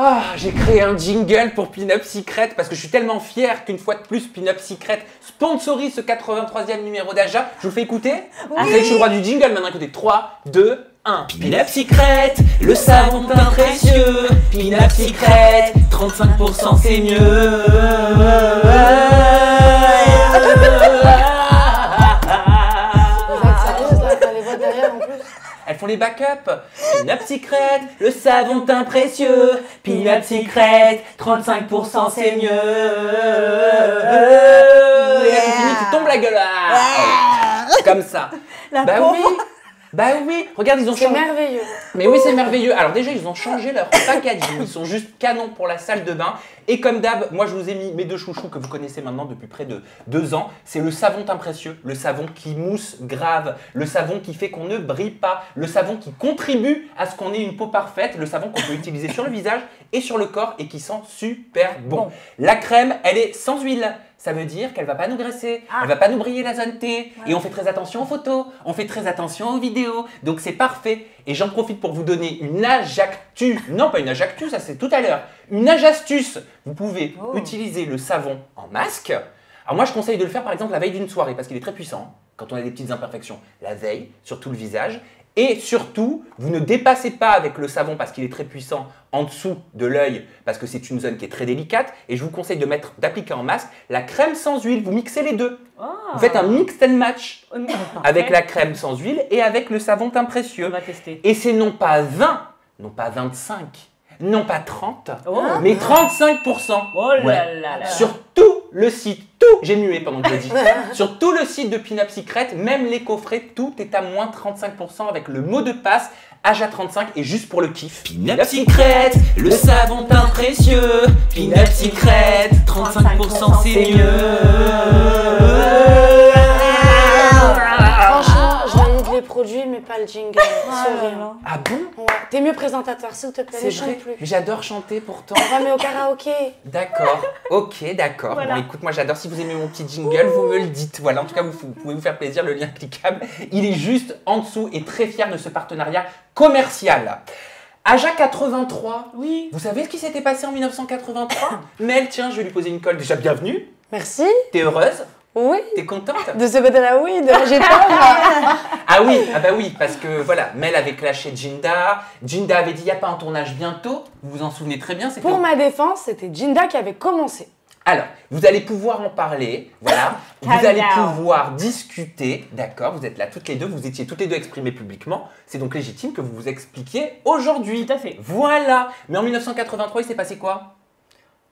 Ah, j'ai créé un jingle pour Pin-Up Secret parce que je suis tellement fier qu'une fois de plus, Pin-Up Secret sponsorise ce 83e numéro d'Aja. Je vous le fais écouter. Vous savez que je suis le roi du jingle maintenant. Écoutez, 3, 2, 1. Pin-Up Secret, le savon teint précieux. Pin-Up Secret, 35% c'est mieux. Elles font les backups. Pin-Up Secret, le savon teint précieux. Pin-Up Secret, 35% c'est mieux. Et là, tu finis, tu tombes la gueule. Comme ça. Bah oui. Bah oui, regarde, ils ont changé. C'est merveilleux. Mais oui, c'est merveilleux. Alors déjà, ils ont changé leur packaging. Ils sont juste canons pour la salle de bain. Et comme d'hab, moi, je vous ai mis mes deux chouchous que vous connaissez maintenant depuis près de 2 ans. C'est le savon teint précieux, le savon qui mousse grave, le savon qui fait qu'on ne brille pas, le savon qui contribue à ce qu'on ait une peau parfaite, le savon qu'on peut utiliser sur le visage et sur le corps et qui sent super bon. La crème, elle est sans huile. Ça veut dire qu'elle va pas nous graisser, elle va pas nous briller la zone T. Et on fait très attention aux photos, on fait très attention aux vidéos. Donc c'est parfait. Et j'en profite pour vous donner une Ajactu. Non, pas une Ajactu, ça c'est tout à l'heure. Une Ajastuce. Vous pouvez utiliser le savon en masque. Alors moi je conseille de le faire par exemple la veille d'une soirée parce qu'il est très puissant. Quand on a des petites imperfections, la veille, sur tout le visage. Et surtout, vous ne dépassez pas avec le savon parce qu'il est très puissant en dessous de l'œil parce que c'est une zone qui est très délicate. Et je vous conseille d'appliquer en masque la crème sans huile. Vous mixez les deux. Vous faites un mix and match avec la crème sans huile et avec le savon teint précieux. On va tester. Et c'est non pas 20, non pas 25, non pas 30, mais 35%. Oh là là là. Sur tout le site, j'ai mué pendant que je le dis. Sur tout le site de Pin-Up Secret, même les coffrets, tout est à moins 35% avec le mot de passe AJA35 et juste pour le kiff. Pin-Up Secret, le savon teint précieux. Pin-Up Secret, 35% c'est mieux. Franchement, je valide les produits, mais pas le jingle. Sorry. Ah bon? Ouais. T'es mieux présentateur, s'il te plaît. Ne chante plus. Mais j'adore chanter pourtant. On va mais au karaoké. D'accord, ok, d'accord. Voilà. Bon, écoute, moi j'adore. Si vous aimez mon petit jingle, vous me le dites. Voilà, en tout cas, vous pouvez vous faire plaisir. Le lien cliquable, il est juste en dessous et très fier de ce partenariat commercial. Aja83, oui. Vous savez ce qui s'était passé en 1983? Mel, tiens, je vais lui poser une colle. Déjà, bienvenue. Merci. T'es heureuse? Oui. T'es contente? De ce côté-là, oui. J'ai peur. Ah oui, ah bah oui, parce que voilà, Mel avait clashé Jinda. Jinda avait dit, il n'y a pas un tournage bientôt. Vous vous en souvenez très bien. Pour ma défense, c'était Jinda qui avait commencé. Alors, vous allez pouvoir en parler, voilà. Vous allez pouvoir discuter, d'accord. Vous êtes là toutes les deux, vous étiez toutes les deux exprimées publiquement. C'est donc légitime que vous vous expliquiez aujourd'hui. Tout à fait. Voilà. Mais en 1983, il s'est passé quoi?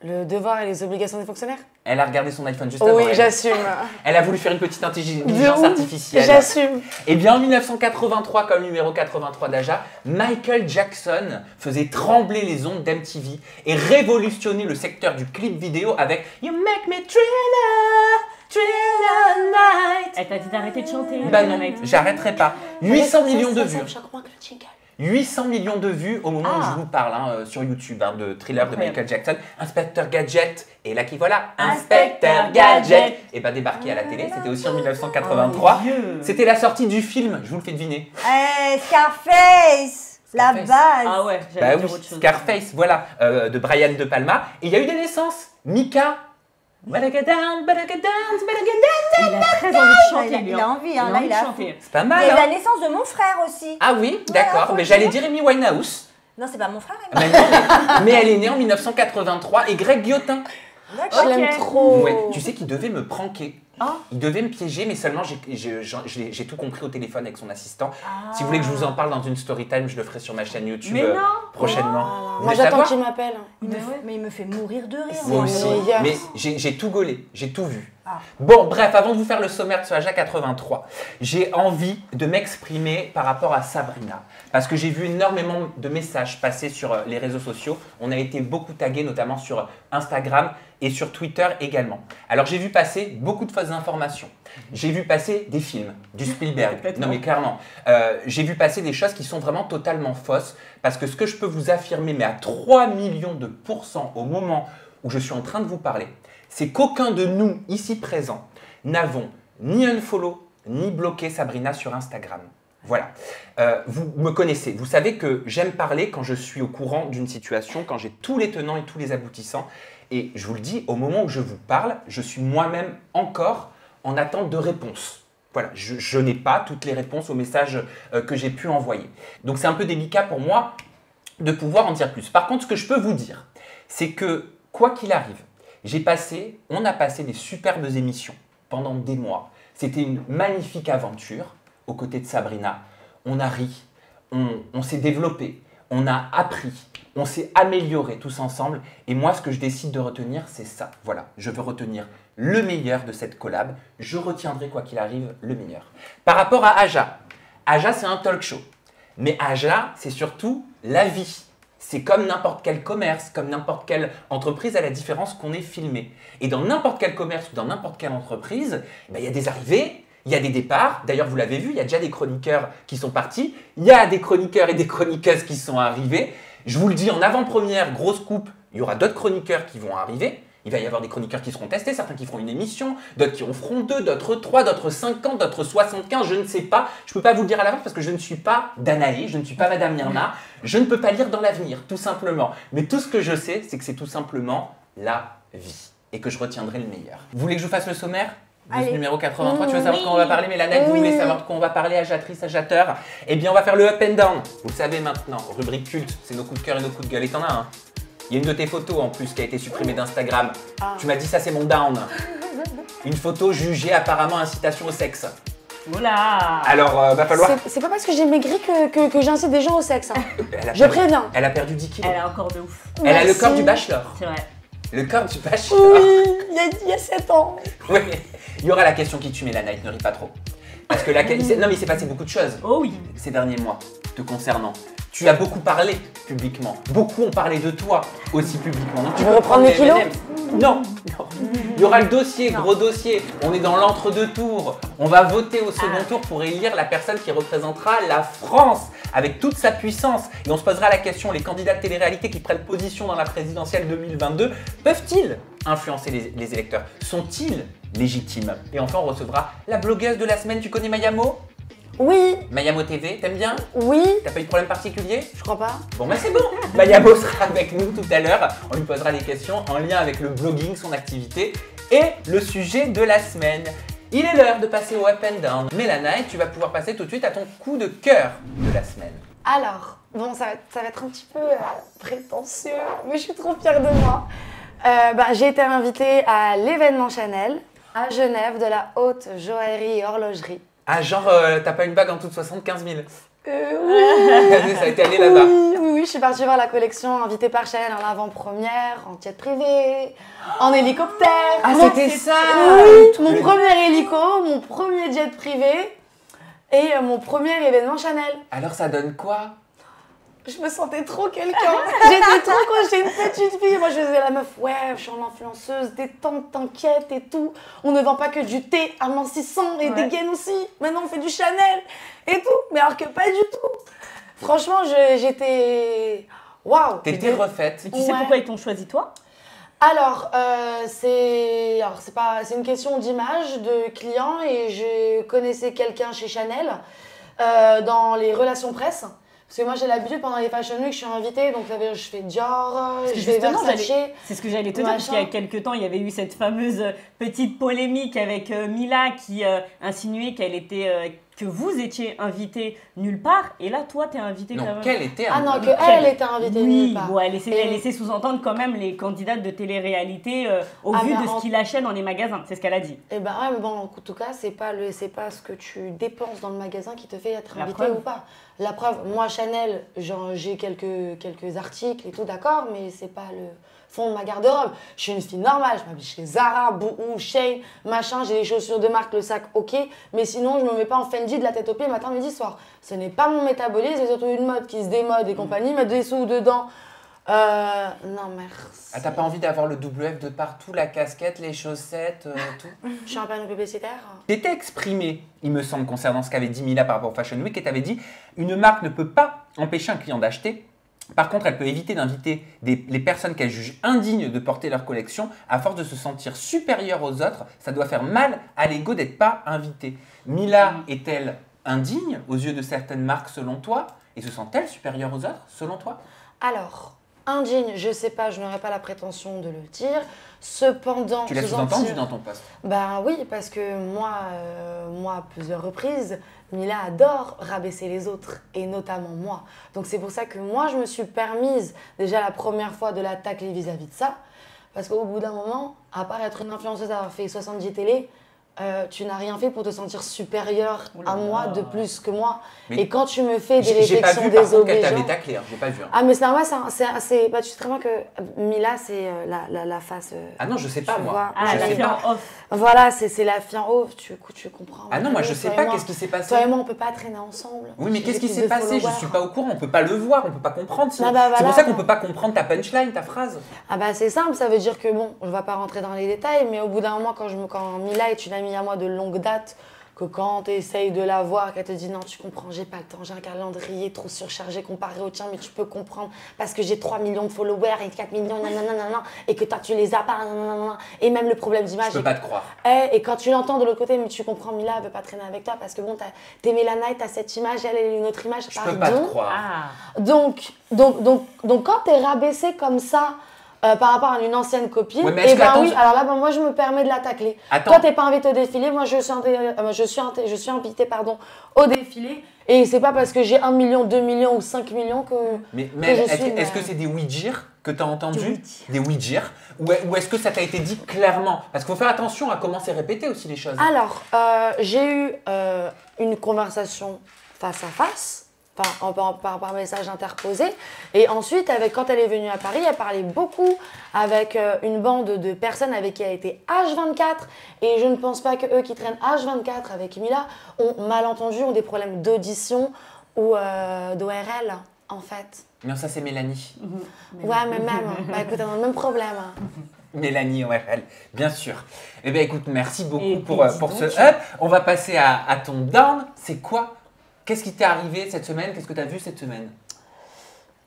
Le devoir et les obligations des fonctionnaires? Elle a regardé son iPhone juste avant. Oui, j'assume. Elle a voulu faire une petite intelligence artificielle. J'assume. Et bien en 1983, comme numéro 83 d'Aja, Michael Jackson faisait trembler les ondes d'MTV et révolutionner le secteur du clip vidéo avec You Make Me Thriller, Thriller Night. Elle t'a dit d'arrêter de chanter. Bah non, j'arrêterai pas. 800 millions de vues. Chaque mois que le jingle. 800 millions de vues au moment où je vous parle sur YouTube de Thriller de Michael Jackson. Inspecteur Gadget, et là qui voilà, Inspecteur Gadget, et bah débarqué à la télé, c'était aussi en 1983. C'était la sortie du film, je vous le fais deviner. Scarface, la base. Ah ouais, Bah j'allais oui, dire autre chose. Scarface, voilà, de Brian De Palma. Et il y a eu des naissances. Mika. Better get down, better get down, better get down. Il a très envie de chanter, Il a envie, hein, il a là, envie il de a chanter. C'est pas Il mal, y a eu la hein. naissance de mon frère aussi. Ah oui, d'accord, mais j'allais dire Amy Winehouse. Non, c'est pas mon frère. Ah, mais elle est née en 1983 et Greg Guillotin. Je l'aime trop. Ouais, tu sais qu'il devait me pranker. Il devait me piéger, mais seulement j'ai tout compris au téléphone avec son assistant. Si vous voulez que je vous en parle dans une story time, je le ferai sur ma chaîne YouTube prochainement. Vous Moi voulez j'attends savoir? qu'il m'appelle. Mais il me fait mourir de rire. Moi C'est aussi, meilleur. mais j'ai tout gaulé, j'ai tout vu. Bon, bref, avant de vous faire le sommaire de ce Aja83, j'ai envie de m'exprimer par rapport à Sabrina. Parce que j'ai vu énormément de messages passer sur les réseaux sociaux. On a été beaucoup tagués, notamment sur Instagram et sur Twitter également. Alors j'ai vu passer beaucoup de fausses informations. J'ai vu passer des films, du Spielberg. Non mais clairement, j'ai vu passer des choses qui sont vraiment totalement fausses. Parce que ce que je peux vous affirmer, mais à 3 millions de % au moment où je suis en train de vous parler, c'est qu'aucun de nous, ici présents, n'avons ni unfollow, ni bloqué Sabrina sur Instagram. Voilà. Vous me connaissez, vous savez que j'aime parler quand je suis au courant d'une situation, quand j'ai tous les tenants et tous les aboutissants. Et je vous le dis, au moment où je vous parle, je suis moi-même encore en attente de réponses. Voilà, je n'ai pas toutes les réponses aux messages que j'ai pu envoyer. Donc c'est un peu délicat pour moi de pouvoir en dire plus. Par contre, ce que je peux vous dire, c'est que quoi qu'il arrive, on a passé des superbes émissions pendant des mois. C'était une magnifique aventure aux côtés de Sabrina. On a ri, on s'est développé, on a appris, on s'est amélioré tous ensemble. Et moi, ce que je décide de retenir, c'est ça. Voilà, je veux retenir le meilleur de cette collab. Je retiendrai, quoi qu'il arrive, le meilleur. Par rapport à Aja, Aja, c'est un talk show. Mais Aja, c'est surtout la vie. C'est comme n'importe quel commerce, comme n'importe quelle entreprise, à la différence qu'on est filmé. Et dans n'importe quel commerce ou dans n'importe quelle entreprise, il y a des arrivées, il y a des départs. D'ailleurs, vous l'avez vu, il y a déjà des chroniqueurs qui sont partis. Il y a des chroniqueurs et des chroniqueuses qui sont arrivés. Je vous le dis en avant-première, grosse coupe, il y aura d'autres chroniqueurs qui vont arriver. Il va y avoir des chroniqueurs qui seront testés, certains qui feront une émission, d'autres qui en feront 2, d'autres 3, d'autres 50, d'autres 75, je ne sais pas. Je ne peux pas vous le dire à l'avance parce que je ne suis pas Danaé, je ne suis pas Madame Myrna. Je ne peux pas lire dans l'avenir, tout simplement. Mais tout ce que je sais, c'est que c'est tout simplement la vie et que je retiendrai le meilleur. Vous voulez que je vous fasse le sommaire de ce numéro 83, tu veux savoir de quoi on va parler, Mélanie, vous voulez savoir de quoi on va parler, ajatrice, ajateur? Eh bien, on va faire le up and down. Vous le savez maintenant, rubrique culte, c'est nos coups de cœur et nos coups de gueule. Et t'en as un. Il y a une de tes photos en plus qui a été supprimée d'Instagram. Tu m'as dit ça, c'est mon down. Une photo jugée apparemment incitation au sexe. Oula. Alors, va falloir... C'est pas parce que j'ai maigri que j'incite des gens au sexe. Hein. Je préviens. Elle a perdu 10 kilos. Elle a encore de ouf. Elle a le Merci. corps du bachelor. C'est vrai. Le corps du bachelor. Oui, il y a 7 ans. Oui. Il y aura la question qui tue Mélanie, ne ris pas trop. Parce que non, mais il s'est passé beaucoup de choses Oh oui. ces derniers mois te concernant. Tu as beaucoup parlé publiquement. Beaucoup ont parlé de toi aussi publiquement. Donc, Tu veux reprendre les kilos? Non, non. Il y aura le dossier, gros dossier. On est dans l'entre-deux tours. On va voter au second tour pour élire la personne qui représentera la France avec toute sa puissance. Et on se posera la question, les candidats de télé-réalité qui prennent position dans la présidentielle 2022, peuvent-ils influencer les électeurs? Sont-ils légitimes? Et enfin, on recevra la blogueuse de la semaine. Tu connais Mayamo? Oui, Mayamo TV, t'aimes bien? oui, T'as pas eu de problème particulier? je crois pas. Bon bah c'est bon. Mayamo sera avec nous tout à l'heure. On lui posera des questions en lien avec le blogging, son activité et le sujet de la semaine. Il est l'heure de passer au up and down. Mélanie, tu vas pouvoir passer tout de suite à ton coup de cœur de la semaine. Alors, bon, ça va être un petit peu prétentieux, mais je suis trop fière de moi. J'ai été invitée à l'événement Chanel à Genève de la haute joaillerie et horlogerie. Ah genre, t'as pas une bague en toute 75 000? Oui, Ça a été allé là-bas. oui, je suis partie voir la collection invitée par Chanel en avant-première, en jet privé, en hélicoptère. Ah Mon- c'était ça. Oui, mon premier hélico, mon premier jet privé et mon premier événement Chanel. Alors ça donne quoi? Je me sentais trop quelqu'un. J'étais trop quand j'étais une petite fille. Moi, je faisais la meuf, ouais, je suis une influenceuse, détente, t'inquiète et tout. On ne vend pas que du thé amincissant et des gaines aussi. Maintenant, on fait du Chanel et tout. Mais alors que pas du tout. Franchement, j'étais... Waouh. T'étais refaite. Mais tu sais Ouais. pourquoi ils t'ont choisi toi? Alors, c'est une question d'image de client et je connaissais quelqu'un chez Chanel dans les relations presse. Parce que moi j'ai l'habitude pendant les Fashion Week, je suis invitée, donc je fais Dior, je fais justement, Versace. c'est ce que j'allais te dire, parce qu'il y a quelques temps, il y avait eu cette fameuse petite polémique avec Mila qui insinuait que vous étiez invité nulle part, et là, toi, t'es invité quand Non, même. quelle était Ah non, Quelle- qu'elle était invitée Oui, nulle part. bon, elle Et- laissait sous-entendre quand même les candidates de télé-réalité au Ah, vu mais de en- ce qu'il achète dans les magasins, c'est ce qu'elle a dit. Eh ben ouais, mais bon, en tout cas, c'est pas ce que tu dépenses dans le magasin qui te fait être La invité preuve. ou pas. La preuve, moi Chanel, j'ai quelques articles et tout, d'accord, mais c'est pas le fond de ma garde-robe. Je suis une fille normale, je m'habille chez Zara, Boohoo, Shein, machin, j'ai les chaussures de marque, le sac, ok, mais sinon je me mets pas en Fendi de la tête aux pieds matin, midi, soir. Ce n'est pas mon métabolisme, c'est surtout une mode qui se démode et compagnie, mettre des sous dedans. Non, merci. Ah, t'as pas envie d'avoir le double F de partout, la casquette, les chaussettes, tout? Je suis un panneau publicitaire. T'étais exprimé, il me semble, concernant ce qu'avait dit Mila par rapport au Fashion Week, et t'avais dit une marque ne peut pas empêcher un client d'acheter. Par contre, elle peut éviter d'inviter les personnes qu'elle juge indignes de porter leur collection. À force de se sentir supérieure aux autres, ça doit faire mal à l'ego d'être pas invitée. Mila est-elle indigne aux yeux de certaines marques selon toi? Et se sentent-elles supérieures aux autres selon toi? Alors, indigne, je sais pas, je n'aurais pas la prétention de le dire. Cependant, Tu l'as sous-entendu dans ton post. Ben oui, parce que moi, à plusieurs reprises, Mila adore rabaisser les autres, et notamment moi. Donc c'est pour ça que moi, je me suis permise, déjà la première fois, de la tacler vis-à-vis de ça. Parce qu'au bout d'un moment, à part être une influenceuse, avoir fait 70 télé, tu n'as rien fait pour te sentir supérieure à moi de plus que moi. Mais et quand tu me fais des j'ai pas réflexions vu par contre qu'elle désobligeantes... t'avait taclé, hein, j'ai pas vu. Hein. Ah mais c'est normal, bah, tu sais très bien que Mila, c'est la face... Ah non, je sais pas tu moi. vois, Ah, Je la sais fille pas. en off. Voilà, c'est la fille en haut, tu comprends. Ah non, moi je sais Toi et pas moi- qu'est-ce qui s'est passé. Toi et moi, on peut pas traîner ensemble. Oui, mais J'ai qu'est-ce qui plus s'est de passé? Je followers. suis pas au courant, on peut pas le voir, on peut pas comprendre. Ah bah C'est pour voilà. ça qu'on peut pas comprendre ta punchline, ta phrase. Ah bah c'est simple, ça veut dire que bon, je vais pas rentrer dans les détails, mais au bout d'un moment, quand Mila est une amie à moi de longue date, que quand tu essayes de la voir, qu'elle te dit non, tu comprends, j'ai pas le temps, j'ai un calendrier trop surchargé comparé au tien, mais tu peux comprendre parce que j'ai 3 millions de followers et 4 millions, nanana, et que toi tu les as pas, nanana, et même le problème d'image. Je peux pas te croire. Et quand tu l'entends de l'autre côté, mais tu comprends, Mila, elle veut pas traîner avec toi parce que bon, t'aimais la night, t'as cette image, elle est une autre image, Je peux pas te croire. Ah. Donc quand t'es rabaissé comme ça, par rapport à une ancienne copine, Ouais, mais est-ce et que, ben attends, oui, alors là, ben, moi je me permets de la tacler. Attends. Toi, t'es pas invité au défilé, moi je suis invitée au défilé, et c'est pas parce que j'ai 1 million, 2 millions ou 5 millions que. Mais je suis, est-ce que c'est des oui-dire que tu as entendu? Des oui-dire? Ou est-ce que ça t'a été dit clairement? Parce qu'il faut faire attention à comment c'est répété aussi les choses. Alors, j'ai eu une conversation face à face, par message interposé. Et ensuite, quand elle est venue à Paris, elle parlait beaucoup avec une bande de personnes avec qui elle était H24. Et je ne pense pas que eux qui traînent H24 avec Mila ont mal entendu, ont des problèmes d'audition ou d'ORL, en fait. Non, ça c'est Mélanie. Ouais, mais même. Bah écoute, on a le même problème. Mélanie ORL, bien sûr. Eh bien écoute, merci beaucoup Et pour dis ce donc. up. On va passer à ton down. C'est quoi? Qu'est-ce qui t'est arrivé cette semaine? Qu'est-ce que tu as vu cette semaine?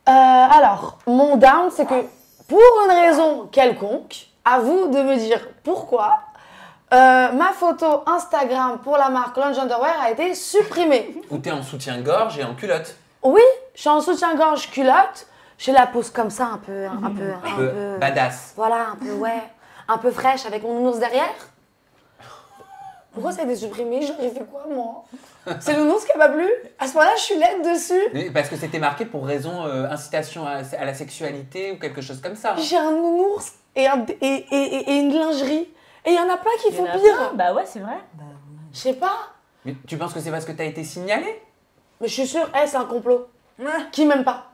Alors, mon down, c'est que pour une raison quelconque, à vous de me dire pourquoi, ma photo Instagram pour la marque Lounge Underwear a été supprimée. Où t'es en soutien-gorge et en culotte. Oui, je suis en soutien-gorge culotte, j'ai la pose comme ça, un peu Un peu badass. voilà, un peu, ouais, un peu fraîche avec mon nounours derrière. Pourquoi ça a été supprimé? J'aurais fait quoi, moi? C'est le nounours qui m'a pas plu? À ce moment-là, je suis laide dessus. Mais parce que c'était marqué pour raison incitation à la sexualité ou quelque chose comme ça. J'ai un nounours et une lingerie. Et il y en a plein qui Il y en font a pire. plein. Bah ouais, c'est vrai. Je sais pas. Mais tu penses que c'est parce que t'as été signalé? Mais je suis sûre, c'est un complot. Qui m'aime pas?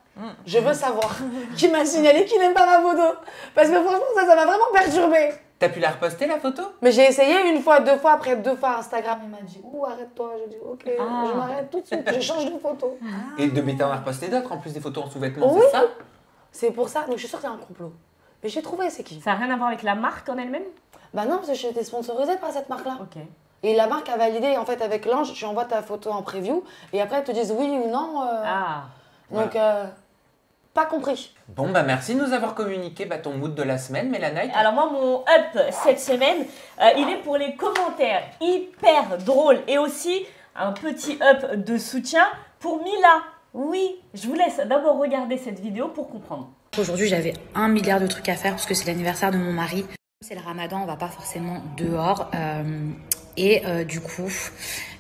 Je veux savoir. Qui m'a signalé qu'il n'aime pas ma photo? Parce que franchement, ça m'a vraiment perturbée. T'as pu la reposter la photo? Mais j'ai essayé une fois, 2 fois, après 2 fois Instagram. Il m'a dit, ouh, arrête-toi. J'ai dit, ok, je m'arrête tout de suite. Je change de photo. Et mais t'en as reposté d'autres en plus des photos en sous-vêtements, Oui. c'est ça? C'est pour ça. Donc je suis sûre que c'est un complot. Mais j'ai trouvé, c'est qui? Ça n'a rien à voir avec la marque en elle-même? Bah non, parce que j'ai été sponsorisée par cette marque-là. Ok. Et la marque a validé, en fait, avec l'ange, tu envoies ta photo en preview. Et après, ils te disent oui ou non. Ah. Donc, pas compris. Bon bah merci de nous avoir communiqué ton mood de la semaine, Mélanie. Alors moi, mon up cette semaine, il est pour les commentaires hyper drôles et aussi un petit up de soutien pour Mila. Oui, je vous laisse d'abord regarder cette vidéo pour comprendre. Aujourd'hui, j'avais 1 milliard de trucs à faire parce que c'est l'anniversaire de mon mari. C'est le ramadan, on va pas forcément dehors. Du coup,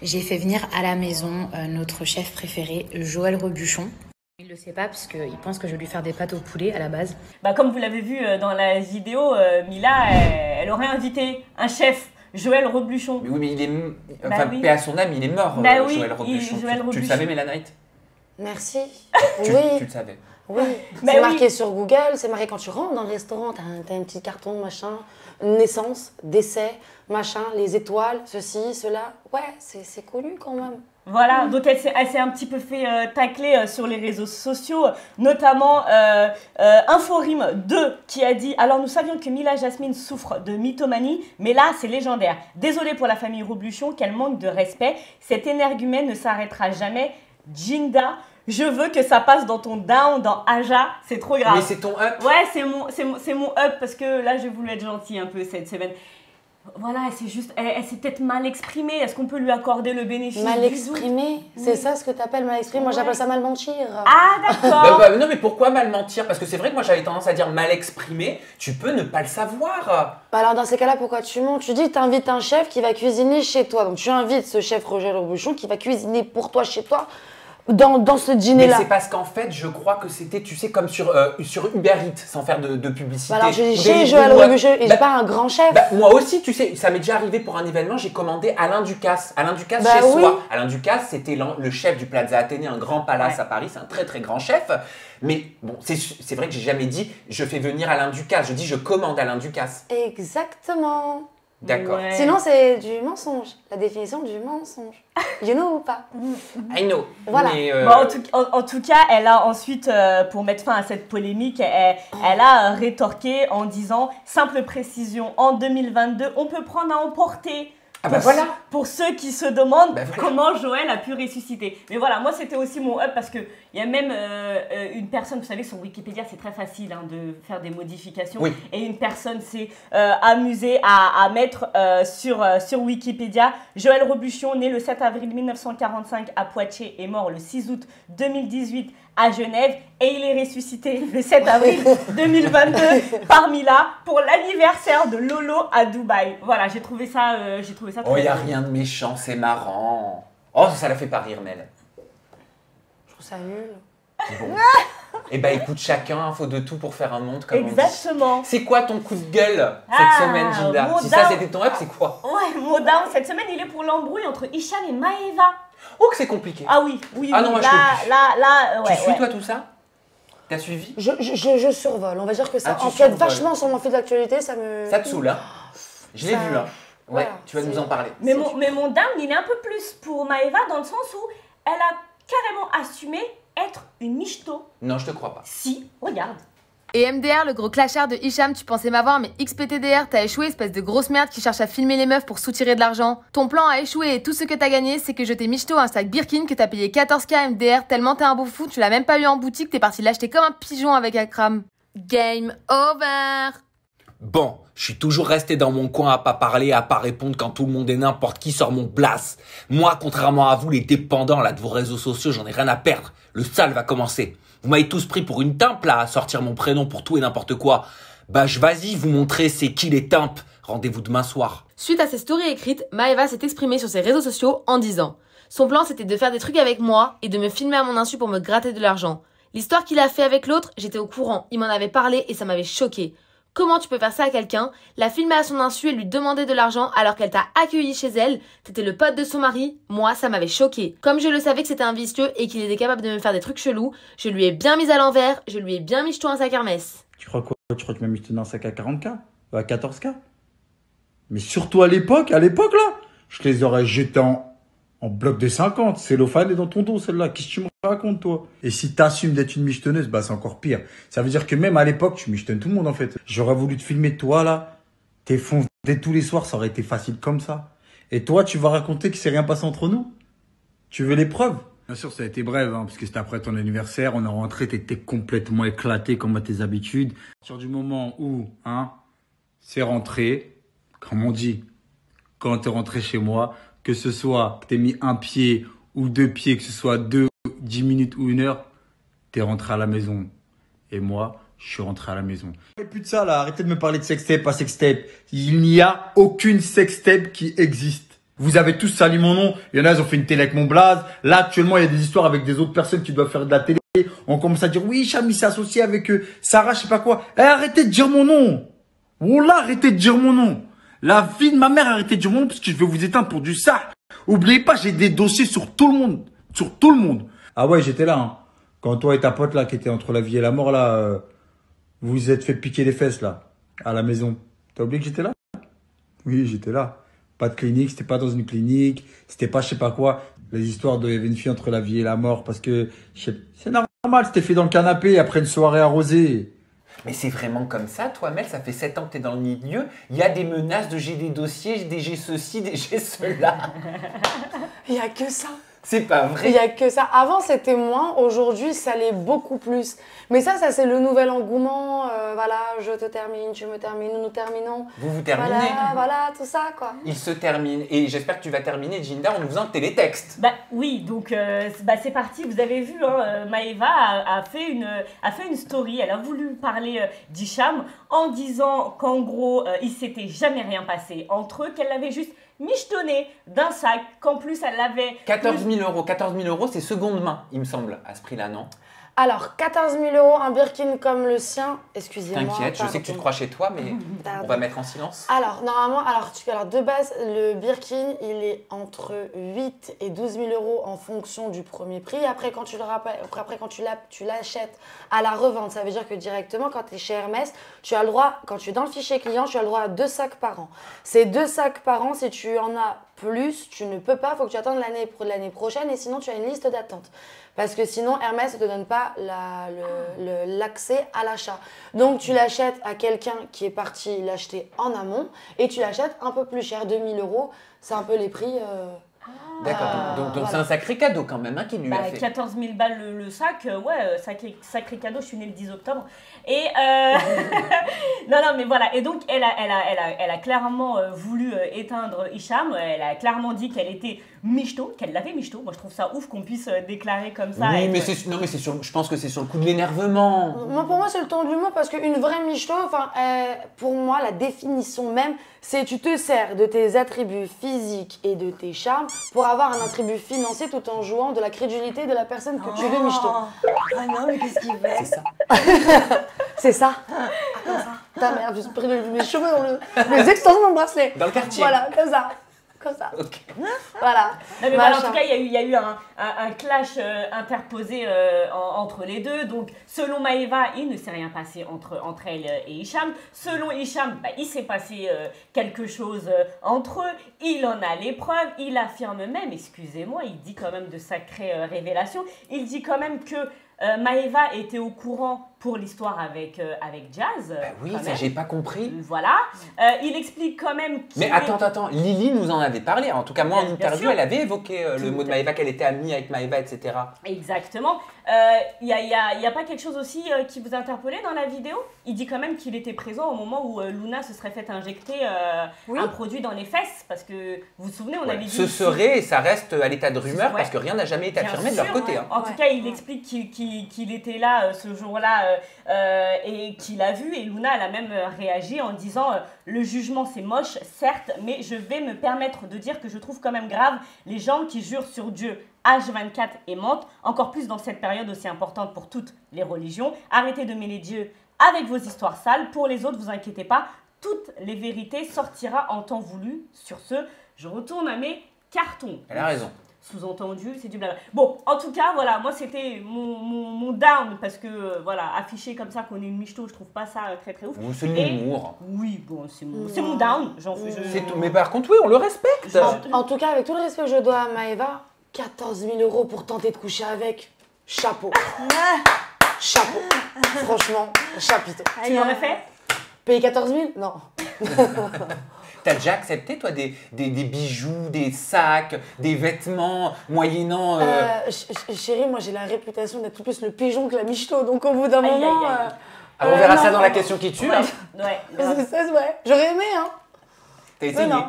j'ai fait venir à la maison notre chef préféré, Joël Rebuchon. Il le sait pas parce qu'il pense que je vais lui faire des pâtes au poulet à la base. Bah, comme vous l'avez vu dans la vidéo, Mila, elle aurait invité un chef, Joël Rebuchon. Mais oui, mais il est. Bah Enfin, oui. paix à son âme, il est mort, Bah oui, Joël Rebuchon. Joël Tu le Rebuchon. savais, Mélanie? Merci. Tu Oui, le savais. oui. Bah C'est oui. marqué sur Google, c'est marqué quand tu rentres dans le restaurant, t'as un petit carton, machin, naissance, décès, machin, les étoiles, ceci, cela. Ouais, c'est connu quand même. Voilà, donc elle s'est un petit peu fait tacler sur les réseaux sociaux, notamment Inforim 2 qui a dit « Alors nous savions que Mila Jasmine souffre de mythomanie, mais là c'est légendaire. Désolée pour la famille Rebuchon, qu'elle manque de respect. Cet énergumène ne s'arrêtera jamais. Jinda, je veux que ça passe dans ton down, dans Aja, c'est trop grave. » Mais c'est ton up. Ouais, c'est mon up parce que là j'ai voulu être gentille un peu cette semaine. Voilà, c'est juste, elle s'est peut-être mal exprimée. Est-ce qu'on peut lui accorder le bénéfice Mal du exprimé, doute? c'est ça ce que t'appelles mal exprimé. Moi Ouais. j'appelle ça mal mentir. Ah, d'accord. Non, mais pourquoi mal mentir? Parce que c'est vrai que moi j'avais tendance à dire mal exprimé. Tu peux ne pas le savoir. Bah alors dans ces cas-là, pourquoi tu mens? Tu dis t'invites un chef qui va cuisiner chez toi. Donc tu invites ce chef Roger Robuchon qui va cuisiner pour toi chez toi dans ce Mais dîner-là. c'est parce qu'en fait, je crois que c'était, tu sais, comme sur Uber Eats, sans faire de publicité. Bah alors je dis Ou chez des- Joël ou, Robuchon et bah, j'ai pas un grand chef. Bah, moi aussi, tu sais, ça m'est déjà arrivé pour un événement, j'ai commandé Alain Ducasse. Alain Ducasse Bah chez oui. soi. Alain Ducasse, c'était le chef du Plaza Athénée, un grand palace Ouais. à Paris, c'est un très très grand chef. Mais bon, c'est vrai que j'ai jamais dit je fais venir Alain Ducasse, je dis je commande Alain Ducasse. Exactement. D'accord. Ouais. Sinon c'est du mensonge. La définition du mensonge. You know ou pas? I know. Voilà. Mais, Bon, en tout cas, elle a ensuite, pour mettre fin à cette polémique, elle a rétorqué en disant, simple précision, en 2022, on peut prendre à emporter. Ah bah voilà. Pour ceux qui se demandent Bah voilà. comment Joël a pu ressusciter. Mais voilà, moi c'était aussi mon up parce qu'il y a même une personne, vous savez, sur Wikipédia c'est très facile hein, de faire des modifications. Oui. Et une personne s'est amusée à mettre sur Wikipédia Joël Robuchon, né le 7 avril 1945 à Poitiers et mort le 6 août 2018 à Genève. Et il est ressuscité le 7 avril 2022 par Mila pour l'anniversaire de Lolo à Dubaï. Voilà, j'ai trouvé ça Oh, très y a drôle. rien de méchant, c'est marrant. Oh, ça la fait pas rire, Mel. Je trouve ça nul. Bon. Eh ben écoute, chacun, faut de tout pour faire un monde, comme on dit. Exactement. C'est quoi ton coup de gueule cette Ah, semaine, Gilda? mon Si ça down. c'était ton up, c'est quoi? Ouais, mon down cette semaine, il est pour l'embrouille entre Hicham et Maëva. Oh, que c'est compliqué. Ah oui, oui, Ah oui. non, moi, je là, peux plus. là, ouais. Tu suis ouais. toi tout ça? T'as suivi? Je survole. On va dire que ça Ah, tu empiète survoles. vachement sur mon fil d'actualité. Ça me. Ça te saoule, hein? Je l'ai Ça- vu, hein? Ouais, voilà, tu vas nous c'est- en parler. Mais mon down, il est un peu plus pour Maëva dans le sens où elle a carrément assumé être une michto. Non, je te crois pas. Si, regarde. Et MDR, le gros clashard de Hicham, tu pensais m'avoir, mais XPTDR, t'as échoué, espèce de grosse merde qui cherche à filmer les meufs pour soutirer de l'argent. Ton plan a échoué et tout ce que t'as gagné, c'est que je t'ai michto un sac Birkin que t'as payé 14K MDR, tellement t'es un beau fou, tu l'as même pas eu en boutique, t'es parti l'acheter comme un pigeon avec Akram. Game over. Bon, je suis toujours resté dans mon coin à pas parler, à pas répondre quand tout le monde et n'importe qui sort mon blast. Moi, contrairement à vous, les dépendants là de vos réseaux sociaux, j'en ai rien à perdre. Le sale va commencer. Vous m'avez tous pris pour une timpe là à sortir mon prénom pour tout et n'importe quoi. Bah vas-y vous montrer c'est qui les timpes. Rendez-vous demain soir. Suite à ces stories écrites, Maëva s'est exprimée sur ses réseaux sociaux en disant « Son plan c'était de faire des trucs avec moi et de me filmer à mon insu pour me gratter de l'argent. L'histoire qu'il a fait avec l'autre, j'étais au courant, il m'en avait parlé et ça m'avait choqué. Comment tu peux faire ça à quelqu'un, la filmer à son insu et lui demander de l'argent alors qu'elle t'a accueilli chez elle, t'étais le pote de son mari, moi ça m'avait choqué. Comme je le savais que c'était un vicieux et qu'il était capable de me faire des trucs chelous, je lui ai bien mis à l'envers, je lui ai bien mis jeton à sa kermesse. Tu crois quoi? Tu crois que tu m'as mis dans un sac à 40K? À 14K? Mais surtout à l'époque là, je les aurais jetés en bloc de 50. Cellophane est dans ton dos, celle-là. Qu'est-ce que tu me racontes, toi? Et si t'assumes d'être une michetonneuse, bah c'est encore pire. Ça veut dire que même à l'époque, tu michetonnes tout le monde, en fait. J'aurais voulu te filmer, toi, là. T'es foncé tous les soirs, ça aurait été facile comme ça. Et toi, tu vas raconter que c'est rien passé entre nous? Tu veux les preuves? Bien sûr, ça a été bref, hein, parce que c'était après ton anniversaire. On est rentré, t'étais complètement éclaté comme à tes habitudes. Sur du moment où, hein, c'est rentré, comme on dit, quand t'es rentré chez moi, que ce soit que t'aies mis un pied ou deux pieds, que ce soit 10 minutes ou 1 heure, t'es rentré à la maison. Et moi, je suis rentré à la maison. Et plus de ça là, arrêtez de me parler de sextape, pas sextape. Il n'y a aucune sextape qui existe. Vous avez tous sali mon nom. Il y en a, ils ont fait une télé avec mon blaze. Là, actuellement, il y a des histoires avec des autres personnes qui doivent faire de la télé. On commence à dire, oui, Chami s'est associé avec Sarah, je sais pas quoi. Eh, arrêtez de dire mon nom. Wallah, arrêtez de dire mon nom. La vie de ma mère, arrêtez de dire mon nom parce que je vais vous éteindre pour du ça. Oubliez pas, j'ai des dossiers sur tout le monde. Sur tout le monde. Ah ouais, j'étais là, hein. Quand toi et ta pote là, qui était entre la vie et la mort là, vous vous êtes fait piquer les fesses là, à la maison. T'as oublié que j'étais là? Oui, j'étais là. Pas de clinique, c'était pas dans une clinique, c'était pas je sais pas quoi. Les histoires de il y avait une fille entre la vie et la mort parce que c'est normal, c'était fait dans le canapé après une soirée arrosée. Mais c'est vraiment comme ça, toi, Mel, ça fait 7 ans que t'es dans le milieu. Il y a des menaces de j'ai des dossiers, des j'ai ceci, des j'ai cela. Il y a que ça. C'est pas Il vrai. n'y a que ça. Avant, c'était moins. Aujourd'hui, ça l'est beaucoup plus. Mais ça c'est le nouvel engouement. Voilà, je te termine, tu me termines, nous nous terminons. Vous terminez. Voilà, tout ça, quoi. Il se termine. Et j'espère que tu vas terminer, Jinda, en nous faisant le télétexte. Bah oui, donc c'est parti. Vous avez vu, hein, Maëva a fait une story. Elle a voulu parler d'Hicham en disant qu'en gros, il s'était jamais rien passé entre eux, qu'elle l'avait juste michetonné d'un sac, qu'en plus elle l'avait... 14 000 euros. 14 000 euros, c'est seconde main, il me semble, à ce prix-là, non? Alors, 14 000 euros, un Birkin comme le sien. Excusez-moi. T'inquiète, je sais que tu te crois chez toi, mais on va mettre en silence. Alors, normalement, de base, le Birkin, il est entre 8 et 12 000 euros en fonction du premier prix. Après, quand tu l'achètes à la revente, ça veut dire que directement, quand tu es chez Hermès, tu as le droit, quand tu es dans le fichier client, tu as le droit à 2 sacs par an. Ces 2 sacs par an, si tu en as plus, tu ne peux pas, il faut que tu attendes l'année prochaine et sinon tu as une liste d'attente. Parce que sinon, Hermès ne te donne pas l'accès à l'achat. Donc, tu l'achètes à quelqu'un qui est parti l'acheter en amont et tu l'achètes un peu plus cher, 2 000 euros. C'est un peu les prix. D'accord, donc voilà. c'est un sacré cadeau quand même hein, qu'il lui a fait. 14 000 balles le sac, sacré cadeau, je suis née le 10 octobre. Et non, mais voilà. Et donc, elle a clairement voulu éteindre Hicham. Elle a clairement dit qu'elle était michto, qu'elle l'avait michto. Moi, je trouve ça ouf qu'on puisse déclarer comme ça. Oui, mais je pense que c'est sur le coup de l'énervement. Pour moi, c'est le ton de l'humour parce qu'une vraie michto, pour moi, la définition même, c'est tu te sers de tes attributs physiques et de tes charmes pour avoir un attribut financier tout en jouant de la crédulité de la personne que tu veux michto. Ah non, mais qu'est-ce qu'il fait? C'est ça. C'est ça. Comme ça. Ta merde, j'ai pris mes cheveux dans les extensions de mon bracelet. Dans le quartier. Voilà, comme ça. Comme ça. Ok. Voilà. Non, mais voilà, en tout cas, il y a eu un clash interposé entre les deux. Donc, selon Maëva, il ne s'est rien passé entre elle et Hicham. Selon Hicham, il s'est passé quelque chose entre eux. Il en a les preuves. Il affirme même, excusez-moi, il dit quand même de sacrées révélations. Il dit quand même que Maëva était au courant pour l'histoire avec Jazz. Oui, ça j'ai pas compris. Voilà. Il explique quand même qu'il Mais attends, Lily nous en avait parlé. En tout cas, moi en Bien interview, sûr. elle avait évoqué le mot de Maëva, qu'elle était amie avec Maëva, etc. Exactement. Il y a pas quelque chose aussi qui vous a interpellé dans la vidéo? Il dit quand même qu'il était présent au moment où Luna se serait fait injecter un produit dans les fesses. Parce que, vous vous souvenez, on avait dit... Ce serait, et ça reste à l'état de rumeur, Ouais. parce que rien n'a jamais été Bien affirmé de leur sûr, côté. ouais. Hein. En tout cas, il explique qu'il était là ce jour-là et qu'il a vu. Et Luna, elle a même réagi en disant le jugement, c'est moche, certes, mais je vais me permettre de dire que je trouve quand même grave les gens qui jurent sur Dieu H24 et mentent, encore plus dans cette période aussi importante pour toutes les religions. Arrêtez de mêler Dieu avec vos histoires sales. Pour les autres, vous inquiétez pas, toutes les vérités sortira en temps voulu. Sur ce, je retourne à mes cartons. Elle a raison. Sous-entendu, c'est du blabla. Bon, en tout cas, voilà, moi c'était mon down parce que, voilà, afficher comme ça qu'on est une michto, je trouve pas ça très très ouf. Ou c'est l'humour. Oui, bon, c'est mon down. C'est tout. Mais par contre, oui, on le respecte. En tout cas, avec tout le respect que je dois à Maëva, 14 000 euros pour tenter de coucher avec, chapeau. Chapeau. Franchement, chapiteau. Tu l'aurais fait? Payer 14 000? Non. T'as déjà accepté, toi, des bijoux, des sacs, des vêtements, moyennant... Chérie, moi j'ai la réputation d'être plus le pigeon que la michto, donc au bout d'un Aïe, moment... aïe, aïe. Alors, on verra ça non, dans la non. question qui tue. Ouais, Hein. ouais. C'est ouais. J'aurais aimé, hein. T'as essayé. non.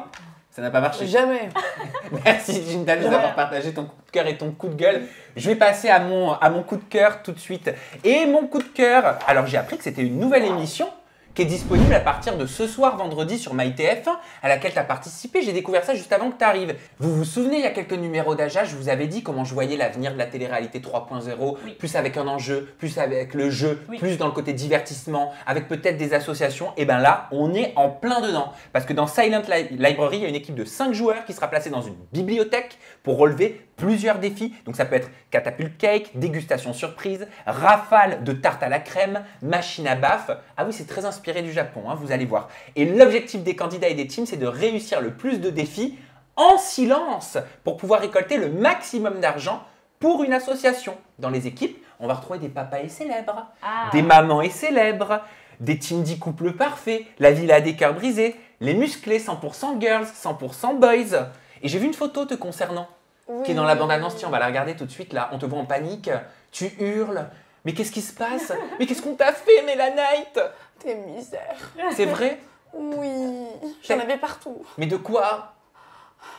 Ça n'a pas marché. Jamais. Merci Jinda de nous avoir partagé ton coup de cœur et ton coup de gueule. Je vais passer à mon coup de cœur tout de suite. Et mon coup de cœur, alors j'ai appris que c'était une nouvelle émission qui est disponible à partir de ce soir vendredi sur MyTF1 à laquelle tu as participé. J'ai découvert ça juste avant que tu arrives. Vous vous souvenez, il y a quelques numéros d'Aja, je vous avais dit comment je voyais l'avenir de la télé-réalité 3.0, Oui. plus avec un enjeu, plus avec le jeu, Oui. plus dans le côté divertissement, avec peut-être des associations. Et bien là, on est en plein dedans. Parce que dans Silent Library, il y a une équipe de 5 joueurs qui sera placée dans une bibliothèque pour relever plusieurs défis. Donc ça peut être catapulte cake, dégustation surprise, rafale de tarte à la crème, machine à baffe. Ah oui, c'est très inspiré du Japon, hein, vous allez voir. Et l'objectif des candidats et des teams, c'est de réussir le plus de défis en silence pour pouvoir récolter le maximum d'argent pour une association. Dans les équipes, on va retrouver des papas et célèbres, des mamans et célèbres, des teams 10 couples parfaits, la villa des cœurs brisés, les musclés 100% girls, 100% boys. Et j'ai vu une photo te concernant. qui est dans la bande-annonce. Tiens, on va la regarder tout de suite là. On te voit en panique, tu hurles. Mais qu'est-ce qui se passe? Mais qu'est-ce qu'on t'a fait, Mélanite? T'es misère. C'est vrai? Oui, j'en avais partout. Mais de quoi?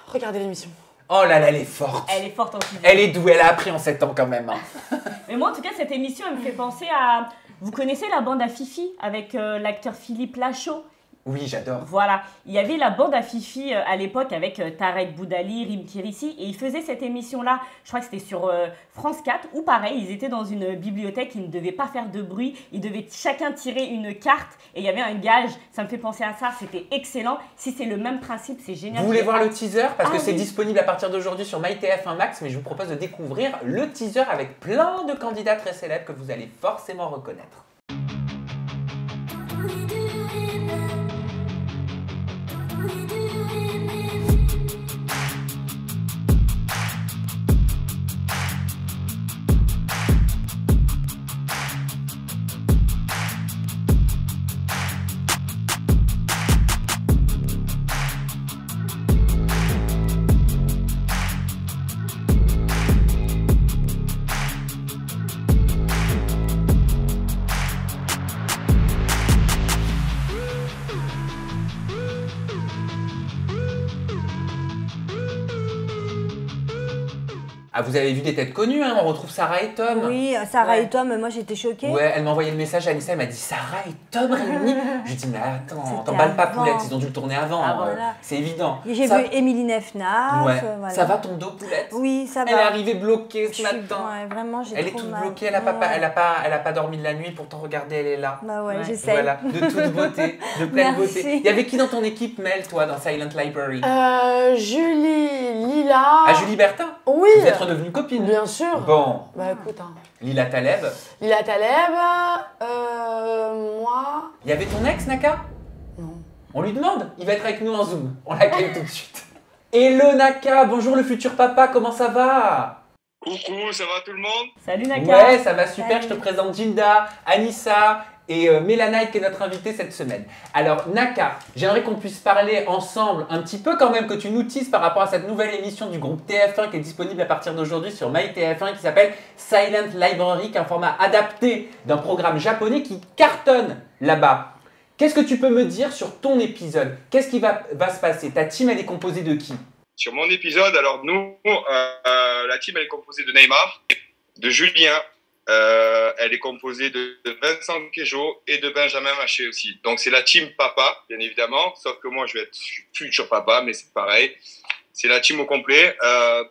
Regardez l'émission. Oh là là, elle est forte. Elle est forte en cuisine. Elle est douée, elle a appris en 7 ans quand même. Hein. Mais moi, en tout cas, cette émission, elle me fait penser à... Vous connaissez la bande à Fifi avec l'acteur Philippe Lachaud? Oui, j'adore. Voilà, il y avait la bande à Fifi à l'époque avec Tarek Boudali, Rim Kirissi, et ils faisaient cette émission-là, je crois que c'était sur France 4, où pareil, ils étaient dans une bibliothèque, ils ne devaient pas faire de bruit, ils devaient chacun tirer une carte, et il y avait un gage, ça me fait penser à ça, c'était excellent. Si c'est le même principe, c'est génial. Vous voulez voir le teaser? Parce que c'est oui. disponible à partir d'aujourd'hui sur MyTF1 Max, mais je vous propose de découvrir le teaser avec plein de candidats très célèbres que vous allez forcément reconnaître. Ah, vous avez vu des têtes connues, hein? On retrouve Sarah et Tom. Oui, Sarah Ouais. et Tom, moi j'étais choquée. Ouais, elle m'a envoyé le message, Anissa, elle m'a dit Sarah et Tom réunis. Je lui ai dit, mais attends, C'était t'emballes pas, avant. Poulette, ils ont dû le tourner avant. Ah, voilà. C'est évident. J'ai Ça- vu Émilie Nefnaf. Ouais. Voilà. Ça va ton dos, Poulette? Oui, ça va. Elle est arrivée bloquée Je ce suis- matin. ouais, vraiment, j'ai Elle est trop toute mal. bloquée, elle a pas, Ouais. elle a pas dormi de la nuit, pourtant regardez, elle est là. Bah ouais, Ouais. j'essaie. Voilà, de toute beauté, de pleine Merci. beauté. Il y avait qui dans ton équipe, Mel, toi, dans Silent Library? Julie, Lila. Ah, Julie Bertin? Oui. Vous êtes redevenue copine? Bien sûr. Bon, Bah écoute, hein. Lila Taleb. Lila Taleb, moi. Il y avait ton ex, Naka? Non. On lui demande, il va être avec nous en Zoom. On l'accueille tout de suite. Hello Naka, bonjour le futur papa, comment ça va? Coucou, ça va tout le monde? Salut Naka. Ouais, ça va super, Salut. je te présente Gilda, Anissa et Mélanite qui est notre invitée cette semaine. Alors Naka, j'aimerais qu'on puisse parler ensemble un petit peu quand même, que tu nous teases par rapport à cette nouvelle émission du groupe TF1 qui est disponible à partir d'aujourd'hui sur MyTF1 qui s'appelle Silent Library, qui est un format adapté d'un programme japonais qui cartonne là-bas. Qu'est-ce que tu peux me dire sur ton épisode? Qu'est-ce qui va se passer? Ta team, elle est composée de qui? Sur mon épisode, alors nous, la team elle est composée de Neymar, de Julien, elle est composée de Vincent Quejo et de Benjamin Maché aussi. Donc c'est la team papa, bien évidemment, sauf que moi je vais être futur papa, mais c'est pareil. C'est la team au complet.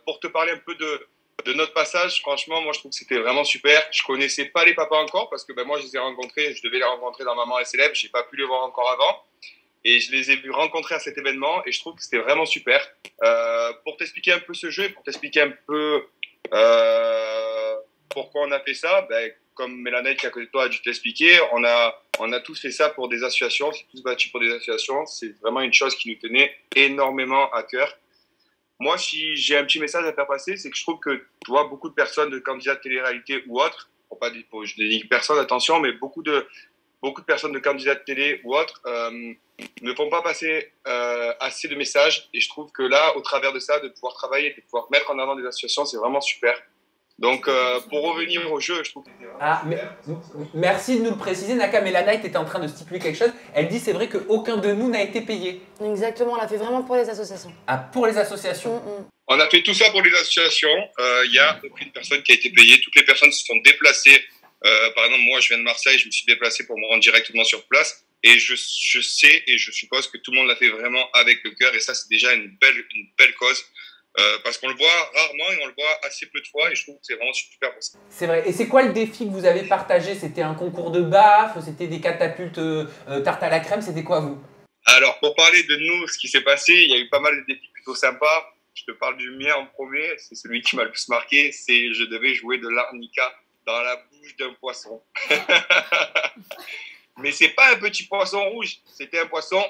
Pour te parler un peu de notre passage, franchement, moi je trouve que c'était vraiment super. Je connaissais pas les papas encore parce que moi je les ai rencontrés, je devais les rencontrer dans Maman est célèbre, j'ai pas pu les voir encore avant. Et je les ai vus rencontrer à cet événement et je trouve que c'était vraiment super. Pour t'expliquer un peu ce jeu, pour t'expliquer un peu pourquoi on a fait ça, comme Mélanite qui est à côté de toi a dû t'expliquer, on a tous fait ça pour des associations, on s'est tous battus pour des associations. C'est vraiment une chose qui nous tenait énormément à cœur. Moi, si j'ai un petit message à faire passer, c'est que je trouve que tu vois, beaucoup de personnes, de candidats de télé-réalité ou autres, je ne dis personne, attention, mais beaucoup de personnes de candidats de télé ou autres ne font pas passer assez de messages. Et je trouve que là, au travers de ça, de pouvoir travailler, de pouvoir mettre en avant des associations, c'est vraiment super. Donc, pour revenir au jeu, je trouve que c'était vraiment Merci de nous le préciser. Naka, Mélanite était en train de stipuler quelque chose. Elle dit c'est vrai qu'aucun de nous n'a été payé. Exactement, on l'a fait vraiment pour les associations. Ah, pour les associations. On a fait tout ça pour les associations. Il y a aucune personne qui a été payée. Toutes les personnes se sont déplacées. Par exemple, moi, je viens de Marseille. Je me suis déplacé pour me rendre directement sur place. Et je sais et je suppose que tout le monde l'a fait vraiment avec le cœur. Et ça, c'est déjà une belle cause. Parce qu'on le voit rarement et on le voit assez peu de fois. Et je trouve que c'est vraiment super pour ça. C'est vrai. Et c'est quoi le défi que vous avez partagé? C'était un concours de baffe? C'était des catapultes tarte à la crème? C'était quoi, vous? Alors, pour parler de nous, ce qui s'est passé, il y a eu pas mal de défis plutôt sympas. Je te parle du mien en premier, c'est celui qui m'a le plus marqué, c'est je devais jouer de l'arnica dans la bouche d'un poisson. Mais c'est pas un petit poisson rouge, c'était un poisson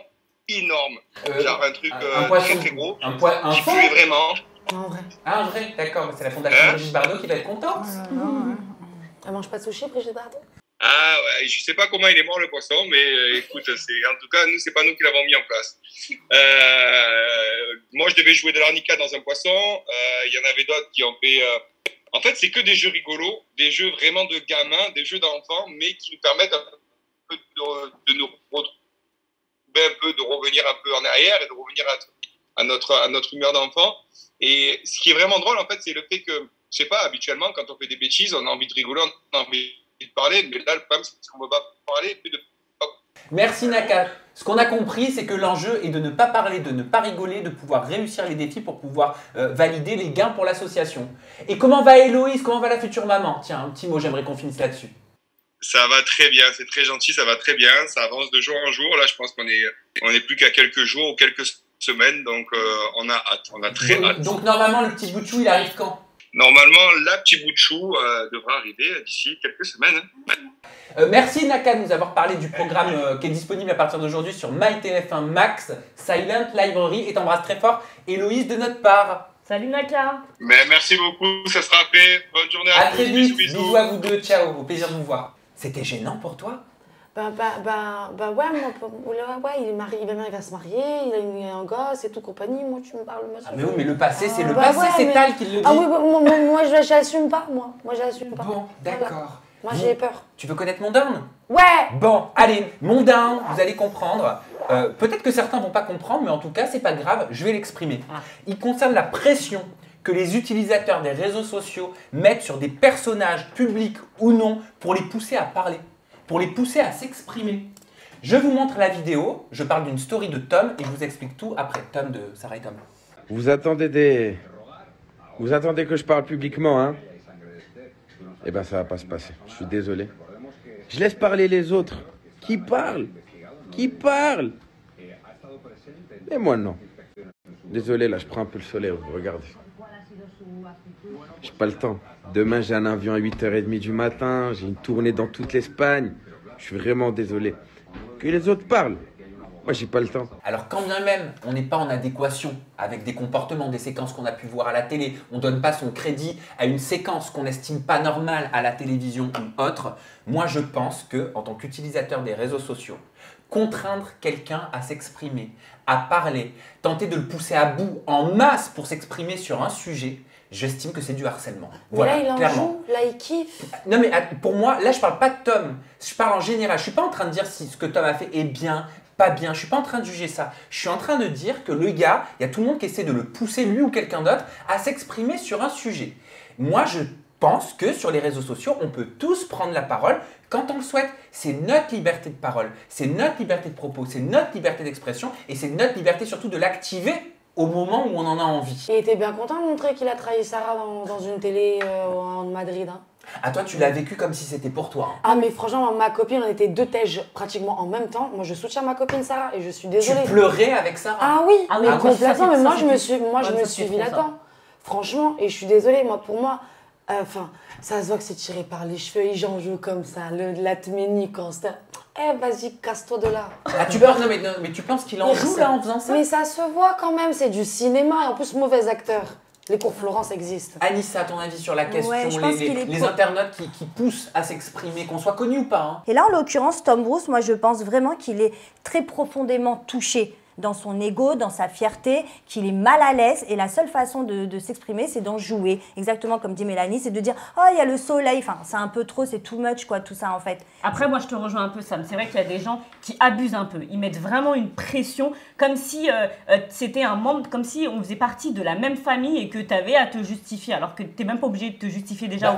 énorme. Genre un truc poisson, très gros, un qui puait vraiment. En vrai. Ah, un vrai? D'accord, c'est la fondation Brigitte Bardot qui va être contente. Elle mange pas de sushi, Brigitte Bardot? Ah ouais, je sais pas comment il est mort le poisson, mais écoute, en tout cas, nous, c'est pas nous qui l'avons mis en place. Moi, je devais jouer de l'arnica dans un poisson. Il y en avait d'autres qui ont fait... En fait, c'est que des jeux rigolos, des jeux vraiment de gamins, des jeux d'enfants, mais qui nous permettent un peu de nous retrouver un peu, de revenir un peu en arrière et de revenir à notre humeur d'enfant. Et ce qui est vraiment drôle, en fait, c'est le fait que, je sais pas, habituellement, quand on fait des bêtises, on a envie de rigoler, on a envie de parler, mais là, le problème, c'est qu'on ne veut pas parler, puis de... Merci Naka. Ce qu'on a compris, c'est que l'enjeu est de ne pas parler, de ne pas rigoler, de pouvoir réussir les défis pour pouvoir valider les gains pour l'association. Et comment va Héloïse? Comment va la future maman? Tiens, un petit mot, j'aimerais qu'on finisse là-dessus. Ça va très bien, c'est très gentil, ça va très bien, ça avance de jour en jour. Là, je pense qu'on est plus qu'à quelques jours ou quelques semaines, donc on a hâte, on a très hâte. Donc normalement, le petit bout de chou, il arrive quand? Normalement, la petite bout de chou devra arriver d'ici quelques semaines. Merci Naka de nous avoir parlé du programme qui est disponible à partir d'aujourd'hui sur MyTF1 Max, Silent Library, et t'embrasse très fort Héloïse de notre part. Salut Naka. Mais merci beaucoup, ça sera fait. Bonne journée à tous. Très vite, bisous à vous deux, ciao, au plaisir de vous voir. C'était gênant pour toi? Ouais, il va se marier, il a un gosse et tout compagnie. Moi, tu me parles. Moi, mais oui, mais le passé, c'est le passé, c'est Tal qui le dit. Ah oui, moi, je l'assume pas, moi. Moi, je l'assume pas. Bon, d'accord. Voilà. Moi, j'ai peur. Tu veux connaître mon down? Ouais. Bon, allez, mon down, vous allez comprendre. Peut-être que certains vont pas comprendre, mais en tout cas, c'est pas grave, je vais l'exprimer. Il concerne la pression que les utilisateurs des réseaux sociaux mettent sur des personnages, publics ou non, pour les pousser à parler, pour les pousser à s'exprimer. Je vous montre la vidéo, je parle d'une story de Tom et je vous explique tout après. Tom de Sarah et Tom. Vous attendez que je parle publiquement, hein? Eh ben, ça va pas se passer. Je suis désolé. Je laisse parler les autres. Qui parle? Qui parle? Et moi, non. Désolé, là, je prends un peu le soleil. Regardez. J'ai pas le temps. Demain, j'ai un avion à 8h30 du matin. J'ai une tournée dans toute l'Espagne. Je suis vraiment désolé. Que les autres parlent. Moi, j'ai pas le temps. Alors, quand bien même on n'est pas en adéquation avec des comportements, des séquences qu'on a pu voir à la télé, on ne donne pas son crédit à une séquence qu'on n'estime pas normale à la télévision ou autre, moi je pense que, en tant qu'utilisateur des réseaux sociaux, contraindre quelqu'un à s'exprimer, à parler, tenter de le pousser à bout en masse pour s'exprimer sur un sujet, j'estime que c'est du harcèlement. Mais voilà, là, il en clairement. joue, là, il kiffe. Non, mais pour moi, là, je parle pas de Tom. Je parle en général. Je suis pas en train de dire si ce que Tom a fait est bien, pas bien. Je suis pas en train de juger ça. Je suis en train de dire que le gars, il y a tout le monde qui essaie de le pousser, lui ou quelqu'un d'autre, à s'exprimer sur un sujet. Moi, je pense que sur les réseaux sociaux, on peut tous prendre la parole quand on le souhaite. C'est notre liberté de parole, c'est notre liberté de propos, c'est notre liberté d'expression et c'est notre liberté surtout de l'activer au moment où on en a envie. Il était bien content de montrer qu'il a trahi Sarah dans une télé en Madrid. Hein. Ah, toi, tu l'as vécu comme si c'était pour toi. Hein. Ah, mais franchement, ma copine, on était deux tèges pratiquement en même temps. Moi, je soutiens ma copine Sarah et je suis désolée. Tu pleurais avec Sarah? Ah oui, Ah oui, mais complètement. Mais moi, je me ça, suis vue là-dedans. Franchement, et je suis désolée, pour moi, ça se voit que c'est tiré par les cheveux. Il j'en joue comme ça, la tménie constant. Eh, vas-y, casse-toi de là. Ah, tu penses, non, mais tu penses qu'il en joue là en faisant ça? Mais ça se voit quand même, c'est du cinéma. Et en plus, mauvais acteur. Les cours Florence existent. Anissa, ton avis sur la question, Ouais, je pense les internautes qui poussent à s'exprimer, qu'on soit connu ou pas. Hein. Et là, en l'occurrence, Tom Bruce, moi, je pense vraiment qu'il est très profondément touché dans son ego, dans sa fierté, qu'il est mal à l'aise. Et la seule façon de s'exprimer, c'est d'en jouer. Exactement comme dit Mélanie, c'est de dire « Oh, il y a le soleil ». Enfin, c'est un peu trop, c'est too much, quoi, tout ça, en fait. Après, moi, je te rejoins un peu, Sam. C'est vrai qu'il y a des gens qui abusent un peu. Ils mettent vraiment une pression, comme si c'était un membre, comme si on faisait partie de la même famille et que tu avais à te justifier, alors que tu n'es même pas obligé de te justifier déjà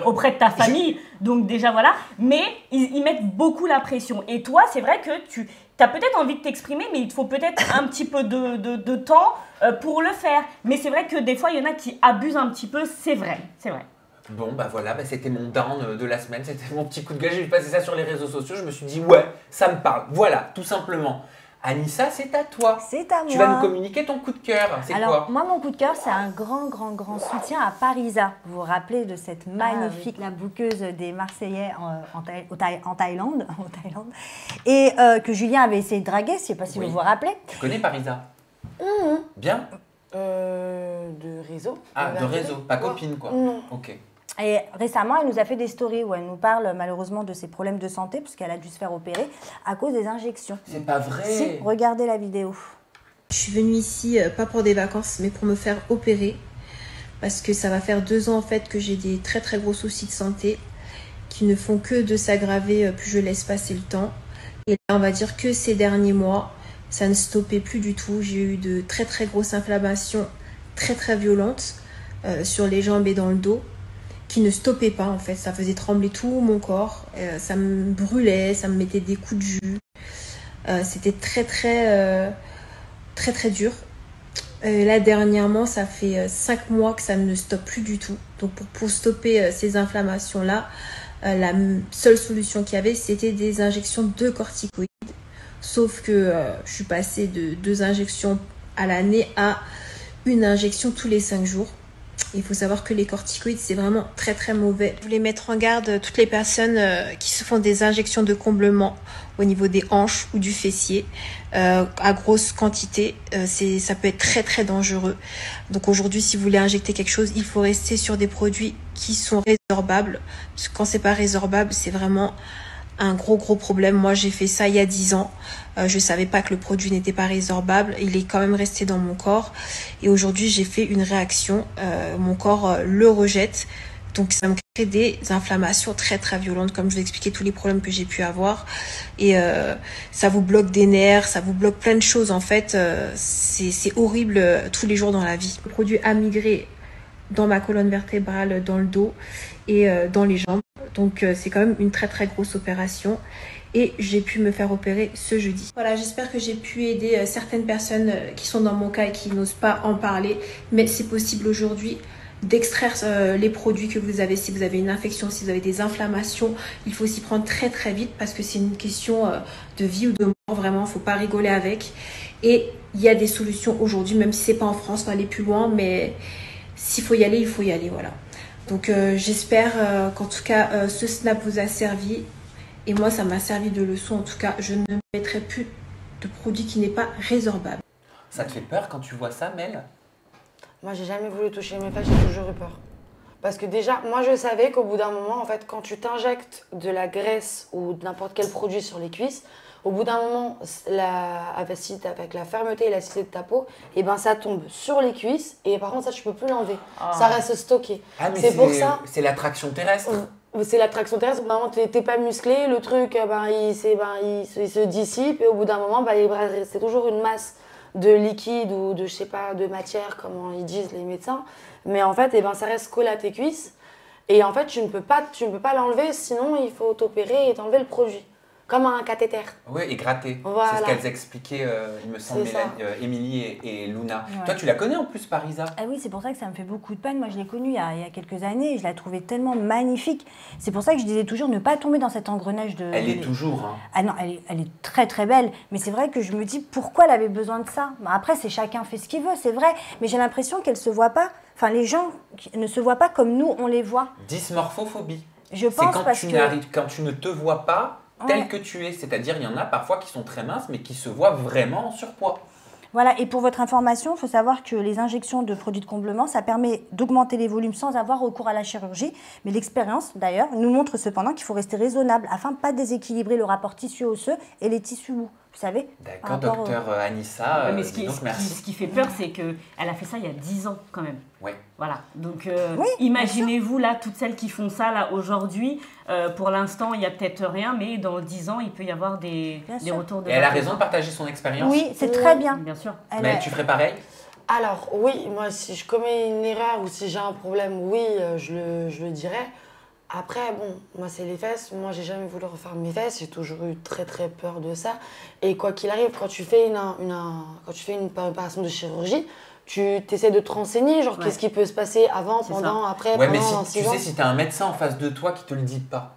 auprès de ta famille. Donc déjà, voilà. Mais ils mettent beaucoup la pression. Et toi, c'est vrai que tu as peut-être envie de t'exprimer, mais il te faut peut-être un petit peu de temps pour le faire. Mais c'est vrai que des fois, il y en a qui abusent un petit peu. C'est vrai, c'est vrai. Bon, bah voilà, c'était mon down de la semaine, c'était mon petit coup de gueule. J'ai vu passer ça sur les réseaux sociaux, je me suis dit, ouais, ça me parle. Voilà, tout simplement. Anissa, c'est à toi. C'est à moi. Tu vas nous communiquer ton coup de cœur. C'est quoi? Alors, moi, mon coup de cœur, c'est un grand soutien à Parisa. Vous vous rappelez de cette magnifique, la bouqueuse des Marseillais en Thaïlande, et que Julien avait essayé de draguer, je ne sais pas si vous vous rappelez. Tu connais Parisa? Bien. De réseau. Ah, de réseau, pas copine, quoi. Non. Ok. Et récemment, elle nous a fait des stories où elle nous parle malheureusement de ses problèmes de santé parce qu'elle a dû se faire opérer à cause des injections. C'est pas vrai. Si, regardez la vidéo. Je suis venue ici pas pour des vacances mais pour me faire opérer parce que ça va faire 2 ans en fait que j'ai des très très gros soucis de santé qui ne font que de s'aggraver plus je laisse passer le temps. Et là on va dire que ces derniers mois ça ne stoppait plus du tout. J'ai eu de très très grosses inflammations très très violentes sur les jambes et dans le dos qui ne stoppaient pas en fait. Ça faisait trembler tout mon corps, ça me brûlait, ça me mettait des coups de jus. C'était très très dur. Là dernièrement ça fait 5 mois que ça ne stoppe plus du tout. Donc pour stopper ces inflammations là, la seule solution qu'il y avait c'était des injections de corticoïdes. Sauf que je suis passée de 2 injections à l'année à 1 injection tous les 5 jours. Il faut savoir que les corticoïdes, c'est vraiment très très mauvais. Je voulais mettre en garde toutes les personnes qui se font des injections de comblement au niveau des hanches ou du fessier à grosse quantité. Ça peut être très très dangereux. Donc aujourd'hui, si vous voulez injecter quelque chose, il faut rester sur des produits qui sont résorbables. Parce que quand c'est pas résorbable, c'est vraiment un gros problème. Moi j'ai fait ça il y a 10 ans, je savais pas que le produit n'était pas résorbable, il est quand même resté dans mon corps et aujourd'hui j'ai fait une réaction, mon corps le rejette, donc ça me crée des inflammations très très violentes comme je vous expliquais tous les problèmes que j'ai pu avoir et ça vous bloque des nerfs, ça vous bloque plein de choses en fait, c'est horrible tous les jours dans la vie. Le produit a migré dans ma colonne vertébrale, dans le dos et dans les jambes. Donc c'est quand même une très très grosse opération et j'ai pu me faire opérer ce jeudi. Voilà, j'espère que j'ai pu aider certaines personnes qui sont dans mon cas et qui n'osent pas en parler, mais c'est possible aujourd'hui d'extraire les produits que vous avez. Si vous avez une infection, si vous avez des inflammations, il faut s'y prendre très très vite parce que c'est une question de vie ou de mort, vraiment, faut pas rigoler avec. Et il y a des solutions aujourd'hui, même si c'est pas en France, on va aller plus loin, mais s'il faut y aller, il faut y aller, voilà. Donc j'espère qu'en tout cas ce snap vous a servi et moi ça m'a servi de leçon. En tout cas je ne mettrai plus de produit qui n'est pas résorbable. Ça te fait peur quand tu vois ça, Mel? Moi j'ai jamais voulu toucher mes fesses, j'ai toujours eu peur. Parce que déjà, moi je savais qu'au bout d'un moment, en fait, quand tu t'injectes de la graisse ou n'importe quel produit sur les cuisses, au bout d'un moment, avec la fermeté et l'acidité de ta peau, et ben ça tombe sur les cuisses et par contre ça tu peux plus l'enlever. Ça reste stocké. Ah, mais c'est pour ça. C'est l'attraction terrestre. C'est l'attraction terrestre. Au bout d'un moment, t'es pas musclé, le truc, il se dissipe et au bout d'un moment, c'est toujours une masse de liquide ou de, je sais pas, de matière, comment ils disent les médecins. Mais en fait, ça reste collé à tes cuisses. Et en fait, tu ne peux pas l'enlever, sinon il faut t'opérer et t'enlever le produit. Comme un cathéter. Oui, et gratter. Voilà. C'est ce qu'elles expliquaient, il me semble, Émilie et Luna. Ouais. Toi, tu la connais en plus, Parisa? Ah oui, c'est pour ça que ça me fait beaucoup de peine. Moi, je l'ai connue il y a quelques années et je la trouvais tellement magnifique. C'est pour ça que je disais toujours ne pas tomber dans cet engrenage de... Elle est toujours. Hein. Ah non, elle est très très belle. Mais c'est vrai que je me dis pourquoi elle avait besoin de ça. Après, c'est chacun fait ce qu'il veut, c'est vrai. Mais j'ai l'impression qu'elle ne se voit pas. Enfin, les gens ne se voient pas comme nous, on les voit. Dysmorphophobie. Je pense quand quand tu ne te vois pas tel que tu es. C'est-à-dire, il y en a parfois qui sont très minces, mais qui se voient vraiment en surpoids. Voilà, et pour votre information, il faut savoir que les injections de produits de comblement, ça permet d'augmenter les volumes sans avoir recours à la chirurgie. Mais l'expérience, d'ailleurs, nous montre cependant qu'il faut rester raisonnable afin de ne pas déséquilibrer le rapport tissu-osseux et les tissus mous. Vous savez? D'accord, docteur Anissa. Mais ce qui fait peur, c'est qu'elle a fait ça il y a 10 ans quand même. Oui. Voilà. Donc, imaginez-vous là, toutes celles qui font ça là aujourd'hui. Pour l'instant, il n'y a peut-être rien, mais dans 10 ans, il peut y avoir des retours de... Et elle a raison de partager son expérience? Oui, c'est très bien. Bien sûr. Mais tu ferais pareil? Alors, oui, moi, si je commets une erreur ou si j'ai un problème, oui, je le dirais. Après, bon, moi, c'est les fesses. Moi, j'ai jamais voulu refaire mes fesses. J'ai toujours eu très, très peur de ça. Et quoi qu'il arrive, quand tu fais une opération de chirurgie, tu essaies de te renseigner, genre qu'est-ce qui peut se passer avant, pendant, après, ouais, pendant, mais tu sais, si tu as un médecin en face de toi qui te le dit pas,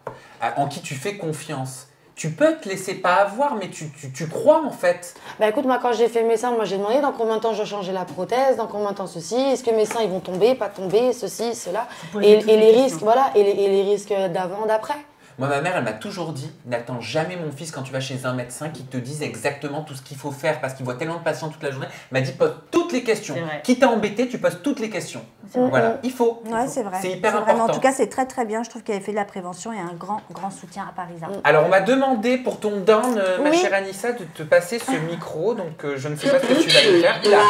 en qui tu fais confiance, tu peux te laisser pas avoir, mais tu crois en fait. Bah écoute, moi quand j'ai fait mes seins, moi j'ai demandé dans combien de temps je dois changer la prothèse, dans combien de temps ceci, est-ce que mes seins ils vont tomber, pas tomber, ceci, cela, et les risques, voilà, et les risques d'avant, d'après. Moi, ma mère, elle m'a toujours dit, n'attends jamais mon fils quand tu vas chez un médecin qui te dise exactement tout ce qu'il faut faire parce qu'il voit tellement de patients toute la journée. Elle m'a dit, pose toutes les questions. Qui t'a embêté, tu poses toutes les questions. Voilà, il faut. Ouais, c'est vrai. C'est hyper Vraiment, important. en tout cas, c'est très très bien. Je trouve qu'elle fait de la prévention et un grand soutien à Parisa. Alors, on m'a demandé pour ton down, ma Oui. chère Anissa, de te passer ce micro. Donc, je ne sais pas ce que tu vas nous faire. Là.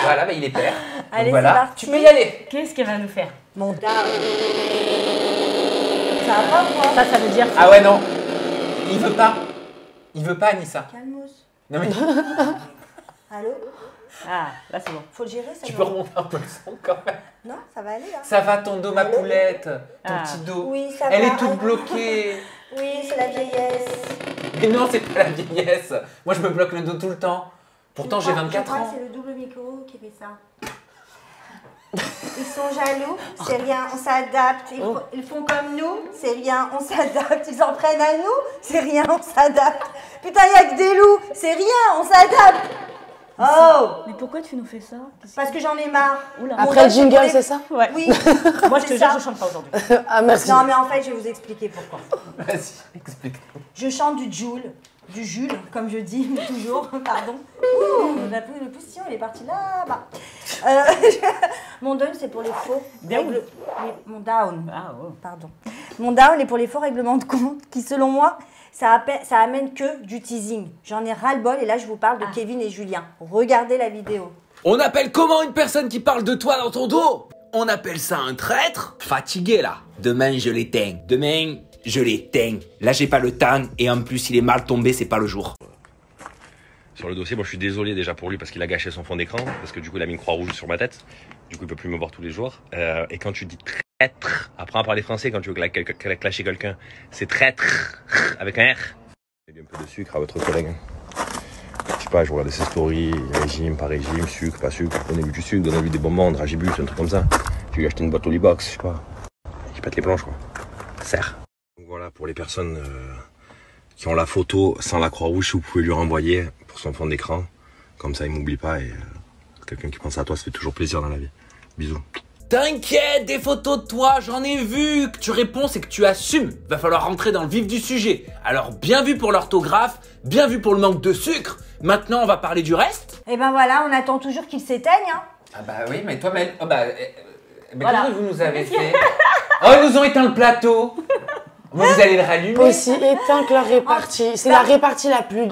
Voilà, bah, il est père. Allez, Donc, voilà, c'est parti. tu peux y aller. Qu'est-ce qu'elle va nous faire? Mon down. Ça va pas, quoi? Ça veut dire. Ah ouais, non. Il veut pas. Il veut pas, Anissa. Calmos. Non, mais Allô? Ah, là c'est bon. Faut le gérer, ça. tu non peux remonter un peu le son quand même. Non, ça va aller, hein. Ça va ton dos, ma Allô poulette. Ton Ah. petit dos. Oui, ça Elle va. est toute bloquée. Oui, c'est la vieillesse. Mais non, c'est pas la vieillesse. Moi, je me bloque le dos tout le temps. Pourtant, j'ai 24 Je crois ans. que c'est le double micro qui fait ça. Ils sont jaloux, c'est rien, on s'adapte. Ils font comme nous, c'est rien, on s'adapte. Ils en prennent à nous, c'est rien, on s'adapte. Putain, il n'y a que des loups, c'est rien, on s'adapte. Oh! Mais pourquoi tu nous fais ça? Parce que j'en ai marre. Oula. Après le jingle, c'est ça? Ouais. Oui. Moi je te C'est jure, ça. je chante pas aujourd'hui. Ah, merci. Non, mais en fait, je vais vous expliquer pourquoi. Vas-y, explique-nous. Je chante du Jules, comme je dis toujours, pardon. Ouh, le poussillon, il est parti là-bas. Mon down, c'est pour les faux règlements. Mon down, Ah ouais. pardon. Mon down est pour les faux règlements de compte qui, selon moi, ça amène que du teasing. J'en ai ras-le-bol et là, je vous parle de Kevin et Julien. Regardez la vidéo. On appelle comment une personne qui parle de toi dans ton dos? On appelle ça un traître? Fatigué là. Demain je l'éteins. Demain je l'éteins. Là j'ai pas le temps et en plus il est mal tombé, c'est pas le jour. Sur le dossier, moi je suis désolé déjà pour lui parce qu'il a gâché son fond d'écran, parce que du coup il a mis une croix rouge sur ma tête, du coup il peut plus me voir tous les jours. Et quand tu dis traître, apprends à parler français quand tu veux clasher quelqu'un, c'est traître avec un R. Il y a un peu de sucre à votre collègue. Je sais pas, je regardais ses stories, régime, pas régime, sucre, pas sucre, donnez-lui du sucre, donnez-lui des bonbons, dragibus, un truc comme ça. Je lui ai acheté une boîte Olibox, je sais pas, qui pète les planches quoi. Ça sert. Donc voilà, pour les personnes qui ont la photo sans la croix rouge, vous pouvez lui renvoyer pour son fond d'écran. Comme ça, il m'oublie pas et quelqu'un qui pense à toi, ça fait toujours plaisir dans la vie. Bisous. T'inquiète, des photos de toi, j'en ai vu. Que tu réponds, c'est que tu assumes. Va falloir rentrer dans le vif du sujet. Alors bien vu pour l'orthographe, bien vu pour le manque de sucre. Maintenant, on va parler du reste. Et ben voilà, on attend toujours qu'ils s'éteignent. Hein. Ah bah oui, mais toi, mais, oh bah, mais Voilà. qu'est-ce que vous nous avez fait? Oh, ils nous ont éteint le plateau. Bon, vous allez le rallumer. Aussi éteint que leur répartie. C'est la répartie la plus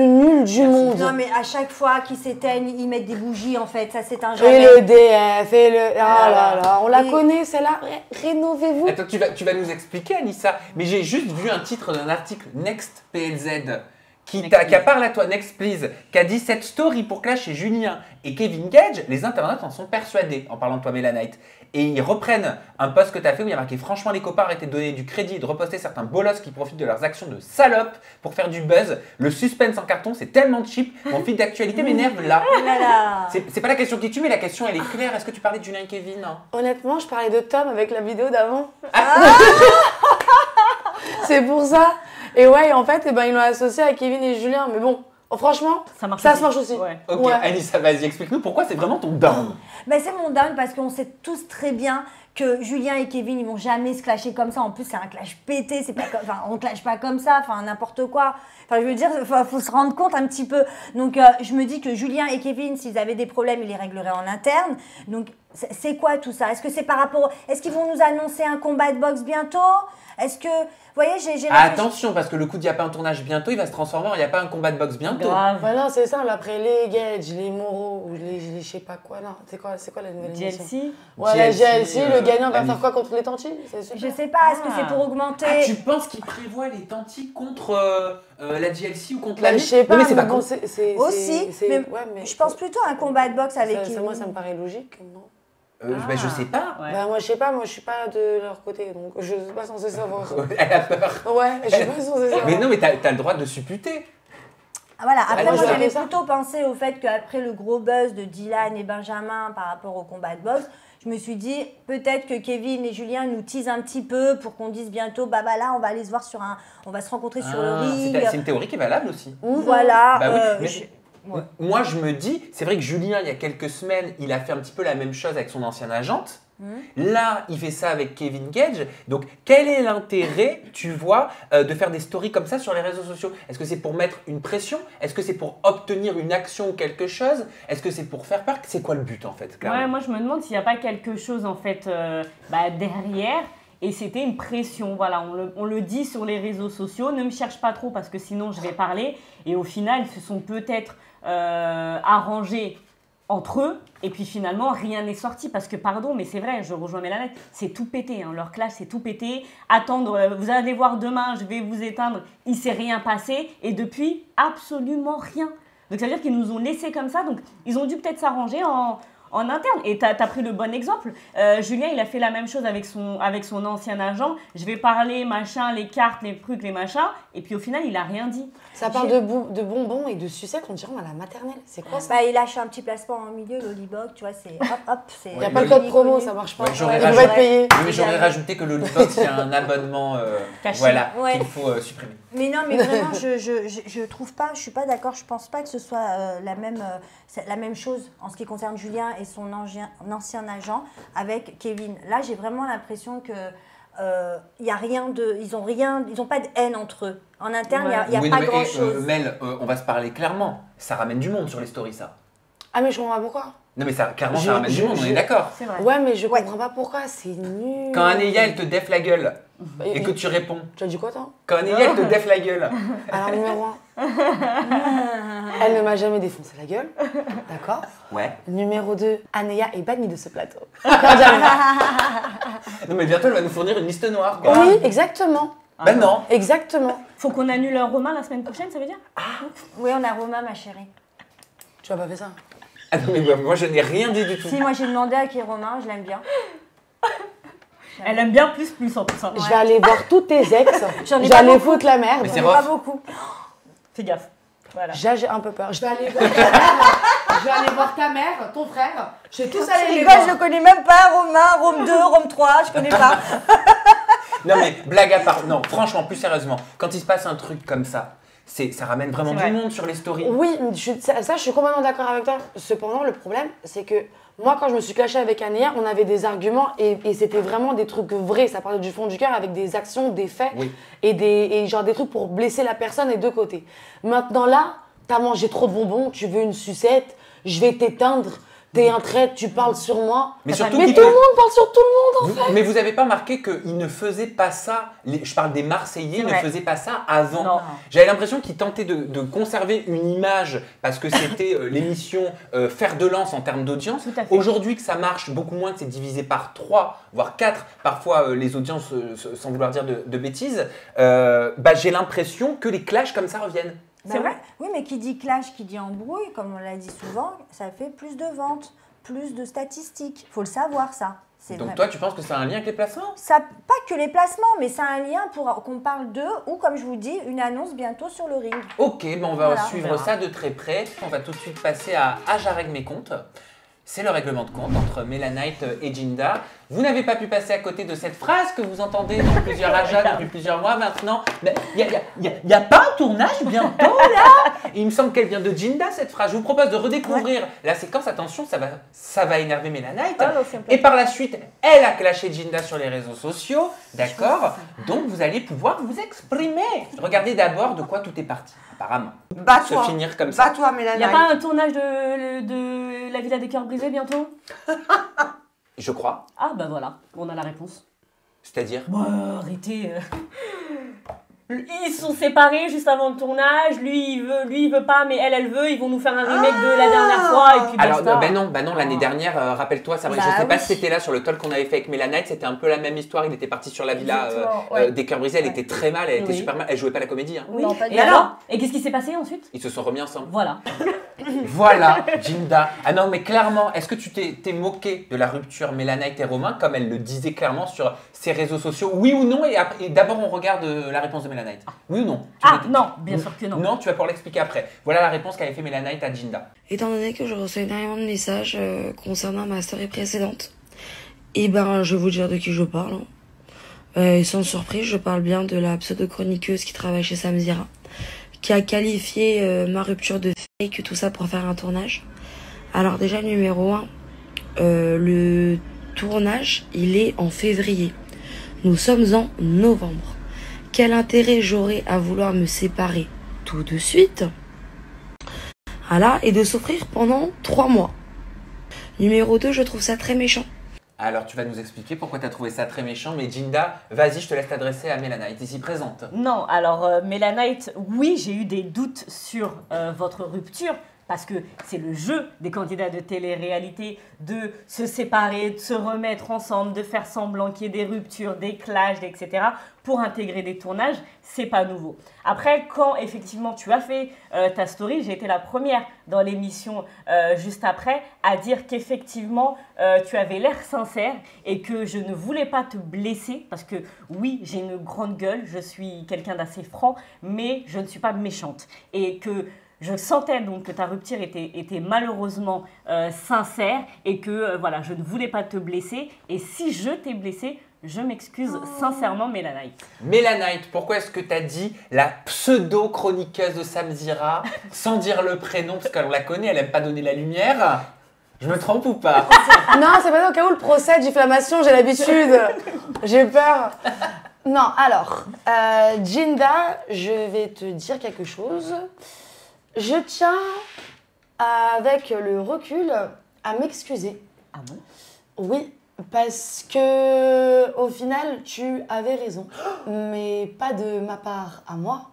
nulle du monde. Non mais à chaque fois qu'ils s'éteignent, ils mettent des bougies en fait, ça c'est un jamais. Et le DF, et le... Ah là là, on la connaît celle-là. Rénovez-vous. Attends, tu vas nous expliquer, Anissa. Mais j'ai juste vu un titre d'un article Next PLZ qui parle à toi, Next Please, qui a dit cette story pour clasher Julien et Kevin Gage, les internautes en sont persuadés, en parlant de toi, Mélanite. Et ils reprennent un post que tu as fait où il y a marqué « Franchement, les copains arrêtez de donner du crédit et de reposter certains bolosses qui profitent de leurs actions de salope pour faire du buzz. Le suspense en carton, c'est tellement cheap. Mon fil d'actualité m'énerve là. Oh là là. » C'est pas la question qui tue, mais la question, elle est claire. Est-ce que tu parlais de Julien et Kevin, hein? Honnêtement, je parlais de Tom avec la vidéo d'avant. C'est pour ça. Et ouais, en fait, eh ben, ils l'ont associé à Kevin et Julien. Mais bon, franchement, ça se marche aussi. Ouais. Ok, Ouais. Anissa, vas-y, explique-nous pourquoi c'est vraiment ton down. Ben, c'est mon down parce qu'on sait tous très bien que Julien et Kevin, ils vont jamais se clasher comme ça. En plus, c'est un clash pété. C'est pas enfin, on clash pas comme ça. Enfin, n'importe quoi. Enfin, je veux dire, faut se rendre compte un petit peu. Donc, je me dis que Julien et Kevin, s'ils avaient des problèmes, ils les régleraient en interne. Donc, c'est quoi tout ça? Est-ce que c'est par rapport... Est-ce qu'ils vont nous annoncer un combat de boxe bientôt? Est-ce que... Vous voyez, j'ai Attention, parce que le coup d'il n'y a pas un tournage bientôt, il va se transformer en il n'y a pas un combat de boxe bientôt. Grave. Voilà, c'est ça. Après les Gage, les Moreau, ou les je sais pas quoi. Non, c'est quoi la nouvelle émission? DLC. Ouais, la GLC, GLC, le gagnant va Annie. faire quoi contre les Tantis? Je sais pas, est-ce que c'est pour augmenter... Ah, tu penses qu'il prévoit les tantis contre la GLC ou contre la Je MIF? sais pas, Non, mais c'est pas bon, con. Aussi, mais ouais, mais je pense plutôt à un combat de boxe avec... moi, ça me paraît logique, non? Bah, je sais pas. Ouais. Bah, moi, je sais pas, moi, je suis pas de leur côté, donc je suis pas censée savoir. Elle a peur. Ouais, je suis pas censée savoir. Mais non, mais t'as le droit de supputer. Ah, voilà, après, moi, moi, je j'avais fais ça. plutôt pensé au fait qu'après le gros buzz de Dylan et Benjamin par rapport au combat de boxe, je me suis dit, peut-être que Kevin et Julien nous teasent un petit peu pour qu'on dise bientôt, bah là, on va aller se voir sur un... On va se rencontrer sur le ring. C'est une théorie qui est valable aussi. Voilà. Bah oui, mais ouais. moi je me dis, c'est vrai que Julien, il y a quelques semaines, il a fait un petit peu la même chose avec son ancienne agente. Là, il fait ça avec Kevin Gage. Donc, quel est l'intérêt, tu vois, de faire des stories comme ça sur les réseaux sociaux? Est-ce que c'est pour mettre une pression? Est-ce que c'est pour obtenir une action ou quelque chose? Est-ce que c'est pour faire peur? C'est quoi le but, en fait, clairement? Ouais, moi, je me demande s'il n'y a pas quelque chose, en fait, derrière. Et c'était une pression, voilà, on le dit sur les réseaux sociaux. Ne me cherche pas trop parce que sinon, je vais parler. Et au final, ils se sont peut-être arrangés entre eux, et puis finalement rien n'est sorti parce que pardon, mais c'est vrai, je rejoins Mélanie, c'est tout pété, hein, leur clash c'est tout pété. Attendre, vous allez voir demain, je vais vous éteindre, il s'est rien passé et depuis absolument rien. Donc ça veut dire qu'ils nous ont laissé comme ça, donc ils ont dû peut-être s'arranger en interne. Et tu as pris le bon exemple. Julien, il a fait la même chose avec son ancien agent. Je vais parler, machin, les cartes, les trucs, les machins. Et puis au final, il a rien dit. Ça parle de bonbons et de sucettes, on dirait à la maternelle. C'est quoi ça? Bah, il lâche un petit placement en milieu, l'Oliboc, tu vois, c'est hop, hop. Il n'y a pas de code promo, ça marche pas. Ouais, Il va être payé. Mais j'aurais rajouté que l'Olibox, c'est un abonnement voilà, qu'il faut supprimer. Mais non, mais vraiment, je trouve pas, je suis pas d'accord, je pense pas que ce soit la même chose en ce qui concerne Julien et son ancien agent avec Kevin. Là, j'ai vraiment l'impression que y a rien de, ils ont pas de haine entre eux. En interne, il y a pas grand chose. Mel, on va se parler clairement. Ça ramène du monde sur les stories, ça. Ah mais je comprends pas pourquoi. Non mais ça, clairement, ça ramène du monde, on est d'accord. Ouais, mais je comprends pas pourquoi, c'est nul. Quand Anéa, elle te défle la gueule et que tu réponds. Tu as dit quoi, toi? Quand Anéa, elle te défle la gueule. Alors, numéro 1. Elle ne m'a jamais défoncé la gueule. D'accord? Ouais. Numéro 2, Anéa est bannie de ce plateau. Non mais bientôt, elle va nous fournir une liste noire, quoi. Oui, exactement. Ben non. Exactement. Faut qu'on annule Romain la semaine prochaine, ça veut dire? Oui, on a Romain, ma chérie. Tu as pas fait ça? Ah non, mais moi, je n'ai rien dit du tout. Si, moi j'ai demandé à qui est Romain, je l'aime bien. Elle aime bien plus en plus. Hein. Je vais aller voir tous tes ex. J'en ai J'allais foutre la merde. Mais c'est pas rough. beaucoup. Fais gaffe. Voilà. J'ai un peu peur. Je vais aller voir ta mère. Je vais aller voir ta mère, ton frère. Je vais tous aller les voir. Je le connais même pas, Romain, Rome 2, Rome 3, je connais pas. Non mais blague à part, non, franchement, plus sérieusement, quand il se passe un truc comme ça ramène vraiment du monde sur les stories. Oui, ça je suis complètement d'accord avec toi. Cependant, le problème, c'est que moi, quand je me suis clashée avec Anéa, on avait des arguments et c'était vraiment des trucs vrais. Ça parlait du fond du cœur avec des actions, des faits et genre des trucs pour blesser la personne des deux côtés. Maintenant là, t'as mangé trop de bonbons, tu veux une sucette, je vais t'éteindre. T'es un traître, tu parles sur moi. Mais surtout tout le monde parle sur tout le monde en fait. Mais vous avez pas remarqué qu'ils ne faisaient pas ça, je parle des Marseillais, ils ne faisaient pas ça avant. J'avais l'impression qu'ils tentaient de conserver une image parce que c'était l'émission fer de lance en termes d'audience. Aujourd'hui que ça marche beaucoup moins, que c'est divisé par 3, voire 4, parfois les audiences, sans vouloir dire de bêtises, j'ai l'impression que les clashs comme ça reviennent. C'est vrai? Oui, mais qui dit clash, qui dit embrouille, comme on l'a dit souvent, ça fait plus de ventes, plus de statistiques. Il faut le savoir, ça. Donc vrai. Toi, tu penses que ça a un lien avec les placements? Ça, pas que les placements, mais ça a un lien pour qu'on parle d'eux ou, comme je vous dis, une annonce bientôt sur le ring. Ok, on va suivre ça de très près. On va tout de suite passer à j'arrête mes comptes. C'est le règlement de compte entre Mélanite et Jinda. Vous n'avez pas pu passer à côté de cette phrase que vous entendez dans plusieurs ajas depuis plusieurs mois maintenant. Il n'y a pas un tournage bientôt là? Il me semble qu'elle vient de Jinda cette phrase. Je vous propose de redécouvrir la séquence. Attention, ça va énerver Mélanite. Et par la suite, elle a clashé Jinda sur les réseaux sociaux. D'accord? Donc vous allez pouvoir vous exprimer. Regardez d'abord de quoi tout est parti. Apparemment. Se finir comme ça. Bats-toi, Mélanite. Il n'y a pas un tournage de La Villa des Cœurs Brisés bientôt? Je crois. Ah bah voilà, on a la réponse. C'est-à-dire? Arrêtez. Ils sont séparés juste avant le tournage. Lui il veut pas, mais elle veut. Ils vont nous faire un remake de la dernière fois et puis alors basta. non, l'année dernière, rappelle-toi, je sais pas si c'était là sur le talk qu'on avait fait avec Mélanite, c'était un peu la même histoire. Il était parti sur la villa des Cœurs Brisés. Elle était très mal, elle était super mal. Elle jouait pas la comédie. Hein. Oui. Non, et alors? Et qu'est-ce qui s'est passé ensuite? Ils se sont remis ensemble. Voilà. Voilà, Jinda. Ah non, mais clairement, est-ce que tu t'es moqué de la rupture Mélanite et Romain comme elle le disait clairement sur ses réseaux sociaux? Oui ou non? Et d'abord, on regarde la réponse de Mélanite. Oui ou non? Non, bien sûr que non. Non, tu vas pouvoir l'expliquer après. Voilà la réponse qu'avait fait Mélanite à Jinda. Étant donné que je reçois énormément de messages concernant ma story précédente, et je vais vous dire de qui je parle. Et sans surprise, je parle bien de la pseudo-chroniqueuse qui travaille chez Samzira, qui a qualifié ma rupture de fake, tout ça pour faire un tournage. Alors déjà, numéro 1, le tournage, il est en février. Nous sommes en novembre. Quel intérêt j'aurais à vouloir me séparer tout de suite? Voilà, et de souffrir pendant 3 mois. Numéro 2, je trouve ça très méchant. Alors, tu vas nous expliquer pourquoi tu as trouvé ça très méchant. Mais Jinda, vas-y, je te laisse t'adresser à Mélanite, ici présente. Non, alors Mélanite, oui, j'ai eu des doutes sur votre rupture. Parce que c'est le jeu des candidats de télé-réalité de se séparer, de se remettre ensemble, de faire semblant qu'il y ait des ruptures, des clashs, etc. pour intégrer des tournages, c'est pas nouveau. Après, quand effectivement tu as fait ta story, j'ai été la première dans l'émission juste après à dire qu'effectivement tu avais l'air sincère et que je ne voulais pas te blesser parce que oui, j'ai une grande gueule, je suis quelqu'un d'assez franc, mais je ne suis pas méchante et que je sentais donc que ta rupture était malheureusement sincère et que voilà, je ne voulais pas te blesser. Et si je t'ai blessé, je m'excuse sincèrement, Mélanite. Mélanite, pourquoi est-ce que tu as dit la pseudo-chroniqueuse de Samzira sans dire le prénom parce qu'on la connaît, elle n'aime pas donner la lumière? Je me trompe ou pas? Non, c'est pas au cas où le procès de diffamation, j'ai l'habitude. J'ai peur. Non, alors, Jinda, je vais te dire quelque chose. Je tiens, avec le recul, à m'excuser. Ah bon? Oui, parce que au final, tu avais raison. Mais pas de ma part à moi.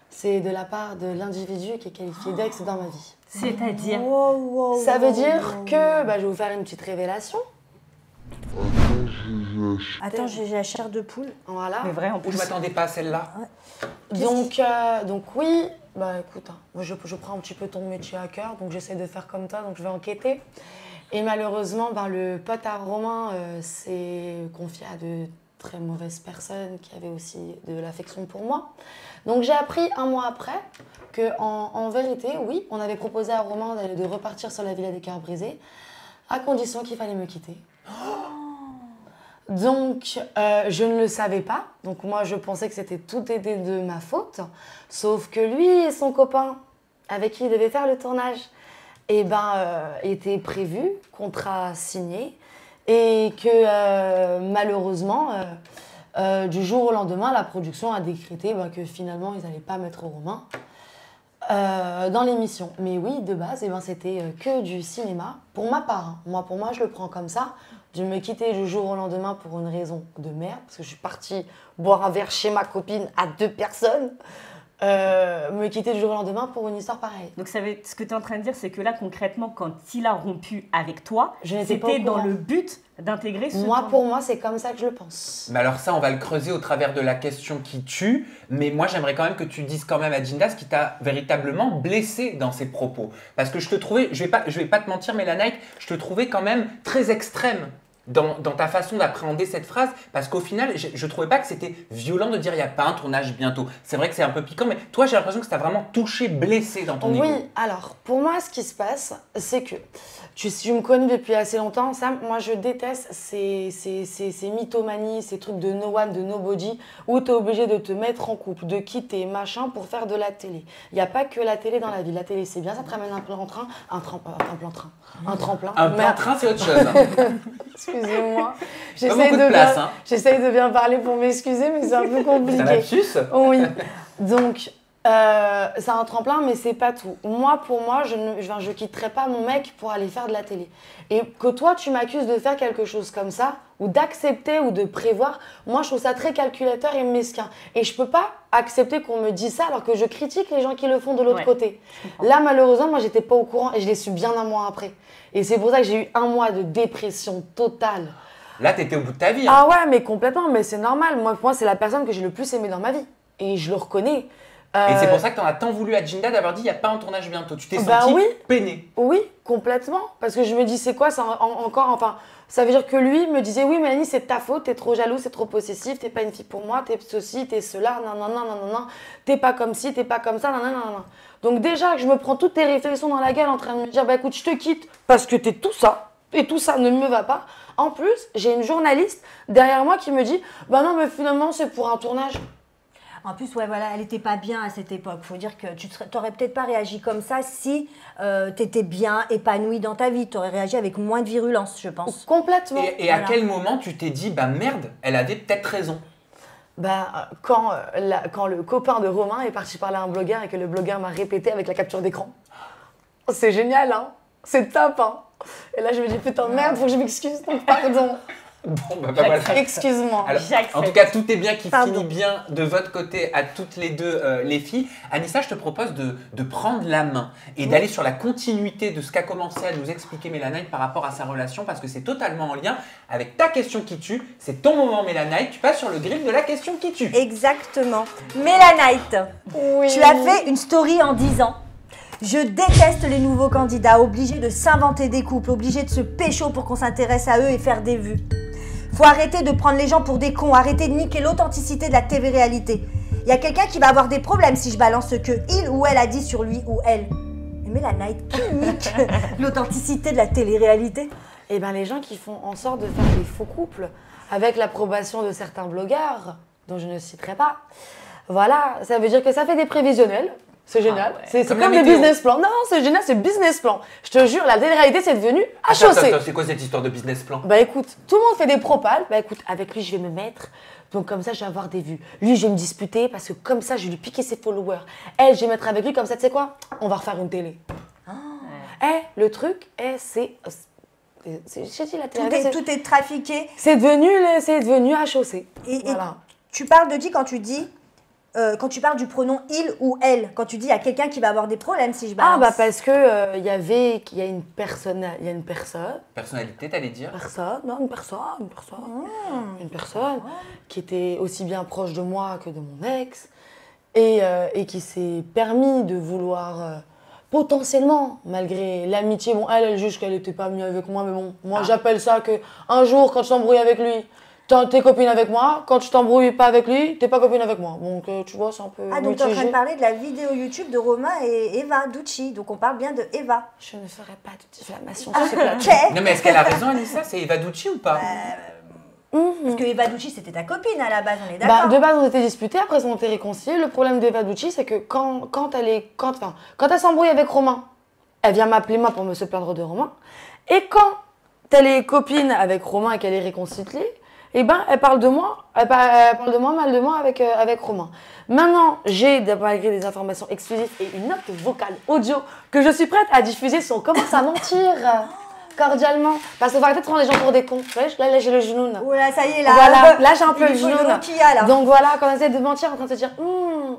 C'est de la part de l'individu qui est qualifié d'ex dans ma vie. C'est-à-dire? Ça veut dire que, je vais vous faire une petite révélation. Attends, j'ai la chair de poule. Voilà. Mais vrai, en Je plus. ne m'attendais pas à celle-là. Donc oui, écoute, moi je prends un petit peu ton métier à cœur, donc j'essaie de faire comme toi, donc je vais enquêter. Et malheureusement, le pote à Romain s'est confié à de très mauvaises personnes qui avaient aussi de l'affection pour moi. Donc j'ai appris 1 mois après que en vérité, oui, on avait proposé à Romain de repartir sur la Villa des Cœurs Brisés, à condition qu'il fallait me quitter. Donc, je ne le savais pas. Donc, moi, je pensais que c'était tout était de ma faute. Sauf que lui et son copain, avec qui il devait faire le tournage, étaient prévus, contrat signé. Et que, malheureusement, du jour au lendemain, la production a décrété que finalement, ils n'allaient pas mettre Romain dans l'émission. Mais oui, de base, c'était que du cinéma. Pour ma part, pour moi, je le prends comme ça. De me quitter du jour au lendemain pour une raison de merde, parce que je suis partie boire un verre chez ma copine à 2 personnes. Me quitter du jour au lendemain pour une histoire pareille. Donc ce que tu es en train de dire, c'est que là, concrètement, quand il a rompu avec toi, c'était dans le but d'intégrer ce Pour moi, c'est comme ça que je le pense. Mais alors ça, on va le creuser au travers de la question qui tue. Mais moi, j'aimerais quand même que tu dises quand même à Jinda ce qui t'a véritablement blessé dans ses propos. Parce que je te trouvais, je vais pas te mentir, Mélanite, je te trouvais quand même très extrême dans ta façon d'appréhender cette phrase, parce qu'au final, je trouvais pas que c'était violent de dire il n'y a pas un tournage bientôt. C'est vrai que c'est un peu piquant, mais toi, j'ai l'impression que ça t'a vraiment touché, blessé dans ton ego. Oui, alors, pour moi, ce qui se passe, c'est que tu me connais depuis assez longtemps, Sam, moi je déteste ces mythomanies, ces trucs de no one, de nobody, où tu es obligé de te mettre en couple, de quitter, machin, pour faire de la télé. Il n'y a pas que la télé dans la vie. La télé, c'est bien, ça te ramène un plan-train, un tremplin. Un plan-train, c'est autre chose. Excusez-moi. J'essaye de bien parler pour m'excuser, mais c'est un peu compliqué. C'est un lapsus. Oui. Donc, c'est un tremplin, mais c'est pas tout. Pour moi, je quitterai pas mon mec pour aller faire de la télé. Et que toi, tu m'accuses de faire quelque chose comme ça, ou d'accepter, ou de prévoir, moi, je trouve ça très calculateur et mesquin. Et je peux pas accepter qu'on me dise ça alors que je critique les gens qui le font de l'autre côté. Là, malheureusement, moi, j'étais pas au courant et je l'ai su bien 1 mois après. Et c'est pour ça que j'ai eu 1 mois de dépression totale. Là, t'étais au bout de ta vie. Ah ouais, mais complètement, mais c'est normal. Pour moi, c'est la personne que j'ai le plus aimée dans ma vie. Et je le reconnais. Et c'est pour ça que t'en as tant voulu à Jinda d'avoir dit il n'y a pas un tournage bientôt. Tu t'es senti peinée. Oui, complètement. Parce que je me dis, c'est quoi ça ça veut dire que lui me disait, oui, Mélanie, c'est ta faute, t'es trop jalouse, t'es trop possessive, t'es pas une fille pour moi, t'es ceci, t'es cela, non, t'es pas comme ci, t'es pas comme ça, non. Donc déjà, que je me prends toutes tes réflexions dans la gueule en train de me dire, écoute, je te quitte parce que t'es tout ça, et tout ça ne me va pas. En plus, j'ai une journaliste derrière moi qui me dit, non, mais finalement, c'est pour un tournage. En plus, ouais, voilà, elle n'était pas bien à cette époque. Il faut dire que tu n'aurais peut-être pas réagi comme ça si tu étais bien épanouie dans ta vie. Tu aurais réagi avec moins de virulence, je pense. Complètement. Et à quel moment tu t'es dit, bah merde, elle avait peut-être raison? Quand le copain de Romain est parti parler à un blogueur et que le blogueur m'a répété avec la capture d'écran. C'est génial, hein? C'est top, hein? Et là, je me dis, putain, merde, faut que je m'excuse, donc pardon. Bon, bah voilà. Excuse-moi. Alors, en tout cas, tout est bien qui finit bien de votre côté à toutes les deux, les filles. Anissa, je te propose de prendre la main et d'aller sur la continuité de ce qu'a commencé à nous expliquer Mélanite par rapport à sa relation, parce que c'est totalement en lien avec ta question qui tue. C'est ton moment, Mélanite. Tu passes sur le grill de la question qui tue. Exactement. Mélanite, tu as fait une story en disant: je déteste les nouveaux candidats, obligés de s'inventer des couples, obligés de se pécho pour qu'on s'intéresse à eux et faire des vues. Faut arrêter de prendre les gens pour des cons, arrêter de niquer l'authenticité de la TV-réalité. Il y a quelqu'un qui va avoir des problèmes si je balance ce que il ou elle a dit sur lui ou elle. Mais la night, qui nique l'authenticité de la télé-réalité? Eh bien, les gens qui font en sorte de faire des faux couples avec l'approbation de certains blogueurs, dont je ne citerai pas. Voilà, ça veut dire que ça fait des prévisionnels. C'est génial. C'est comme des business plans. Non, c'est génial, c'est business plan. Je te jure, la télé-réalité, c'est devenu HOC. Attends, c'est quoi cette histoire de business plan? Bah écoute, tout le monde fait des propals. Bah écoute, avec lui, je vais me mettre. Donc comme ça, je vais avoir des vues. Lui, je vais me disputer parce que comme ça, je vais lui piquer ses followers. Elle, je vais mettre avec lui comme ça, tu sais quoi? On va refaire une télé. Le truc, c'est... J'ai dit la télé. Tout est trafiqué. C'est devenu HOC. Voilà. Tu parles de qui quand tu dis... quand tu parles du pronom il ou elle, quand tu dis il y a quelqu'un qui va avoir des problèmes si je balance. Ah bah parce que il y a une personne. Personnalité, t'allais dire? Une personne qui était aussi bien proche de moi que de mon ex et qui s'est permis de vouloir potentiellement, malgré l'amitié, bon elle juge qu'elle était pas mieux avec moi, mais bon, moi j'appelle ça que un jour quand je t'embrouille avec lui, t'es copine avec moi, quand tu t'embrouilles pas avec lui, t'es pas copine avec moi. Donc tu vois, c'est un peu donc t'es en train de parler de la vidéo YouTube de Romain et Eva Ducci. Donc on parle bien de Eva. Je ne ferai pas de diffamation sur ce plateau. Non mais est-ce qu'elle a raison, Anissa? C'est Eva Ducci ou pas? Parce que Eva Ducci, c'était ta copine à la base, on est d'accord? De base, on était disputés, après on était réconciliés. Le problème d'Eva Ducci, c'est que quand elle s'embrouille avec Romain, elle vient m'appeler moi pour me se plaindre de Romain. Et quand elle est copine avec Romain et qu'elle est réconciliée, eh ben, elle parle de moi mal de moi avec Romain. Maintenant, j'ai, malgré des informations exclusives et une note vocale audio que je suis prête à diffuser si on commence à mentir cordialement. Parce qu'on va arrêter de prendre les gens pour des cons. Vous voyez, là j'ai le genou. Voilà, ça y est, là. Voilà, là j'ai un peu le genou. Là. Donc voilà, quand on essaie de mentir, en train de se dire,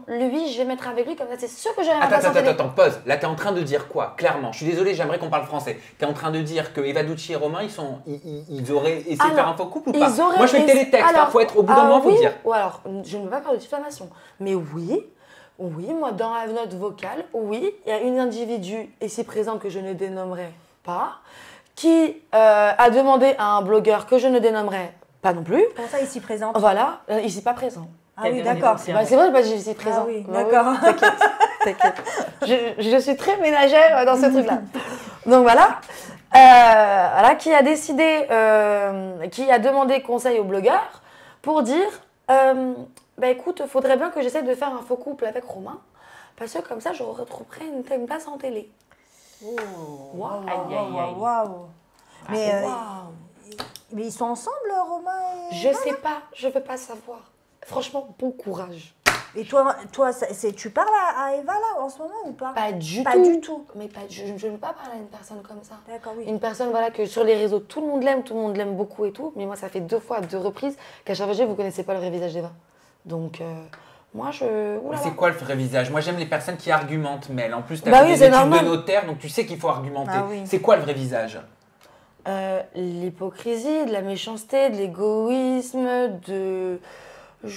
lui, je vais mettre avec lui, comme ça, c'est sûr que j'aurai un passant. Attends, pause. Là, t'es en train de dire quoi? Clairement, je suis désolée, j'aimerais qu'on parle français. T'es en train de dire que Eva Ducci et Romain, ils auraient essayé de faire un faux couple ou pas? Moi, je fais télétexte, il faut être au bout d'un moment, faut dire. Ou alors, je ne veux pas parler de diffamation, mais oui, moi, dans la note vocale, oui, il y a une individu ici présente que je ne dénommerai pas, qui a demandé à un blogueur que je ne dénommerai pas non plus. Comment ça, ici présente? Voilà, ici pas présent. Ah oui, d'accord. C'est vrai, je suis ici présent. Ah oui, d'accord. T'inquiète. Je suis très ménagère dans ce truc-là. Donc voilà, qui a décidé, qui a demandé conseil au blogueur pour dire, écoute, faudrait bien que j'essaie de faire un faux couple avec Romain, parce que comme ça, je retrouverai une place en télé. Waouh. Mais ils sont ensemble, Romain et... Je sais pas, je veux pas savoir. Franchement, bon courage. Et toi tu parles à Eva là en ce moment ou pas? Pas du tout. Mais je ne veux pas parler à une personne comme ça. D'accord, oui. Une personne voilà, que sur les réseaux, tout le monde l'aime beaucoup et tout. Mais moi, ça fait 2 fois, à 2 reprises qu'à chaque fois, vous connaissez pas le vrai visage d'Eva. Donc... moi, c'est quoi le vrai visage? Moi, j'aime les personnes qui argumentent, Mel. En plus, tu as bah des études de notaire, donc tu sais qu'il faut argumenter. Ah oui. C'est quoi le vrai visage? L'hypocrisie, de la méchanceté, de l'égoïsme,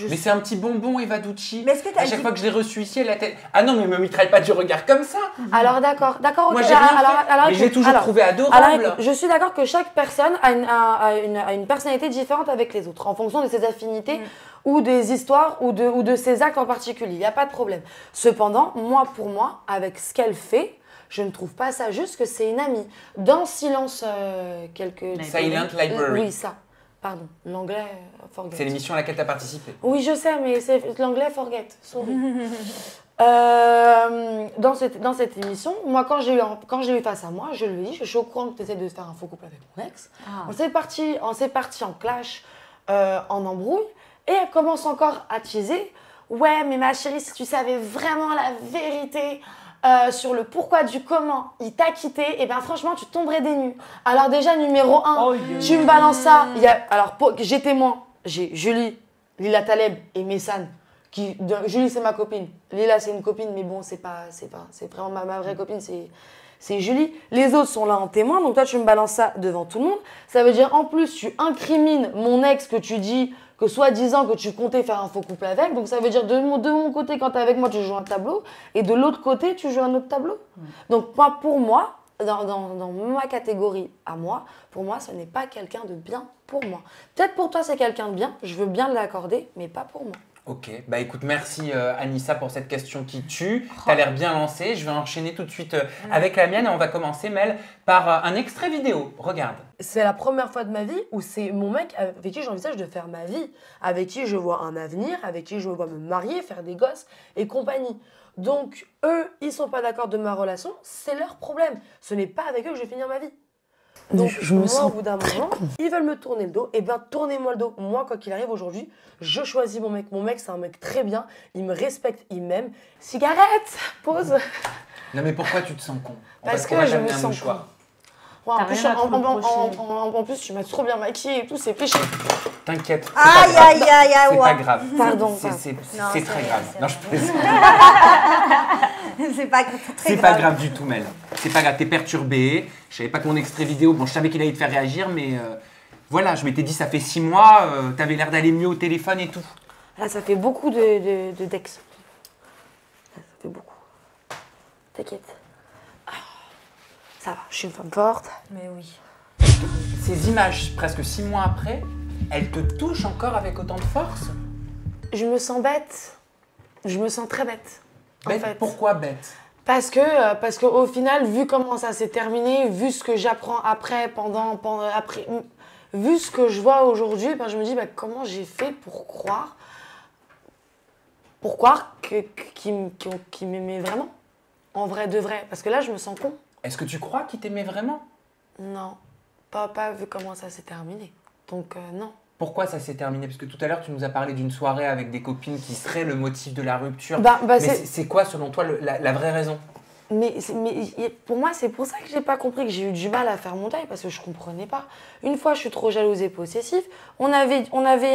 Mais c'est un petit bonbon, Eva Ducci. Mais est-ce que à chaque fois que je l'ai reçu ici, elle a tête... Ah non, mais me mitraille pas du regard comme ça. Alors d'accord. Moi, j'ai rien fait, mais je l'ai toujours trouvé adorable. Je suis d'accord que chaque personne a une personnalité différente avec les autres, en fonction de ses affinités ou des histoires ou de ses actes en particulier. Il n'y a pas de problème. Cependant, pour moi, avec ce qu'elle fait, je ne trouve pas ça juste que c'est une amie. Dans Silence, Silent Library. Oui, ça. Pardon, l'anglais, forget. C'est l'émission à laquelle tu as participé. Oui, je sais, mais c'est l'anglais, forget. Sorry. Dans cette émission, moi, quand j'ai eu face à moi, je lui ai dit, je suis au courant que tu essaies de faire un faux couple avec mon ex. On s'est parti en clash, en embrouille, et elle commence encore à teaser. Ouais, mais ma chérie, si tu savais vraiment la vérité sur le pourquoi du comment il t'a quitté, et bien franchement, tu tomberais des nues. Alors déjà, numéro 1, tu me balances ça. Alors, j'ai témoin, j'ai Julie, Lila Taleb et Messan. Julie, c'est ma copine. Lila, c'est une copine, mais bon, c'est vraiment ma vraie copine, c'est Julie. Les autres sont là en témoin, donc toi, tu me balances ça devant tout le monde. Ça veut dire, en plus, tu incrimines mon ex que tu dis que soi-disant que tu comptais faire un faux couple avec. Donc ça veut dire de mon côté, quand tu es avec moi, tu joues un tableau, et de l'autre côté, tu joues un autre tableau. Donc pour moi, dans ma catégorie à moi, pour moi, ce n'est pas quelqu'un de bien pour moi. Peut-être pour toi, c'est quelqu'un de bien, je veux bien l'accorder, mais pas pour moi. Ok, bah écoute, merci Anissa pour cette question qui tue. T'as l'air bien lancée. Je vais enchaîner tout de suite avec la mienne et on va commencer, Mel, par un extrait vidéo. Regarde. C'est la première fois de ma vie où c'est mon mec avec qui j'envisage de faire ma vie, avec qui je vois un avenir, avec qui je vois me marier, faire des gosses et compagnie. Donc eux, ils sont pas d'accord de ma relation, c'est leur problème. Ce n'est pas avec eux que je vais finir ma vie. Donc je me sens au bout d'un moment, ils veulent me tourner le dos, et bien tournez-moi le dos. Moi, quoi qu'il arrive aujourd'hui, je choisis mon mec. Mon mec, c'est un mec très bien, il me respecte, il m'aime. Cigarette, pause. Non mais pourquoi tu te sens con? Parce que je me sens con. Ouais, en plus, tu m'as trop bien maquillée et tout, c'est péché. T'inquiète. Aïe, aïe, aïe, aïe, c'est pas grave. Pardon. C'est très grave. Non, je plaisante. C'est pas très grave. C'est pas grave du tout, Mel. C'est pas grave, t'es perturbée. Je savais pas que mon extrait vidéo, bon, je savais qu'il allait te faire réagir, mais voilà, je m'étais dit, ça fait 6 mois, t'avais l'air d'aller mieux au téléphone et tout. Là, ça fait beaucoup de dex. Ça fait beaucoup. T'inquiète. Ça va, je suis une femme forte. Mais oui. Ces images, presque 6 mois après, elles te touchent encore avec autant de force? Je me sens bête. Je me sens très bête. Bête, en fait. Pourquoi bête? Parce que au final, vu comment ça s'est terminé, vu ce que j'apprends après, après, vu ce que je vois aujourd'hui, ben je me dis comment j'ai fait pour croire qu'il m'aimait vraiment, en vrai de vrai. Parce que là, je me sens con. Est-ce que tu crois qu'il t'aimait vraiment? Non, pas vu comment ça s'est terminé. Donc non. Pourquoi ça s'est terminé? Parce que tout à l'heure, tu nous as parlé d'une soirée avec des copines qui serait le motif de la rupture. Mais c'est quoi, selon toi, la vraie raison? Mais pour moi, c'est pour ça que j'ai pas compris, que j'ai eu du mal à faire mon deuil, parce que je comprenais pas. Une fois, je suis trop jalouse et possessive. On avait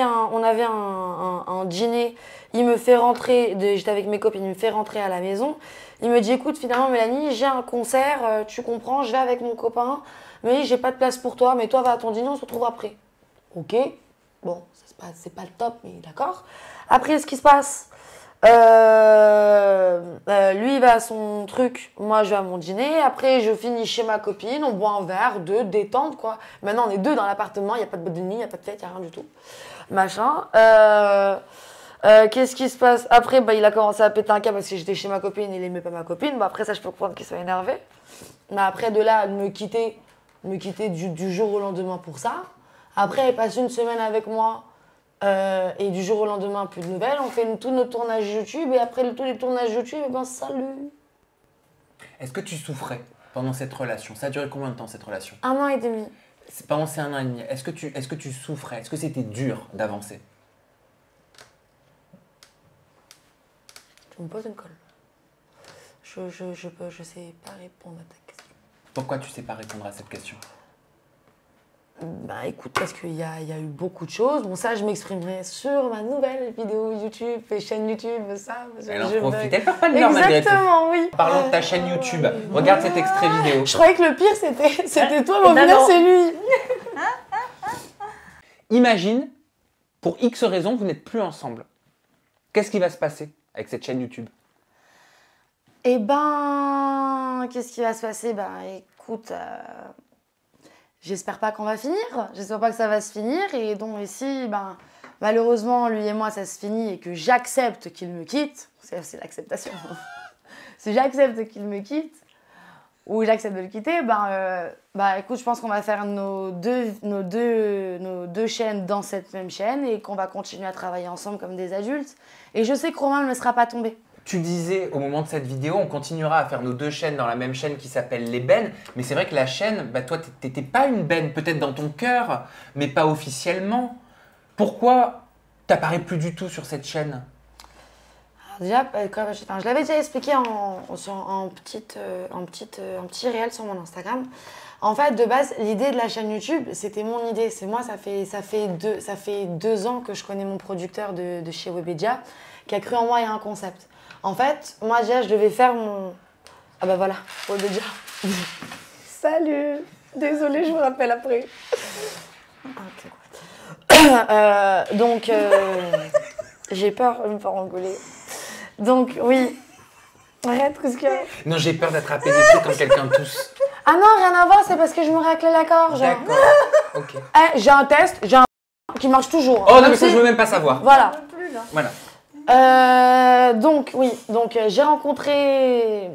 un dîner, il me fait rentrer, j'étais avec mes copines, il me fait rentrer à la maison. Il me dit, écoute, finalement, Mélanie, j'ai un concert, tu comprends, je vais avec mon copain, mais j'ai pas de place pour toi, mais toi, va à ton dîner, on se retrouve après. Ok, bon, c'est pas le top, mais d'accord. Après, ce qui se passe, lui, il va à son truc, moi, je vais à mon dîner. Après, je finis chez ma copine, on boit un verre, détente, quoi. Maintenant, on est 2 dans l'appartement, il n'y a pas de boîte de nuit, il n'y a pas de fête, il n'y a rien du tout. Machin. Qu'est-ce qui se passe? Après, il a commencé à péter un câble parce que j'étais chez ma copine, il aimait pas ma copine. Après ça, je peux comprendre qu'il soit énervé. Mais après, de là, me quitter du jour au lendemain pour ça. Après, elle passe une semaine avec moi et du jour au lendemain, plus de nouvelles. On fait tout notre tournage YouTube et après tous les tournages YouTube, salut. Est-ce que tu souffrais pendant cette relation? Ça a duré combien de temps, cette relation? 1 an et demi. Pendant ces 1 an et demi, est-ce que tu souffrais? Est-ce que c'était dur d'avancer? Tu me poses une colle. Je sais pas répondre à ta question. Pourquoi tu sais pas répondre à cette question? Écoute, parce qu'il y a eu beaucoup de choses. Bon, ça, je m'exprimerai sur ma nouvelle vidéo YouTube et chaîne YouTube, ça. Elle en profite, elle perd pas de l'heure malgré tout. Exactement, oui. Parlons de ta chaîne YouTube. Regarde cet extrait vidéo. Je croyais que le pire, c'était toi, mais au final, c'est lui. Imagine, pour X raisons, vous n'êtes plus ensemble. Qu'est-ce qui va se passer avec cette chaîne YouTube? Qu'est-ce qui va se passer? Écoute, j'espère pas qu'on va finir. J'espère pas que ça va se finir. Et donc, ici, malheureusement, lui et moi, ça se finit et que j'accepte qu'il me quitte. C'est l'acceptation. Si j'accepte qu'il me quitte, ou j'accepte de le quitter, écoute, je pense qu'on va faire nos deux chaînes dans cette même chaîne et qu'on va continuer à travailler ensemble comme des adultes. Et je sais que Romain ne me laissera pas tomber. Tu disais au moment de cette vidéo, on continuera à faire nos 2 chaînes dans la même chaîne qui s'appelle Les Bennes. Mais c'est vrai que la chaîne, toi, t'étais pas une benne, peut-être dans ton cœur, mais pas officiellement. Pourquoi t'apparais plus du tout sur cette chaîne? Alors déjà, je l'avais déjà expliqué en petit réel sur mon Instagram. En fait, de base, l'idée de la chaîne YouTube, c'était mon idée. C'est moi, ça fait 2 ans que je connais mon producteur de chez Webedia, qui a cru en moi et un concept. En fait, moi déjà, je devais faire mon... Ah bah voilà, Webedia. Salut. Désolée, je vous rappelle après. Donc, j'ai peur de me faire engueuler. Donc, oui. Arrête, qu'est-ce que... Non, j'ai peur d'attraper des trucs quand quelqu'un tousse. Ah non, rien à voir, c'est parce que je me raclais la gorge. D'accord, ok. J'ai un test, qui marche toujours. Oh non, mais ça, je veux même pas savoir. Voilà. Voilà. Donc, oui. Donc, j'ai rencontré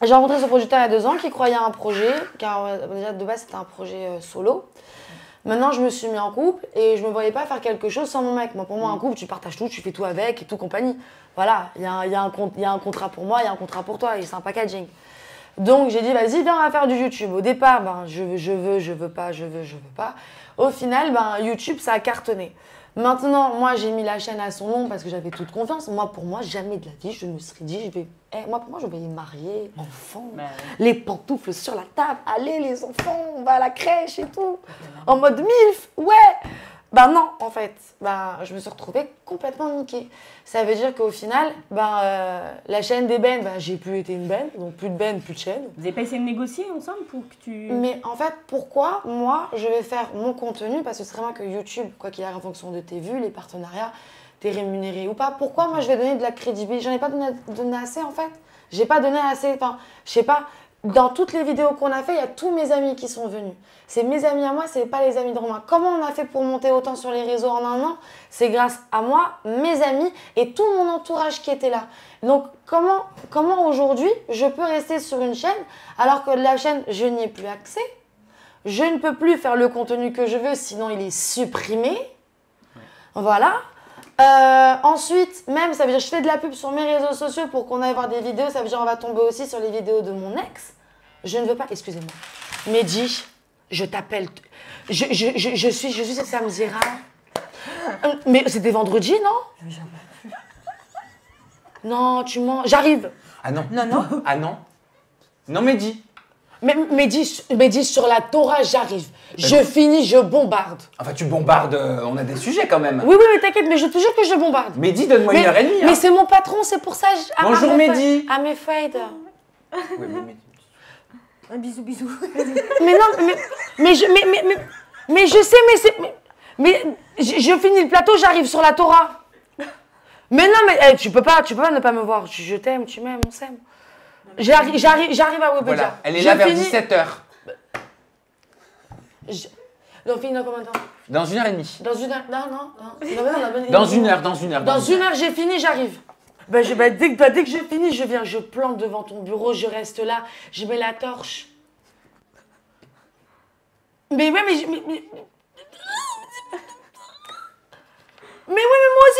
ce producteur il y a 2 ans qui croyait à un projet, car déjà, de base, c'était un projet solo. Maintenant, je me suis mis en couple et je me voyais pas faire quelque chose sans mon mec. Moi, pour moi, un couple, tu partages tout, tu fais tout avec et tout compagnie. Voilà, il y a un contrat pour moi, il y a un contrat pour toi et c'est un packaging. Donc, j'ai dit, vas-y, viens, on va faire du YouTube. Au départ, je veux pas. Au final, YouTube, ça a cartonné. Maintenant, moi, j'ai mis la chaîne à son nom parce que j'avais toute confiance. Pour moi, jamais de la vie, je me serais dit, pour moi, je vais me marier, enfant, les pantoufles sur la table, allez, les enfants, on va à la crèche et tout. En mode MILF, ouais. Non, en fait, je me suis retrouvée complètement niquée. Ça veut dire qu'au final, la chaîne des bennes, j'ai plus été une benne, donc plus de bennes, plus de chaîne. Vous avez pas essayé de négocier ensemble pour que tu... Mais en fait, pourquoi moi, je vais faire mon contenu, parce que c'est vraiment que YouTube, quoi qu'il arrive en fonction de tes vues, les partenariats, t'es rémunéré ou pas, pourquoi moi je vais donner de la crédibilité? J'en ai pas donné assez en fait. J'ai pas donné assez, je sais pas. Dans toutes les vidéos qu'on a fait, il y a tous mes amis qui sont venus. C'est mes amis à moi, c'est pas les amis de Romain. Comment on a fait pour monter autant sur les réseaux en un an? C'est grâce à moi, mes amis et tout mon entourage qui était là. Donc comment aujourd'hui je peux rester sur une chaîne alors que la chaîne, je n'y ai plus accès? Je ne peux plus faire le contenu que je veux, sinon il est supprimé. Voilà. Ensuite, même, ça veut dire je fais de la pub sur mes réseaux sociaux pour qu'on aille voir des vidéos. Ça veut dire on va tomber aussi sur les vidéos de mon ex. Je ne veux pas, excusez-moi. Mehdi, je t'appelle. Je suis Samzira. Mais c'était vendredi, non? Non, tu mens. J'arrive. Ah non. Non. Ah non. Non, Mehdi. Mehdi, sur la Torah, j'arrive. Je finis, je bombarde. Enfin, tu bombardes, on a des sujets quand même. Oui, mais t'inquiète, mais je te jure que je bombarde. Mehdi, donne-moi 1h30. Mais c'est mon patron, c'est pour ça. Bonjour, Mehdi. I'm afraid. Oui, mais Un bisou. Mais non, mais je sais, mais je finis le plateau, j'arrive sur la Torah. Mais non, mais tu peux pas ne pas me voir. Je t'aime, tu m'aimes, on s'aime. J'arrive à Webedia. Voilà, elle est là vers 17h. Donc, fini dans combien de temps? Dans 1h30. Dans 1 heure? Non. Dans une heure. Dans 1 heure, j'ai fini, j'arrive. Dès que j'ai fini, je viens, je plante devant ton bureau, je reste là, je mets la torche. Mais moi aussi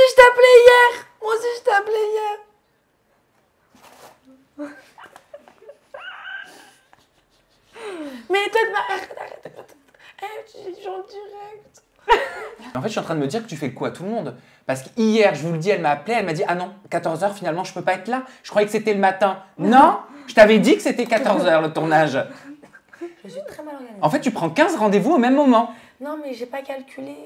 je t'appelais hier. Mais toi, arrête. J'ai en direct. En fait, je suis en train de me dire que tu fais le coup à tout le monde. Parce qu'hier, je vous le dis, elle m'a appelé, elle m'a dit « Ah non, 14h, finalement, je peux pas être là. Je croyais que c'était le matin. » Non, je t'avais dit que c'était 14h le tournage. Je suis très mal organisée. En fait, tu prends 15 rendez-vous au même moment. Non, mais j'ai pas calculé.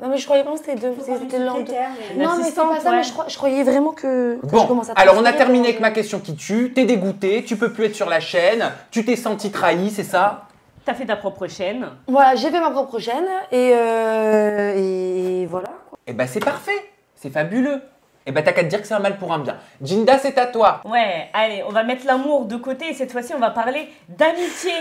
Non, mais je croyais vraiment que c'était le lendemain. Non, mais c'est pas ça, mais je croyais vraiment que Bon, je commence à alors on a transpirer, terminé avec ma question qui tue. T'es dégoûté, tu peux plus être sur la chaîne, tu t'es senti trahi, c'est ça? T'as fait ta propre chaîne. Voilà, j'ai fait ma propre chaîne et voilà. Eh ben c'est parfait, c'est fabuleux. Eh ben t'as qu'à te dire que c'est un mal pour un bien. Jinda, c'est à toi. Ouais, allez, on va mettre l'amour de côté et cette fois-ci on va parler d'amitié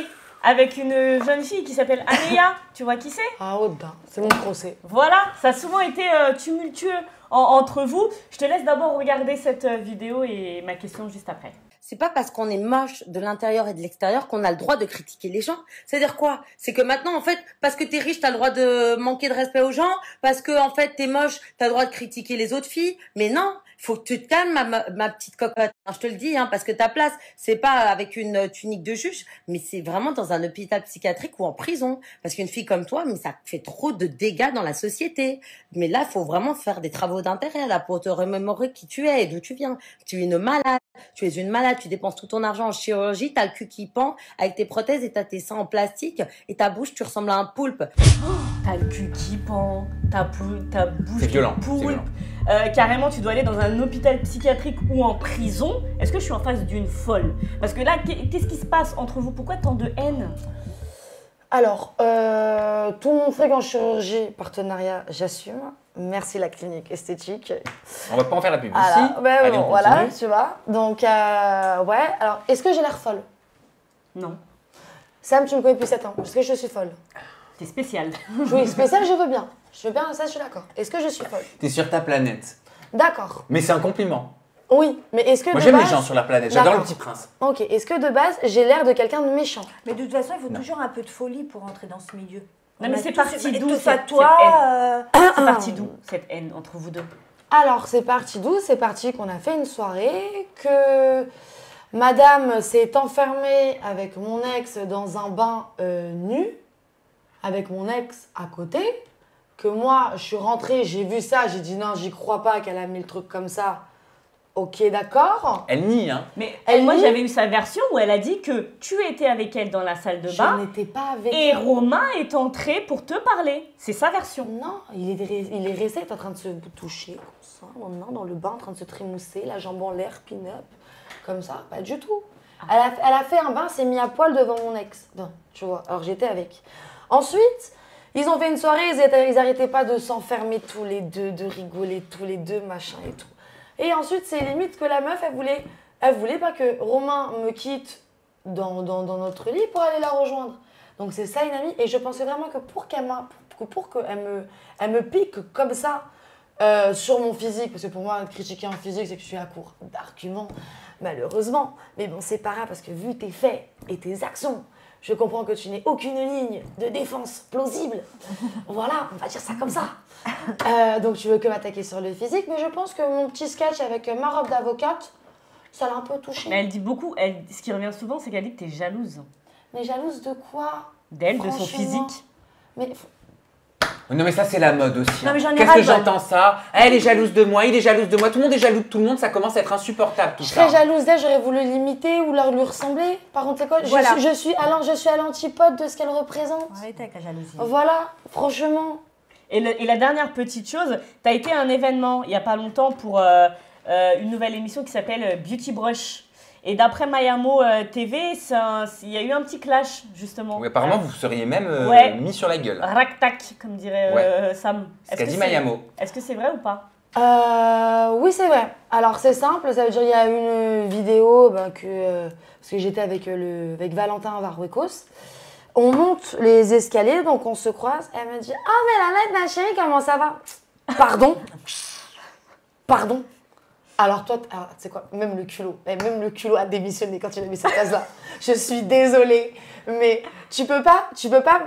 avec une jeune fille qui s'appelle Anéa. Tu vois qui c'est? Ah, Odin, c'est mon procès. Voilà, ça a souvent été tumultueux entre vous. Je te laisse d'abord regarder cette vidéo et ma question juste après. C'est pas parce qu'on est moche de l'intérieur et de l'extérieur qu'on a le droit de critiquer les gens. C'est-à-dire quoi? C'est que maintenant, en fait, parce que t'es riche, t'as le droit de manquer de respect aux gens. Parce que, en fait, t'es moche, t'as le droit de critiquer les autres filles. Mais non, faut que tu te calmes, ma petite cocotte. Je te le dis, parce que ta place, c'est pas avec une tunique de juge, mais c'est vraiment dans un hôpital psychiatrique ou en prison. Parce qu'une fille comme toi, mais ça fait trop de dégâts dans la société. Mais là, il faut vraiment faire des travaux d'intérêt, là, pour te remémorer qui tu es et d'où tu viens. Tu es une malade. Tu es une malade, tu dépenses tout ton argent en chirurgie, t'as le cul qui pend avec tes prothèses et t'as tes seins en plastique et ta bouche, tu ressembles à un poulpe. T'as le cul qui pend, ta bouche c'est violent, poulpe. Carrément, tu dois aller dans un hôpital psychiatrique ou en prison. Est-ce que je suis en face d'une folle? Parce que là, qu'est-ce qui se passe entre vous? Pourquoi tant de haine? Alors, tout mon fric en chirurgie, partenariat, j'assume. Merci la clinique esthétique. On va pas en faire la pub ici. Allez, bon, voilà, tu vois. Donc, ouais. Alors, est-ce que j'ai l'air folle? Non. Sam, tu me connais depuis 7 ans. Est-ce que je suis folle? T'es spéciale. Oui, spéciale, je veux bien. Je veux bien, ça, je suis d'accord. Est-ce que je suis folle? T'es sur ta planète. D'accord. Mais c'est un compliment. Oui, mais est-ce que moi de j'aime base... les gens sur la planète, j'adore le Petit Prince. Ok, est-ce que de base, j'ai l'air de quelqu'un de méchant? Mais de toute façon, il faut toujours un peu de folie pour entrer dans ce milieu. Non, mais c'est parti d'où tout ça, cette toi c'est parti d'où cette haine entre vous deux? Alors, c'est parti d'où? C'est parti qu'on a fait une soirée, que madame s'est enfermée avec mon ex dans un bain nu, avec mon ex à côté, que moi, je suis rentrée, j'ai vu ça, j'ai dit non, j'y crois pas qu'elle a mis le truc comme ça. Ok, d'accord. Elle nie, Mais moi, j'avais eu sa version où elle a dit que tu étais avec elle dans la salle de bain. Je n'étais pas avec et elle. Romain est entré pour te parler. C'est sa version. Non, il est resté, il est en train de se toucher comme ça, maintenant, dans le bain, en train de se trémousser, la jambe en l'air, pin-up, comme ça, pas du tout. Elle a fait un bain, s'est mis à poil devant mon ex. Non, tu vois, alors j'étais avec. Ensuite, ils ont fait une soirée, ils arrêtaient pas de s'enfermer tous les deux, de rigoler tous les deux, machin et tout. Et ensuite, c'est limite que la meuf, elle voulait pas que Romain me quitte dans notre lit pour aller la rejoindre. Donc c'est ça une amie. Et je pensais vraiment que pour qu'elle me pique comme ça sur mon physique, parce que pour moi, critiquer un physique, c'est que je suis à court d'arguments, malheureusement. Mais bon, c'est pas grave, parce que vu tes faits et tes actions, je comprends que tu n'aies aucune ligne de défense plausible. Voilà, on va dire ça comme ça. Donc tu veux que m'attaquer sur le physique, mais je pense que mon petit sketch avec ma robe d'avocate, ça l'a un peu touchée. Mais elle dit beaucoup, ce qui revient souvent, c'est qu'elle dit que t'es jalouse. Mais jalouse de quoi? D'elle, de son physique. Mais... Non mais ça c'est la mode aussi. Non, mais j'en ai Qu'est-ce que ras-le-bol. j'entends ça? Elle est jalouse de moi, il est jalouse de moi, tout le monde est jaloux de tout le monde, ça commence à être insupportable tout Je ça. serais jalouse d'elle, j'aurais voulu l'imiter ou lui ressembler. Par contre, c'est quoi? Voilà. Je suis à l'antipode de ce qu'elle représente. Arrêtez avec la jalousie. Voilà, franchement. Et la dernière petite chose, t'as été à un événement il y a pas longtemps pour une nouvelle émission qui s'appelle Beauty Brush. Et d'après Mayamo TV, il y a eu un petit clash, justement. Oui, apparemment, vous seriez même mis sur la gueule. Rac-tac, comme dirait Sam. Ce qu'a dit Mayamo. Est-ce que c'est vrai ou pas? Oui, c'est vrai. Alors, c'est simple, ça veut dire qu'il y a une vidéo parce que j'étais avec Valentin Varouekos. On monte les escaliers, donc on se croise. Elle me dit « Oh, mais la ma chérie, comment ça va ?» Pardon? Pardon? Alors toi, tu sais quoi, même le culot a démissionné quand il a mis cette case-là. Je suis désolée, mais tu peux pas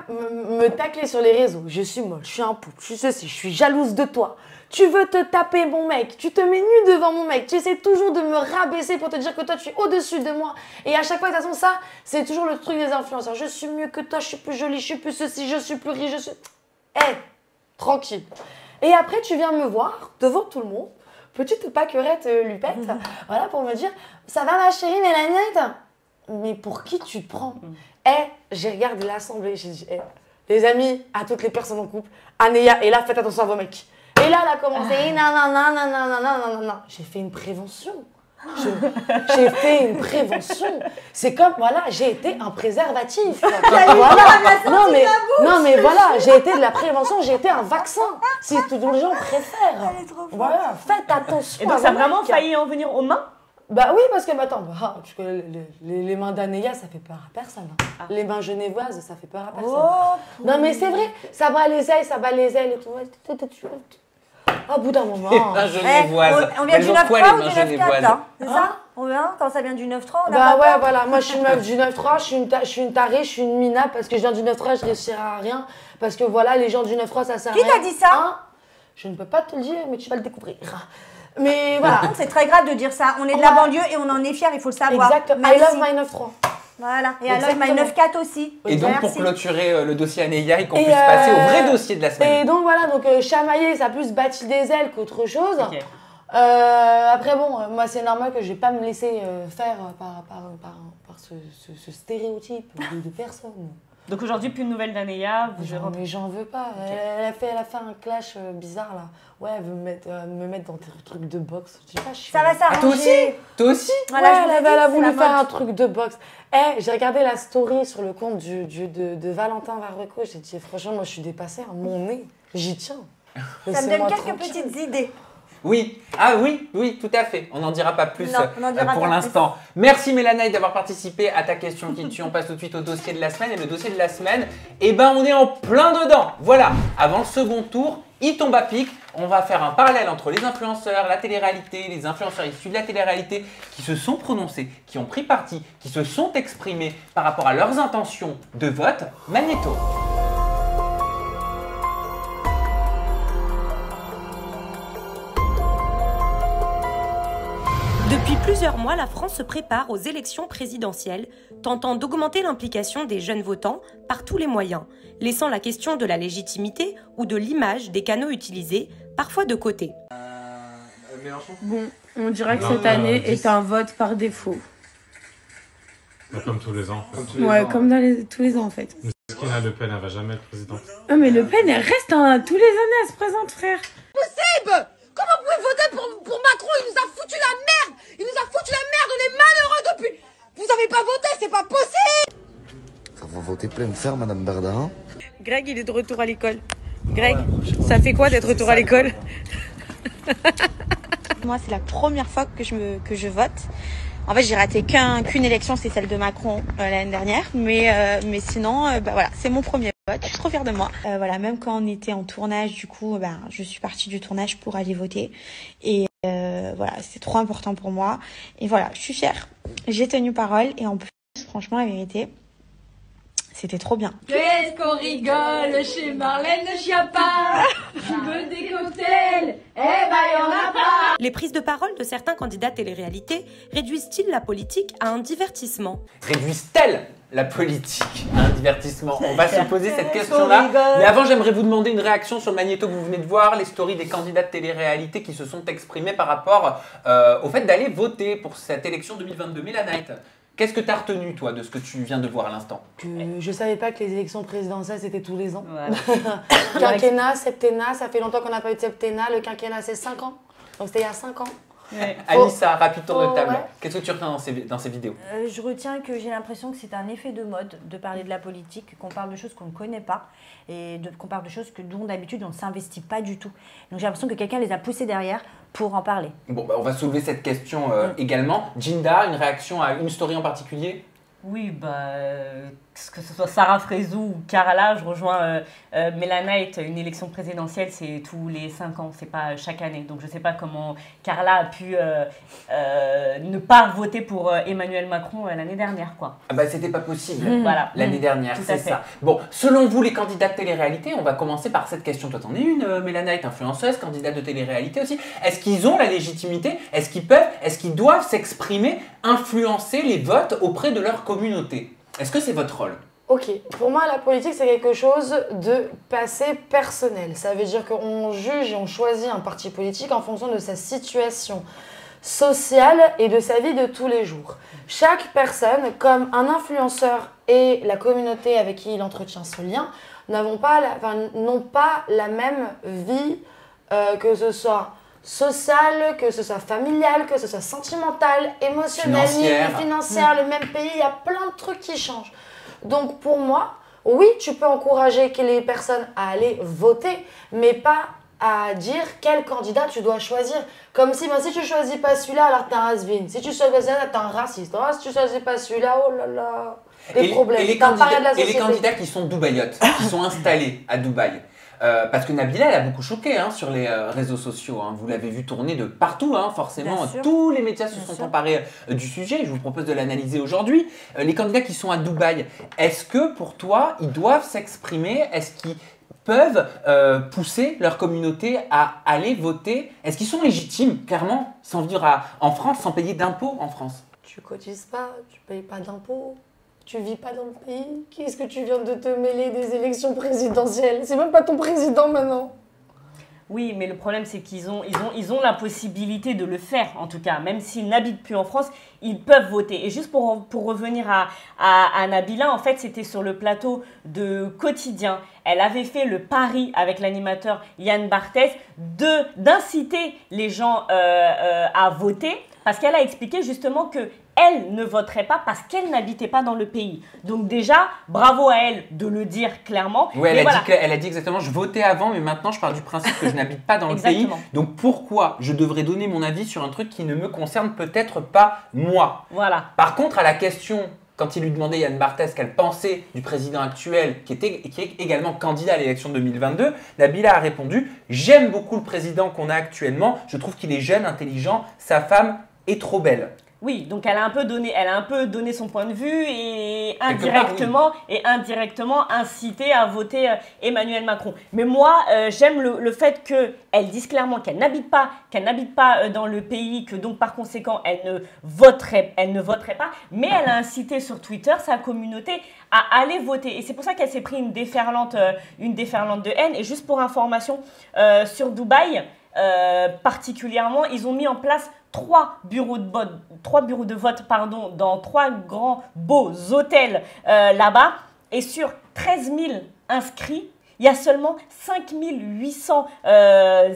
me tacler sur les réseaux. Je suis molle, je suis un poupe, je suis ceci, je suis jalouse de toi. Tu veux te taper mon mec, tu te mets nu devant mon mec, tu essaies toujours de me rabaisser pour te dire que toi tu es au-dessus de moi. Et à chaque fois, de toute façon, ça, c'est toujours le truc des influenceurs. Je suis mieux que toi, je suis plus jolie, je suis plus ceci, je suis plus riche, je suis... Tranquille. Et après, tu viens me voir devant tout le monde. Petite paquerette lupette, voilà, pour me dire « Ça va ma chérie, Mélanie ?» Mais pour qui tu te prends? J'ai regardé l'assemblée, j'ai dit les amis, à toutes les personnes en couple, Anéa, et là, faites attention à vos mecs. Et là, elle a commencé « Non. » J'ai fait une prévention. J'ai fait une prévention. C'est comme, voilà, j'ai été un préservatif. Voilà. Non, mais voilà, j'ai été de la prévention, j'ai été un vaccin. Si tous les gens préfèrent. Voilà, faites attention. Et donc, ça a vraiment failli en venir aux mains? Bah oui, parce que, attends, les mains d'Anéa, ça fait peur à personne. Les mains genevoises, ça fait peur à personne. Non, mais c'est vrai, ça bat les ailes et tout. Au bout d'un moment. Les mains genevoises. On vient du 9-3 quoi, ou les du mains 9-4 genevoises là C'est ça on vient, quand ça vient du 9-3, on a Bah pas ouais, peur. voilà, moi je suis une meuf du 9-3, je suis une tarée, je suis une minable parce que je viens du 9-3, je réussirai à rien. Parce que voilà, les gens du 9-3, ça sert à Qui rien. t'a dit ça Hein? Je ne peux pas te le dire, mais tu vas le découvrir. Mais voilà. C'est très grave de dire ça. On est de la banlieue et on en est fiers, il faut le savoir. Exactement. I Merci. love my 9-3. Voilà, et I love my 9-4 aussi. Et donc, pour Merci. clôturer le dossier Anéia et qu'on puisse passer au vrai dossier de la semaine. Et donc voilà, donc chamailler, ça a plus bâti des ailes qu'autre chose. Après bon, moi c'est normal que je vais pas me laisser faire par ce stéréotype de personne. Donc aujourd'hui, plus de nouvelles d'Anéia. Mais j'en veux pas. Elle a fait un clash bizarre là. Ouais, elle veut me mettre dans des trucs de boxe. Je sais pas, Ça va s'arranger. Toi aussi? Toi aussi? Voilà, je vous ai elle dit, a c'est voulu la faire mode. un truc de boxe. J'ai regardé la story sur le compte de Valentin Varreco. J'ai dit, franchement, moi je suis dépassée. Hein. Mon nez, j'y tiens. Ça me donne Laissez-moi quelques tranquille. petites idées. Oui, oui, tout à fait. On n'en dira pas plus Non, on n'en dira pour pas l'instant. Merci Mélanie d'avoir participé à ta question qui tue. On passe tout de suite au dossier de la semaine. Et le dossier de la semaine, eh ben on est en plein dedans. Voilà, avant le second tour, il tombe à pic. On va faire un parallèle entre les influenceurs, la télé-réalité, les influenceurs issus de la télé-réalité qui se sont prononcés, qui ont pris parti, qui se sont exprimés par rapport à leurs intentions de vote. Magnéto. Depuis plusieurs mois, la France se prépare aux élections présidentielles, tentant d'augmenter l'implication des jeunes votants par tous les moyens, laissant la question de la légitimité ou de l'image des canaux utilisés parfois de côté. Bon, on dirait que cette année est un vote par défaut. Comme tous les ans. Comme dans tous les ans en fait. Skina Le Pen, elle va jamais être présidente. Non mais Le Pen, elle reste tous les années, elle se présente, frère. Possible! Comment vous pouvez voter pour Macron? Il nous a foutu la merde! Il nous a foutu la merde! On est malheureux depuis... Vous avez pas voté, c'est pas possible! Ça va voter plein fer, Madame Berdin. Greg, il est de retour à l'école. Greg, ça fait quoi d'être retour à l'école? Moi, c'est la première fois que je vote. En fait, j'ai raté qu'une élection, c'est celle de Macron l'année dernière. Mais sinon, voilà, c'est mon premier vote. Je suis trop fière de moi. Voilà, même quand on était en tournage, du coup, je suis partie du tournage pour aller voter. Et voilà, c'est trop important pour moi. Et voilà, je suis fière. J'ai tenu parole. Et en plus, franchement, la vérité, c'était trop bien. Qu'est-ce qu'on rigole chez Marlène Schiappa? Tu veux des cocktails? Eh ben, y'en a pas! Les prises de parole de certains candidats télé-réalité réduisent-ils la politique à un divertissement? Réduisent-elles la politique à un divertissement? On va se poser cette question-là. Mais avant, j'aimerais vous demander une réaction sur le magnéto que vous venez de voir, les stories des candidats de télé-réalité qui se sont exprimés par rapport au fait d'aller voter pour cette élection 2022. Mélanie, qu'est-ce que tu as retenu, toi, de ce que tu viens de voir à l'instant? Je savais pas que les élections présidentielles, c'était tous les ans. Quinquennat, septennat, ça fait longtemps qu'on n'a pas eu de septennat. Le quinquennat, c'est 5 ans. Donc c'était il y a 5 ans. Ouais. Alissa, rapide tour de table. Ouais. Qu'est-ce que tu retiens dans ces vidéos? Je retiens que j'ai l'impression que c'est un effet de mode de parler de la politique, qu'on parle de choses qu'on ne connaît pas et qu'on parle de choses dont d'habitude on ne s'investit pas du tout. Donc j'ai l'impression que quelqu'un les a poussés derrière pour en parler. Bon, on va soulever cette question également. Jinda, une réaction à une story en particulier? Oui, que ce soit Sarah Frézou ou Carla, je rejoins Mélanite. Une élection présidentielle, c'est tous les 5 ans, c'est pas chaque année. Donc je sais pas comment Carla a pu ne pas voter pour Emmanuel Macron l'année dernière, quoi. Ah bah c'était pas possible Voilà. L'année dernière, c'est ça. Bon, selon vous les candidats de télé-réalité, on va commencer par cette question. Toi t'en es une, Mélanite, influenceuse, candidate de télé-réalité aussi. Est-ce qu'ils ont la légitimité? Est-ce qu'ils peuvent? Est-ce qu'ils doivent s'exprimer, influencer les votes auprès de leur communauté? Est-ce que c'est votre rôle? Ok, pour moi la politique c'est quelque chose de passé personnel. Ça veut dire qu'on juge et on choisit un parti politique en fonction de sa situation sociale et de sa vie de tous les jours. Chaque personne, comme un influenceur et la communauté avec qui il entretient ce lien, n'ont pas la même vie, que ce soit sociale, que ce soit familiale, que ce soit sentimentale, émotionnelle, financière, le même pays, il y a plein de trucs qui changent. Donc pour moi, oui, tu peux encourager les personnes à aller voter, mais pas à dire quel candidat tu dois choisir. Comme si tu choisis pas celui-là, alors t'es un has-been. Si tu choisis celui-là, t'es un raciste. Oh, si tu choisis pas celui-là, oh là là. Les problèmes. Et les candidats qui sont dubaïotes, qui sont installés à Dubaï. parce que Nabila, elle a beaucoup choqué sur les réseaux sociaux. Vous l'avez vu tourner de partout, forcément. Tous les médias se sont emparés du sujet. Je vous propose de l'analyser aujourd'hui. Les candidats qui sont à Dubaï, est-ce que pour toi, ils doivent s'exprimer? Est-ce qu'ils peuvent pousser leur communauté à aller voter? Est-ce qu'ils sont légitimes, clairement, sans vivre en France, sans payer d'impôts en France? Tu cotises pas, tu payes pas d'impôts, tu vis pas dans le pays. Qu'est-ce que tu viens de te mêler des élections présidentielles? C'est même pas ton président maintenant. Oui, mais le problème, c'est qu'ils ont la possibilité de le faire, en tout cas. Même s'ils n'habitent plus en France, ils peuvent voter. Et juste pour revenir à Nabila, en fait, c'était sur le plateau de Quotidien. Elle avait fait le pari avec l'animateur Yann Barthès d'inciter les gens à voter, parce qu'elle a expliqué justement que elle ne voterait pas parce qu'elle n'habitait pas dans le pays. Donc déjà, bravo à elle de le dire clairement. Oui, elle a dit exactement, je votais avant, mais maintenant je pars du principe que je n'habite pas dans le pays. Donc pourquoi je devrais donner mon avis sur un truc qui ne me concerne peut-être pas moi? Voilà. Par contre, à la question, quand il lui demandait Yann Barthès qu'elle pensait du président actuel, qui est également candidat à l'élection 2022, Nabila a répondu « J'aime beaucoup le président qu'on a actuellement, je trouve qu'il est jeune, intelligent, sa femme est trop belle ». Oui, donc elle a un peu donné son point de vue et indirectement incité à voter Emmanuel Macron. Mais moi, j'aime le fait qu'elle dise clairement qu'elle n'habite pas dans le pays, que donc par conséquent elle ne voterait pas. Mais elle a incité sur Twitter sa communauté à aller voter. Et c'est pour ça qu'elle s'est pris une déferlante de haine. Et juste pour information, sur Dubaï, particulièrement, ils ont mis en place 3 bureaux de vote dans 3 grands beaux hôtels là-bas. Et sur 13 000 inscrits, il y a seulement 5 800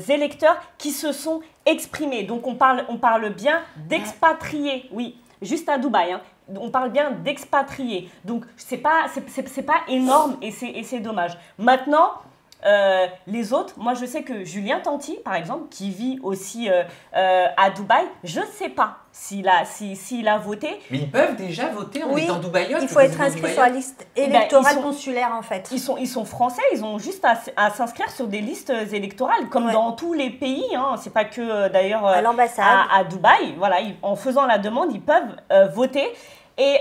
électeurs qui se sont exprimés. Donc on parle bien d'expatriés, oui, juste à Dubaï. On parle bien d'expatriés. Donc c'est pas énorme et c'est dommage. Maintenant, les autres, moi je sais que Julien Tanti, par exemple, qui vit aussi à Dubaï, je ne sais pas s'il a voté. Mais ils peuvent déjà voter en étant dubaïotes. Il faut être inscrit sur la liste électorale consulaire en fait. Ils sont français, ils ont juste à s'inscrire sur des listes électorales, comme dans tous les pays. C'est pas que d'ailleurs à l'ambassade. À Dubaï. Voilà, en faisant la demande, ils peuvent voter. Et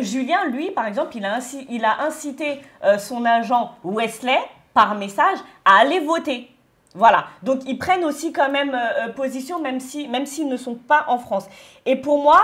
Julien, lui, par exemple, il a incité son agent Wesley, par message, à aller voter. Voilà. Donc, ils prennent aussi quand même position, même s'ils ne sont pas en France. Et pour moi,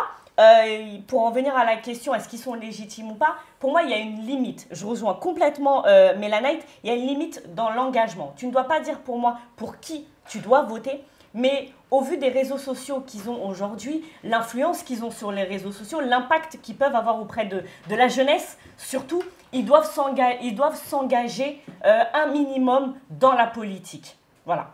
pour en venir à la question, est-ce qu'ils sont légitimes ou pas, pour moi, il y a une limite. Je rejoins complètement Mélanite. Il y a une limite dans l'engagement. Tu ne dois pas dire pour moi pour qui tu dois voter, mais au vu des réseaux sociaux qu'ils ont aujourd'hui, l'influence qu'ils ont sur les réseaux sociaux, l'impact qu'ils peuvent avoir auprès de la jeunesse, surtout, ils doivent s'engager un minimum dans la politique. Voilà.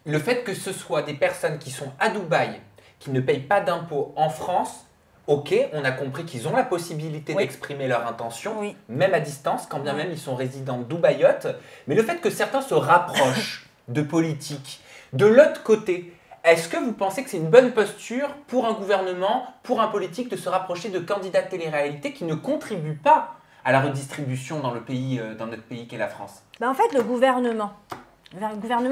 Le fait que ce soit des personnes qui sont à Dubaï, qui ne payent pas d'impôts en France, ok, on a compris qu'ils ont la possibilité d'exprimer leur intention, même à distance, quand bien même ils sont résidents dubaïotes. Mais le fait que certains se rapprochent de politique, de l'autre côté, est-ce que vous pensez que c'est une bonne posture pour un gouvernement, pour un politique, de se rapprocher de candidats de télé-réalité qui ne contribuent pas à la redistribution dans notre pays qu'est la France? En fait, le gouvernement,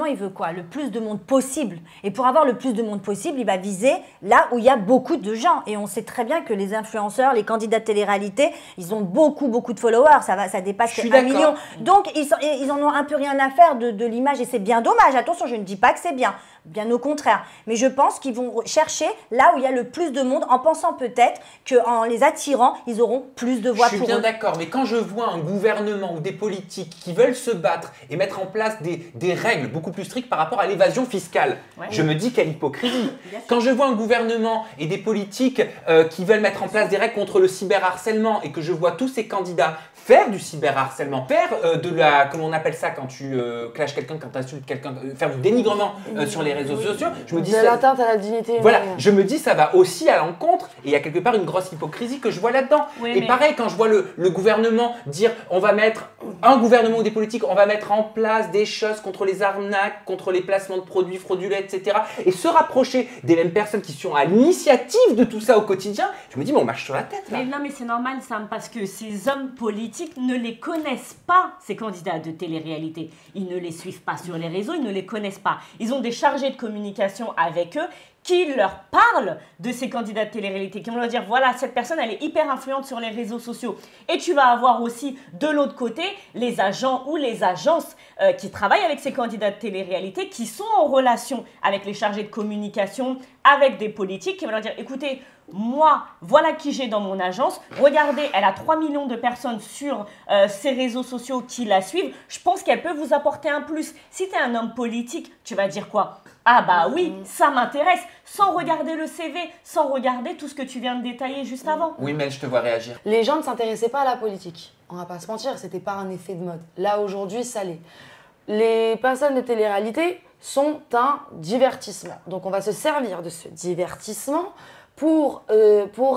il veut quoi? Le plus de monde possible. Et pour avoir le plus de monde possible, il va viser là où il y a beaucoup de gens. Et on sait très bien que les influenceurs, les candidats de télé-réalité, ils ont beaucoup de followers. Ça dépasse 1 million. Donc, ils en ont un peu rien à faire de l'image. Et c'est bien dommage. Attention, je ne dis pas que c'est bien. Bien au contraire. Mais je pense qu'ils vont chercher là où il y a le plus de monde, en pensant peut-être qu'en les attirant, ils auront plus de voix pour eux. Je suis bien d'accord, mais quand je vois un gouvernement ou des politiques qui veulent se battre et mettre en place des règles beaucoup plus strictes par rapport à l'évasion fiscale, je me dis quelle hypocrisie. Quand je vois un gouvernement et des politiques qui veulent mettre en place des règles contre le cyberharcèlement et que je vois tous ces candidats faire du cyberharcèlement, faire comment on appelle ça quand tu clashes quelqu'un, quand tu insultes quelqu'un, faire du dénigrement sur les les réseaux sociaux, je me dis... De l'atteinte à la dignité humaine. Voilà, je me dis ça va aussi à l'encontre et il y a quelque part une grosse hypocrisie que je vois là-dedans. Oui, et mais- pareil, quand je vois le gouvernement dire on va mettre, un gouvernement ou des politiques, on va mettre en place des choses contre les arnaques, contre les placements de produits frauduleux, etc. Et se rapprocher des mêmes personnes qui sont à l'initiative de tout ça au quotidien, je me dis mais on marche sur la tête là. Mais non, mais c'est normal, Sam, parce que ces hommes politiques ne les connaissent pas, ces candidats de télé-réalité. Ils ne les suivent pas sur les réseaux, ils ne les connaissent pas. Ils ont des chargés de communication avec eux qui leur parlent de ces candidats de télé-réalité, qui vont leur dire, voilà, cette personne, elle est hyper influente sur les réseaux sociaux. Et tu vas avoir aussi, de l'autre côté, les agents ou les agences qui travaillent avec ces candidats de télé-réalité, qui sont en relation avec les chargés de communication, avec des politiques, qui vont leur dire, écoutez, moi, voilà qui j'ai dans mon agence. Regardez, elle a 3 millions de personnes sur ses réseaux sociaux qui la suivent. Je pense qu'elle peut vous apporter un plus. Si tu es un homme politique, tu vas dire quoi? Ah bah oui, ça m'intéresse, sans regarder le CV, sans regarder tout ce que tu viens de détailler juste avant. Oui, mais je te vois réagir. Les gens ne s'intéressaient pas à la politique. On va pas se mentir, c'était pas un effet de mode. Là, aujourd'hui, ça l'est. Les personnes de télé-réalité sont un divertissement. Donc, on va se servir de ce divertissement pour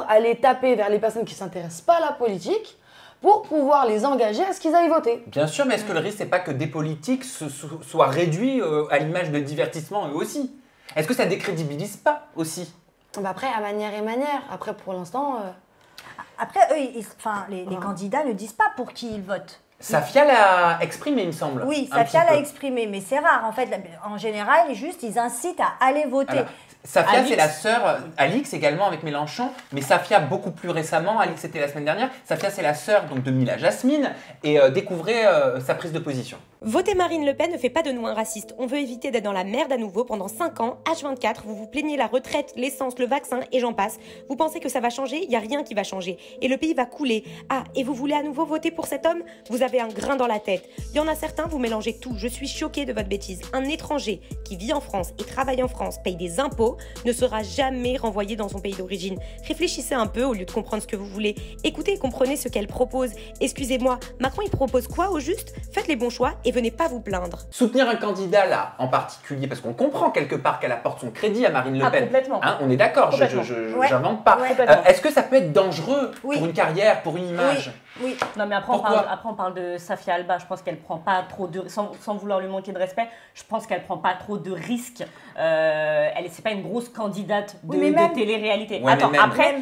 aller taper vers les personnes qui ne s'intéressent pas à la politique, pour pouvoir les engager à ce qu'ils aillent voter. Bien sûr, mais est-ce que le risque, c'est pas que des politiques soient réduits à l'image de divertissement eux aussi? Est-ce que ça décrédibilise pas aussi? Bah après, à manière et manière. Après, pour l'instant... Après, eux, les candidats ne disent pas pour qui ils votent. Safia l'a exprimé, il me semble. Oui, un Safia petit l'a peu. exprimé, mais c'est rare. En fait, en général, juste, ils incitent à aller voter. Voilà. Safia, Alix. c'est la sœur, Alix également avec Mélenchon, mais Safia beaucoup plus récemment, Alix c'était la semaine dernière, Safia c'est la sœur donc, de Mila Jasmine et découvrez sa prise de position. Voter Marine Le Pen ne fait pas de nous un raciste. On veut éviter d'être dans la merde à nouveau pendant 5 ans, H24, vous vous plaignez la retraite, l'essence, le vaccin et j'en passe. Vous pensez que ça va changer? Il n'y a rien qui va changer. Et le pays va couler. Ah, et vous voulez à nouveau voter pour cet homme? Vous avez un grain dans la tête. Il y en a certains, vous mélangez tout. Je suis choquée de votre bêtise. Un étranger qui vit en France et travaille en France, paye des impôts, ne sera jamais renvoyé dans son pays d'origine. Réfléchissez un peu au lieu de comprendre ce que vous voulez. Écoutez et comprenez ce qu'elle propose. Excusez-moi, Macron il propose quoi au juste? Faites les bons choix et venez pas vous plaindre. Soutenir un candidat là, en particulier, parce qu'on comprend quelque part qu'elle apporte son crédit à Marine Le Ah, Pen. complètement. Hein, on est d'accord, Complètement. j'invente pas. Ouais. Est-ce que ça peut être dangereux pour une carrière, pour une image? Oui. Non mais après on parle de Safia Alba, je pense qu'elle prend pas trop de, sans vouloir lui manquer de respect, je pense qu'elle prend pas trop de risques. C'est pas une grosse candidate de télé-réalité. Ouais, Attends, mais même. après,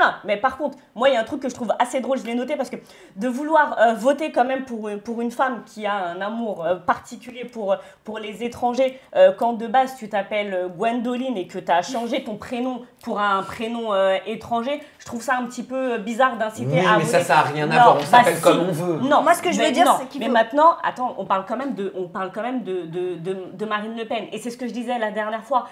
non, mais par contre, moi il y a un truc que je trouve assez drôle, je l'ai noté parce que de vouloir voter quand même pour une femme qui a un amour particulier pour les étrangers, quand de base tu t'appelles Gwendoline et que tu as changé ton prénom pour un prénom étranger, je trouve ça un petit peu bizarre d'inciter à mais voter. ça a rien à voir, on s'appelle comme on veut. Non, moi ce que je veux dire, c'est qu'il mais faut... maintenant, attends, on parle quand même de Marine Le Pen. Et c'est ce que je disais la dernière fois.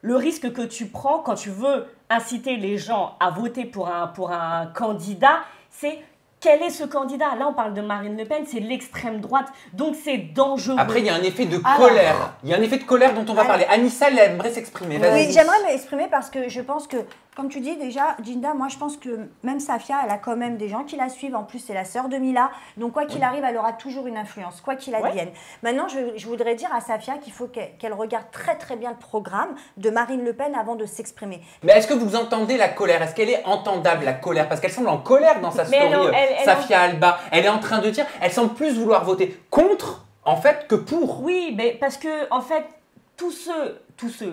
Le risque que tu prends quand tu veux inciter les gens à voter pour un candidat, c'est quel est ce candidat? Là, on parle de Marine Le Pen, c'est l'extrême droite, donc c'est dangereux. Après, il y a un effet de colère. Il y a un effet de colère dont on va parler. Anissa, elle aimerait s'exprimer. Oui, j'aimerais m'exprimer parce que je pense que, comme tu dis déjà, Jinda, moi je pense que même Safia, elle a quand même des gens qui la suivent. En plus, c'est la sœur de Mila. Donc, quoi qu'il arrive, elle aura toujours une influence, quoi qu'il advienne. Maintenant, je voudrais dire à Safia qu'il faut qu'elle regarde très très bien le programme de Marine Le Pen avant de s'exprimer. Mais est-ce que vous entendez la colère? Est-ce qu'elle est entendable, la colère? Parce qu'elle semble en colère dans sa story. Safia Alba, elle est en train de dire, elle semble plus vouloir voter contre, en fait, que pour. Oui, mais parce que, en fait, tous ceux,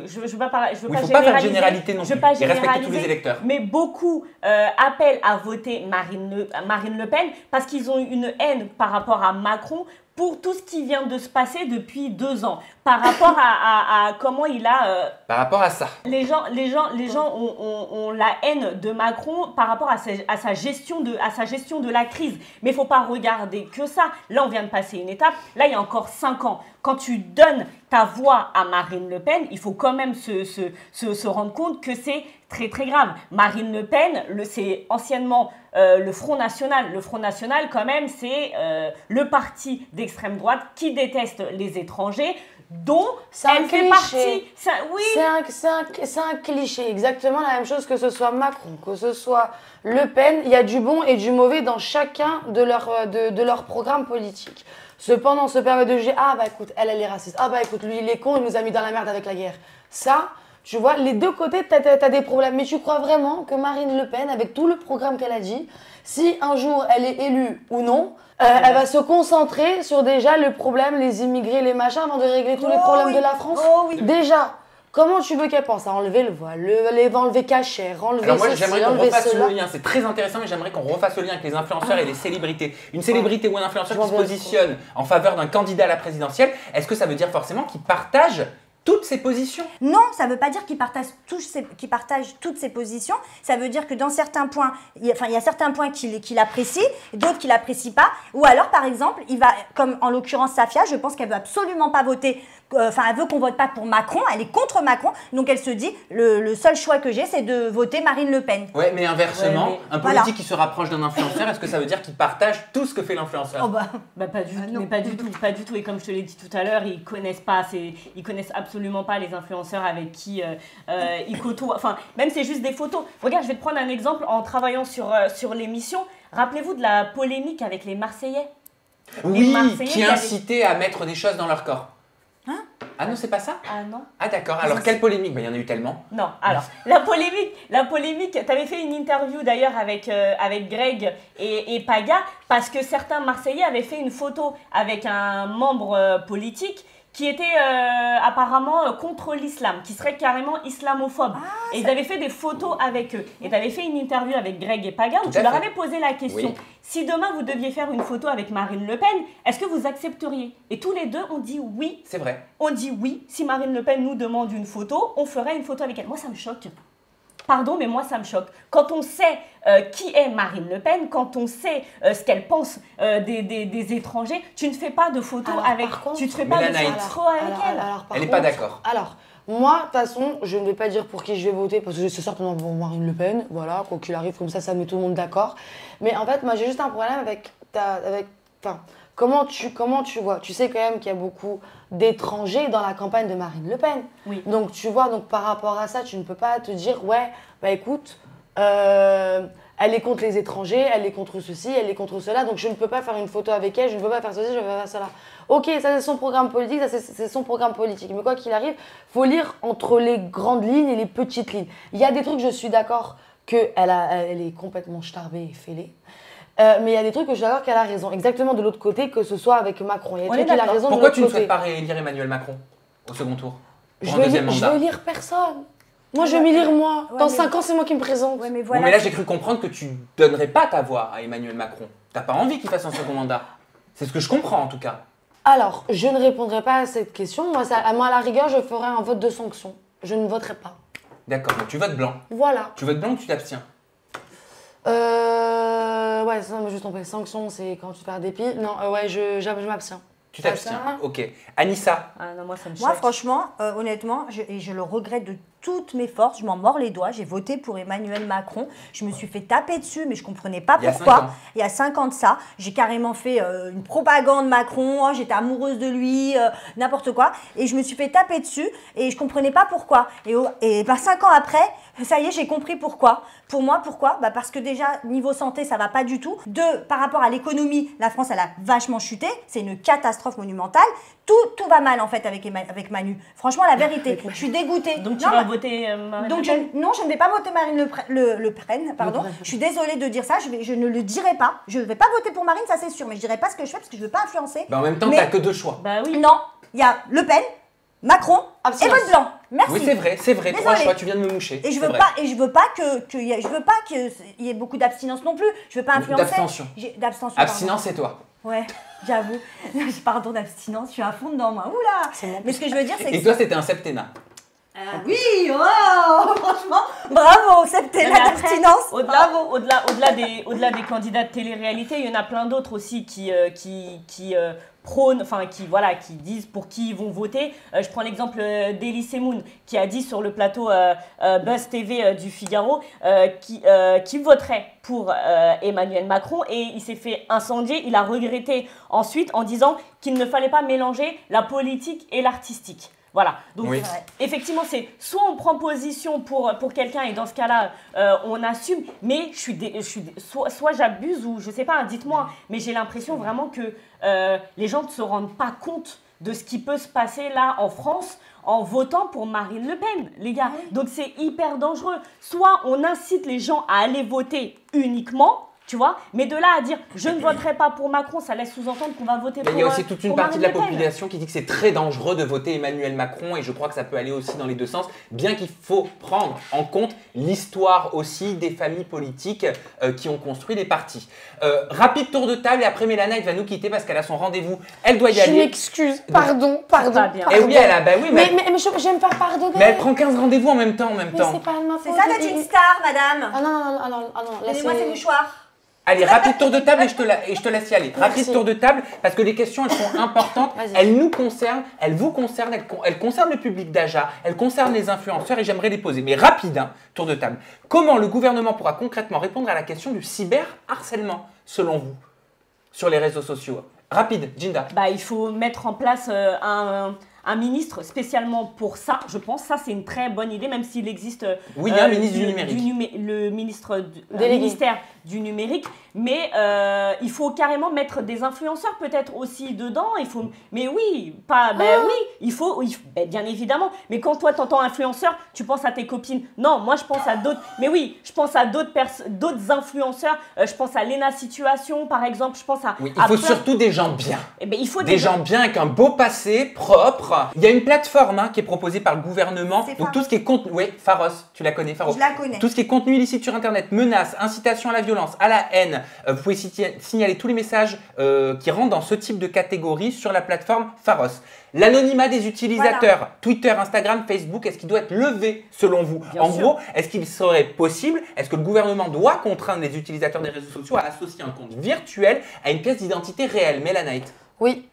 je veux pas faire de généralité non plus, et respecter tous les électeurs. Mais beaucoup appellent à voter Marine Le Pen parce qu'ils ont une haine par rapport à Macron pour tout ce qui vient de se passer depuis 2 ans, par rapport à comment il a... Par rapport à ça. Les gens ont la haine de Macron par rapport à sa gestion de la crise. Mais il ne faut pas regarder que ça. Là, on vient de passer une étape. Là, il y a encore 5 ans. Quand tu donnes ta voix à Marine Le Pen, il faut quand même se rendre compte que c'est très très grave. Marine Le Pen, c'est anciennement le Front National. Le Front National, quand même, c'est le parti d'extrême droite qui déteste les étrangers, dont elle fait partie. Oui. C'est un cliché, exactement la même chose que ce soit Macron, que ce soit Le Pen. Il y a du bon et du mauvais dans chacun de leurs programmes politiques. Cependant, se permettre de juger, ah bah écoute, elle est raciste. Ah bah écoute, lui, il est con, il nous a mis dans la merde avec la guerre. Ça, tu vois, les deux côtés, t'as des problèmes. Mais tu crois vraiment que Marine Le Pen, avec tout le programme qu'elle a dit, si un jour elle est élue ou non, elle va se concentrer sur déjà le problème, les immigrés, les machins, avant de régler tous les problèmes de la France. Déjà, comment tu veux qu'elle pense à enlever le voile, enlever Cachet, enlever Alors moi ceci, j'aimerais qu'on enlever refasse cela. le lien, c'est très intéressant, mais j'aimerais qu'on refasse le lien avec les influenceurs et les célébrités. Une célébrité ou un influenceur qui se positionne en faveur d'un candidat à la présidentielle, est-ce que ça veut dire forcément qu'il partage toutes ses positions? Non, ça ne veut pas dire qu'il partage toutes ses positions. Ça veut dire que dans certains points, il y a certains points qu'il apprécie, d'autres qu'il n'apprécie pas. Ou alors, par exemple, il va, comme en l'occurrence Safia, je pense qu'elle ne veut absolument pas voter, elle veut qu'on vote pas pour Macron, elle est contre Macron. Donc elle se dit, le seul choix que j'ai, c'est de voter Marine Le Pen. Ouais, mais inversement, un politique qui se rapproche d'un influenceur, est-ce que ça veut dire qu'il partage tout ce que fait l'influenceur? Pas du tout, mais pas du tout. Et comme je te l'ai dit tout à l'heure, ils connaissent absolument pas les influenceurs avec qui ils côtoient. Enfin, même c'est juste des photos. Regarde, je vais te prendre un exemple en travaillant sur l'émission. Rappelez-vous de la polémique avec les Marseillais. Oui, qui incitait à mettre des choses dans leur corps. Hein? Ah non, c'est pas ça? Ah non. Ah d'accord, alors quelle polémique? Il y en a eu tellement. Non, alors, la polémique, tu avais fait une interview d'ailleurs avec Greg et Paga, parce que certains Marseillais avaient fait une photo avec un membre politique qui était apparemment contre l'islam, qui serait carrément islamophobe. Et ils avaient fait des photos avec eux. Et tu avais fait une interview avec Greg et Paga où tu leur avais posé la question. Si demain vous deviez faire une photo avec Marine Le Pen, est-ce que vous accepteriez? Et tous les deux ont dit oui. C'est vrai. On dit oui. Si Marine Le Pen nous demande une photo, on ferait une photo avec elle. Moi, ça me choque. Pardon, mais moi, ça me choque. Quand on sait qui est Marine Le Pen, quand on sait ce qu'elle pense des étrangers, tu ne fais pas de photos avec... Tu ne fais pas de photos avec elle. Elle n'est pas d'accord. Alors, moi, de toute façon, je ne vais pas dire pour qui je vais voter, parce que c'est certainement pour Marine Le Pen. Voilà, quoi qu'il arrive, comme ça met tout le monde d'accord. Mais en fait, moi, j'ai juste un problème avec comment tu vois? Tu sais quand même qu'il y a beaucoup d'étrangers dans la campagne de Marine Le Pen. Oui. Donc tu vois, donc par rapport à ça, tu ne peux pas te dire ouais, bah écoute, elle est contre les étrangers, elle est contre ceci, elle est contre cela, donc je ne peux pas faire une photo avec elle, je ne peux pas faire ceci, je ne peux pas faire cela. Ok, ça c'est son programme politique, ça c'est son programme politique. Mais quoi qu'il arrive, faut lire entre les grandes lignes et les petites lignes. Il y a des trucs, je suis d'accord qu'elle est complètement starbée et fêlée. Mais il y a des trucs que je suis d'accord qu'elle a raison. Exactement de l'autre côté, que ce soit avec Macron. Il y a des trucs qu'elle a raison. Pourquoi tu ne souhaites pas réélire Emmanuel Macron au second tour? Je veux lire personne. Moi, je vais m'élire moi. Dans 5 ans, c'est moi qui me présente. Ouais, mais voilà. Mais là, j'ai cru comprendre que tu ne donnerais pas ta voix à Emmanuel Macron. T'as pas envie qu'il fasse un second mandat. C'est ce que je comprends, en tout cas. Alors, je ne répondrai pas à cette question. Moi, à la rigueur, je ferai un vote de sanction. Je ne voterai pas. D'accord, donc tu votes blanc. Voilà. Tu votes blanc ou tu t'abstiens? Ouais, ça, juste en fait, sanction, c'est quand tu fais un dépit. Non, ouais, je m'abstiens. Tu t'abstiens? Ok. Anissa? Ah non, moi, ça me choque. Moi, franchement, honnêtement, je le regrette de toutes mes forces, je m'en mords les doigts. J'ai voté pour Emmanuel Macron. Je me suis fait taper dessus, mais je ne comprenais pas pourquoi. Il y a 5 ans de ça. J'ai carrément fait une propagande Macron. Oh, j'étais amoureuse de lui, n'importe quoi. Et je me suis fait taper dessus et je ne comprenais pas pourquoi. Et 5 ans après, ça y est, j'ai compris pourquoi. Pour moi, pourquoi? Parce que déjà, niveau santé, ça ne va pas du tout. 2, par rapport à l'économie, la France, elle a vachement chuté. C'est une catastrophe monumentale. Tout va mal, en fait, avec Manu. Franchement, la vérité, je suis dégoûtée. Donc, tu vas voter Marine Le Pen? Non, je ne vais pas voter Marine Le Pen, pardon. Je suis désolée de dire ça, je ne le dirai pas. Je ne vais pas voter pour Marine, ça c'est sûr, mais je ne dirai pas ce que je fais parce que je ne veux pas influencer. En même temps, tu n'as que 2 choix. Bah oui. Non, il y a Le Pen, Macron et vote blanc. Merci. Oui, c'est vrai. Désolée. 3 choix, tu viens de me moucher. Et je veux pas qu'il y ait beaucoup d'abstinence non plus. Je veux pas influencer. D'abstention. D'abstention. Abstinence, c'est toi. Ouais, j'avoue. Pardon, d'abstinence, je suis à fond dedans, moi. Oula. Mais ce que je veux dire, c'est que... Et toi, c'était un septennat. Oui, oh, franchement, bravo, septennat d'abstinence. Au-delà des candidats de télé-réalité, il y en a plein d'autres aussi qui prônent, qui disent pour qui ils vont voter. Je prends l'exemple d'Elie Semoun qui a dit sur le plateau Buzz TV du Figaro qui voterait pour Emmanuel Macron, et il s'est fait incendier. Il a regretté ensuite en disant qu'il ne fallait pas mélanger la politique et l'artistique. Voilà, donc Oui. effectivement, c'est soit on prend position pour quelqu'un et dans ce cas-là, on assume, mais soit j'abuse ou je sais pas, dites-moi, mais j'ai l'impression vraiment que les gens ne se rendent pas compte de ce qui peut se passer là en France en votant pour Marine Le Pen, les gars. Donc c'est hyper dangereux. Soit on incite les gens à aller voter uniquement, tu vois, mais de là à dire je ne voterai pas pour Macron, ça laisse sous-entendre qu'on va voter Mais pour il y a aussi toute une pour partie de la Marine Le Pen. population qui dit que c'est très dangereux de voter Emmanuel Macron et je crois que ça peut aller aussi dans les deux sens, bien qu'il faut prendre en compte l'histoire aussi des familles politiques qui ont construit les partis. Rapide tour de table et après Mélana va nous quitter parce qu'elle a son rendez-vous, elle doit y aller. Je m'excuse, pardon. Eh oui, elle a, bah oui, mais je vais me faire pardonner. mais elle prend 15 rendez-vous en même temps. Mais c'est pas de ma faute. C'est ça d'être une star, madame. Ah non, Donnez-moi ces mouchoirs. Allez, rapide tour de table et je te laisse y aller. Rapide Merci. tour de table parce que les questions elles sont importantes, elles nous concernent, elles vous concernent, elles concernent le public d'Aja, elles concernent les influenceurs et j'aimerais les poser. Mais rapide, hein, tour de table. Comment le gouvernement pourra concrètement répondre à la question du cyberharcèlement selon vous sur les réseaux sociaux? Rapide, Jinda. Bah, il faut mettre en place un ministre spécialement pour ça, je pense. Ça, c'est une très bonne idée, même s'il existe Oui, il y a un ministre du numérique. le ministre Délégué. ministère du numérique. Mais il faut carrément mettre des influenceurs peut-être aussi dedans. Mais oui, il faut bien évidemment. Mais quand toi, t'entends influenceur, tu penses à tes copines. Non, moi, je pense à d'autres. Mais oui, je pense à d'autres influenceurs. Je pense à Lena Situation, par exemple. Je pense à... Oui, il faut surtout des gens bien. Eh ben, il faut des gens bien avec un beau passé, propre. Il y a une plateforme hein, qui est proposée par le gouvernement. Donc tout ce qui est contenu. Oui, Pharos, tu la connais, Pharos. Je la connais. Tout ce qui est contenu illicite sur Internet, menaces, incitation à la violence, à la haine. Vous pouvez signaler tous les messages qui rentrent dans ce type de catégorie sur la plateforme Pharos. L'anonymat des utilisateurs, voilà. Twitter, Instagram, Facebook, est-ce qu'il doit être levé selon vous? En gros, est-ce qu'il serait possible, est-ce que le gouvernement doit contraindre les utilisateurs des réseaux sociaux à associer un compte virtuel à une pièce d'identité réelle? Mélanaït. Oui.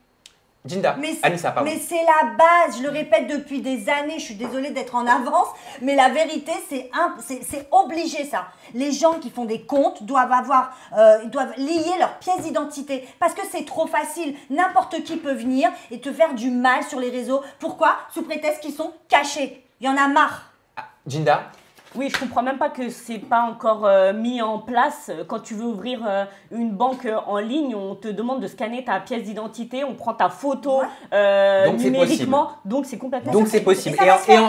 Jinda, Anissa, pardon. Mais c'est la base, je le répète depuis des années, je suis désolée d'être en avance, mais la vérité, c'est obligé ça. Les gens qui font des comptes doivent lier leur pièce d'identité parce que c'est trop facile. N'importe qui peut venir et te faire du mal sur les réseaux. Pourquoi? Sous prétexte qu'ils sont cachés. Il y en a marre. Jinda? Oui, je comprends même pas que c'est pas encore mis en place. Quand tu veux ouvrir une banque en ligne, on te demande de scanner ta pièce d'identité, on prend ta photo numériquement, donc c'est complètement. Donc c'est possible.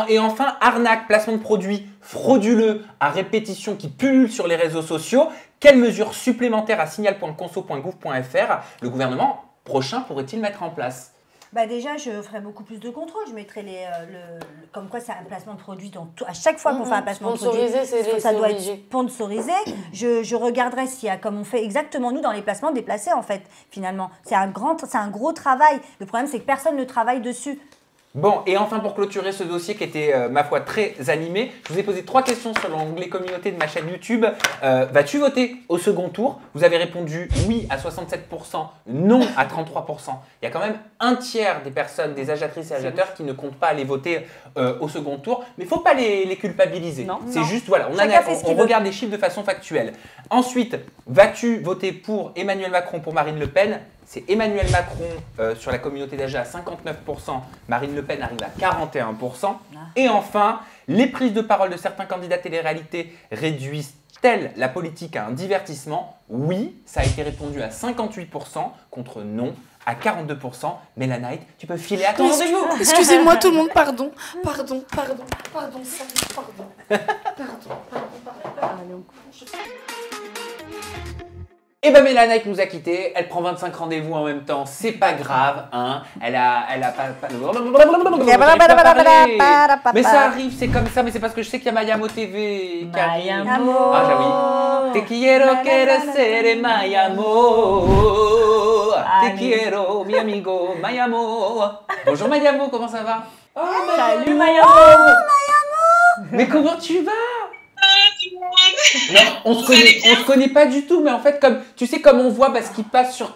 Et enfin, arnaque, placement de produits frauduleux à répétition qui pullulent sur les réseaux sociaux. Quelles mesures supplémentaires à signal.conso.gouv.fr le gouvernement prochain pourrait-il mettre en place? Bah déjà, je ferais beaucoup plus de contrôles. Je mettrais comme quoi c'est un placement de produit. À chaque fois qu'on fait un placement de produit, ça doit être sponsorisé. Je regarderai s'il y a, comme on fait exactement nous dans les placements déplacés en fait, finalement. C'est un gros travail. Le problème, c'est que personne ne travaille dessus. Bon, et enfin pour clôturer ce dossier qui était, ma foi, très animé, je vous ai posé 3 questions sur l'onglet communauté de ma chaîne YouTube. Vas-tu voter au second tour? Vous avez répondu oui à 67%, non à 33%. Il y a quand même un tiers des personnes, des agiatrices et agiateurs qui ne comptent pas aller voter au second tour. Mais il ne faut pas les culpabiliser. C'est juste, voilà, on regarde les chiffres de façon factuelle. Ensuite, vas-tu voter pour Emmanuel Macron, pour Marine Le Pen? C'est Emmanuel Macron sur la communauté d'Aja à 59%, Marine Le Pen arrive à 41%. Et enfin, les prises de parole de certains candidats télé-réalité réduisent-elles la politique à un divertissement? Oui, ça a été répondu à 58% contre non à 42%. Mélanaït, tu peux filer à ton rendez-vous. Excusez-moi tout le monde, pardon. Et ben Mélanaït nous a quittés, elle prend 25 rendez-vous en même temps, c'est pas grave, hein. Elle a pas... Mais ça arrive, c'est comme ça, mais c'est parce que je sais qu'il y a Mayamo TV. Mayamo. Ah, oui. Te quiero ser Mayamo. Te quiero, mi amigo, Mayamo. Bonjour Mayamo, comment ça va? Salut Mayamo. Mais comment tu vas? Non, on se connaît pas du tout, mais en fait, comme tu sais, comme on voit ce qui passe sur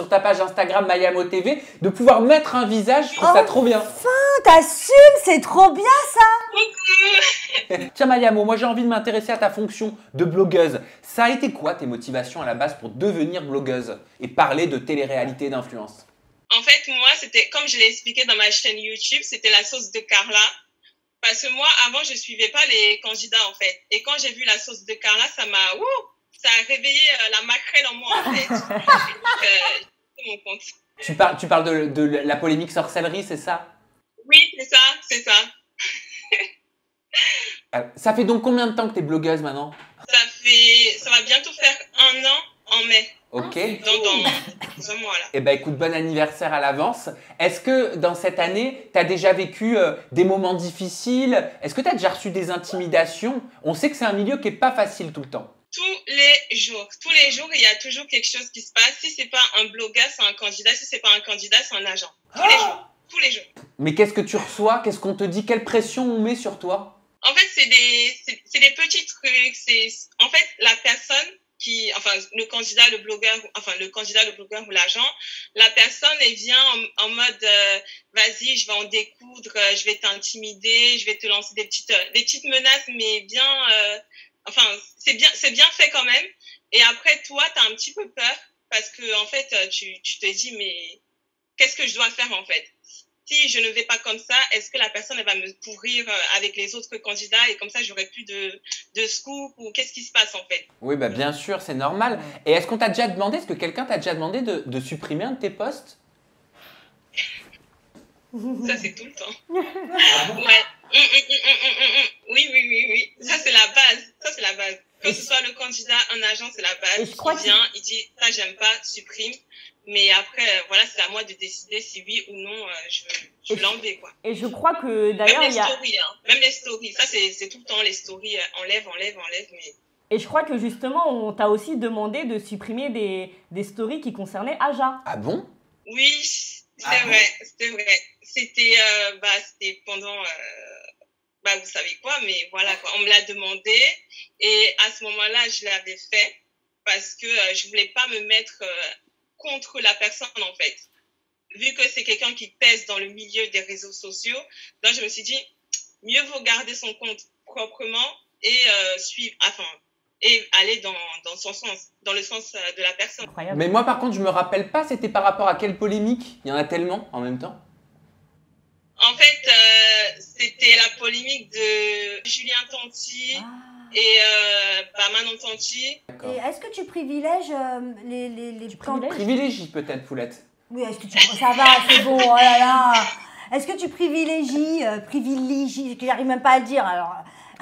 ta page Instagram Mayamo TV, de pouvoir mettre un visage, je trouve ça trop bien. Enfin, t'assumes, c'est trop bien ça. Tiens Mayamo, moi j'ai envie de m'intéresser à ta fonction de blogueuse. Ça a été quoi tes motivations à la base pour devenir blogueuse et parler de télé-réalité et d'influence? En fait, moi, c'était, comme je l'ai expliqué dans ma chaîne YouTube, c'était la sauce de Carla. Parce que moi, avant, je suivais pas les candidats, en fait. Et quand j'ai vu la sauce de Carla, ça a réveillé la maquerelle en moi, en fait. Donc, c'est mon compte. Tu parles de la polémique sorcellerie, c'est ça? Oui, c'est ça, c'est ça. Ça fait donc combien de temps que tu es blogueuse maintenant? Ça va bientôt faire 1 an en mai. Ok. Dans un mois, là. Eh ben écoute, bon anniversaire à l'avance. Est-ce que dans cette année, tu as déjà vécu des moments difficiles? Est-ce que tu as déjà reçu des intimidations? On sait que c'est un milieu qui n'est pas facile tout le temps. Tous les jours, il y a toujours quelque chose qui se passe. Si c'est pas un blogueur, c'est un candidat. Si c'est pas un candidat, c'est un agent. Tous les jours. Mais qu'est-ce que tu reçois? Qu'est-ce qu'on te dit? Quelle pression on met sur toi? En fait, c'est des petits trucs. En fait, la personne le candidat, le blogueur ou l'agent, la personne, elle vient en mode, vas-y, je vais en découdre, je vais t'intimider, je vais te lancer des petites menaces, mais bien, c'est bien fait quand même. Et après, toi, t'as un petit peu peur parce que, en fait, tu te dis, mais qu'est-ce que je dois faire, en fait? Si je ne vais pas comme ça, est-ce que la personne elle va me pourrir avec les autres candidats et comme ça, j'aurai plus de scoop ou qu'est-ce qui se passe en fait? Oui, bah bien sûr, c'est normal. Et est-ce qu'on t'a déjà demandé, est-ce que quelqu'un t'a déjà demandé de supprimer un de tes posts? Ça, c'est tout le temps. Ouais. Oui. Ça, c'est la base. Que ce soit le candidat, un agent, c'est la base. Il vient, il dit, ça, j'aime pas, supprime. Mais après, voilà, c'est à moi de décider si oui ou non je veux l'enlever, quoi. Et je crois que d'ailleurs, même les stories, ça, c'est tout le temps les stories, enlève, mais... Et je crois que justement, on t'a aussi demandé de supprimer des stories qui concernaient Aja. Ah bon? Oui, c'est vrai. C'était pendant... vous savez quoi, mais voilà, quoi. On me l'a demandé et à ce moment-là, je l'avais fait parce que je voulais pas me mettre contre la personne, en fait. Vu que c'est quelqu'un qui pèse dans le milieu des réseaux sociaux, donc je me suis dit, mieux vaut garder son compte proprement et aller dans son sens, dans le sens de la personne. Mais moi, par contre, je me rappelle pas, c'était par rapport à quelle polémique? Il y en a tellement en même temps. En fait, c'était la polémique de Julien Tanti et Manon Tanti. Et est-ce que tu privilèges les Privilégie peut-être, Poulette. Oui, est-ce que ça va, c'est bon, oh là là. Est-ce que tu privilégies, j'arrive même pas à le dire, alors...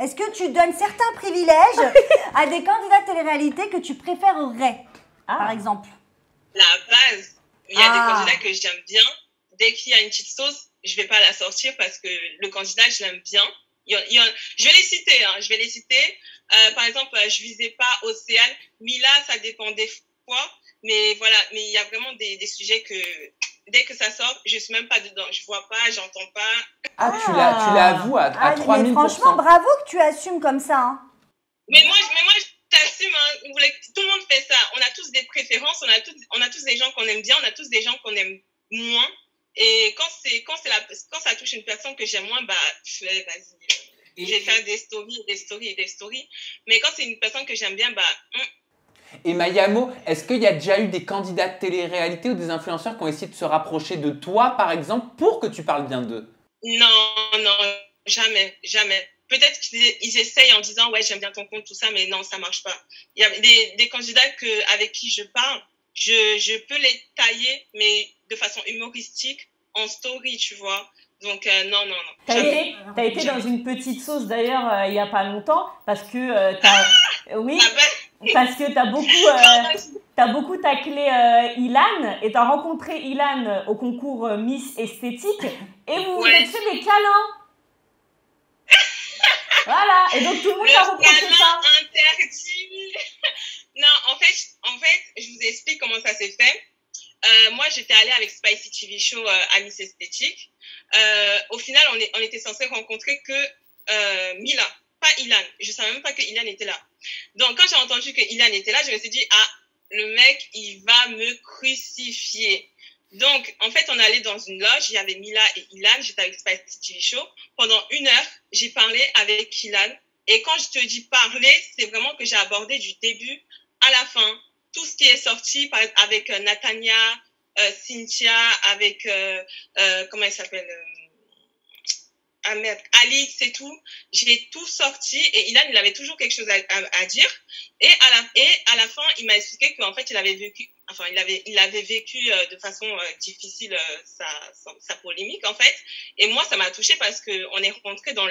Est-ce que tu donnes certains privilèges à des candidats de télé-réalité que tu préférerais, par exemple? La base. Il y a des candidats que j'aime bien. Dès qu'il y a une petite sauce, je vais pas la sortir parce que le candidat, je l'aime bien. Je vais les citer. Par exemple, je visais pas Océane. Mila, ça dépend des fois. Mais voilà, mais il y a vraiment des sujets que dès que ça sort, je suis même pas dedans. Je vois pas, j'entends pas. Ah, tu l'avoues à 3000%. Mais franchement, bravo que tu assumes comme ça. Hein. Mais moi, j'assume. Hein. Tout le monde fait ça. On a tous des préférences. On a tous des gens qu'on aime bien. On a tous des gens qu'on aime moins. Et quand ça touche une personne que j'aime moins, vas-y. Je vais faire des stories. Mais quand c'est une personne que j'aime bien, Et Mayamo, est-ce qu'il y a déjà eu des candidats de télé-réalité ou des influenceurs qui ont essayé de se rapprocher de toi, par exemple, pour que tu parles bien d'eux? Non, jamais. Peut-être qu'ils essayent en disant « Ouais, j'aime bien ton compte, tout ça », mais non, ça marche pas. Il y a des candidats avec qui je parle, je peux les tailler, mais de façon humoristique, en story, tu vois. Donc, non. T'as été dans une petite sauce, d'ailleurs, il y a pas longtemps, parce que Oui, parce que t'as beaucoup taclé Ilan, et t'as rencontré Ilan au concours Miss Esthétique, et vous vous êtes fait des câlins. Voilà, et donc tout le monde t'a reproché ça. Interdit. Non, en fait, je vous explique comment ça s'est fait. Moi, j'étais allée avec Spicy TV Show à Miss Esthétique. Au final, on était censé rencontrer que Mila, pas Ilan. Je savais même pas que Ilan était là. Donc, quand j'ai entendu que Ilan était là, je me suis dit, le mec, il va me crucifier. Donc, en fait, on allait dans une loge, il y avait Mila et Ilan, j'étais avec Spicy TV Show. Pendant 1 heure, j'ai parlé avec Ilan. Et quand je te dis parler, c'est vraiment que j'ai abordé du début à la fin tout ce qui est sorti avec Natania, Cynthia, avec, comment elle s'appelle ah merde, Alix et tout, j'ai tout sorti et Ilan, il avait toujours quelque chose à dire. Et à la fin, il m'a expliqué qu'en fait, il avait vécu de façon difficile sa polémique, en fait. Et moi, ça m'a touchée parce qu'on est rentré dans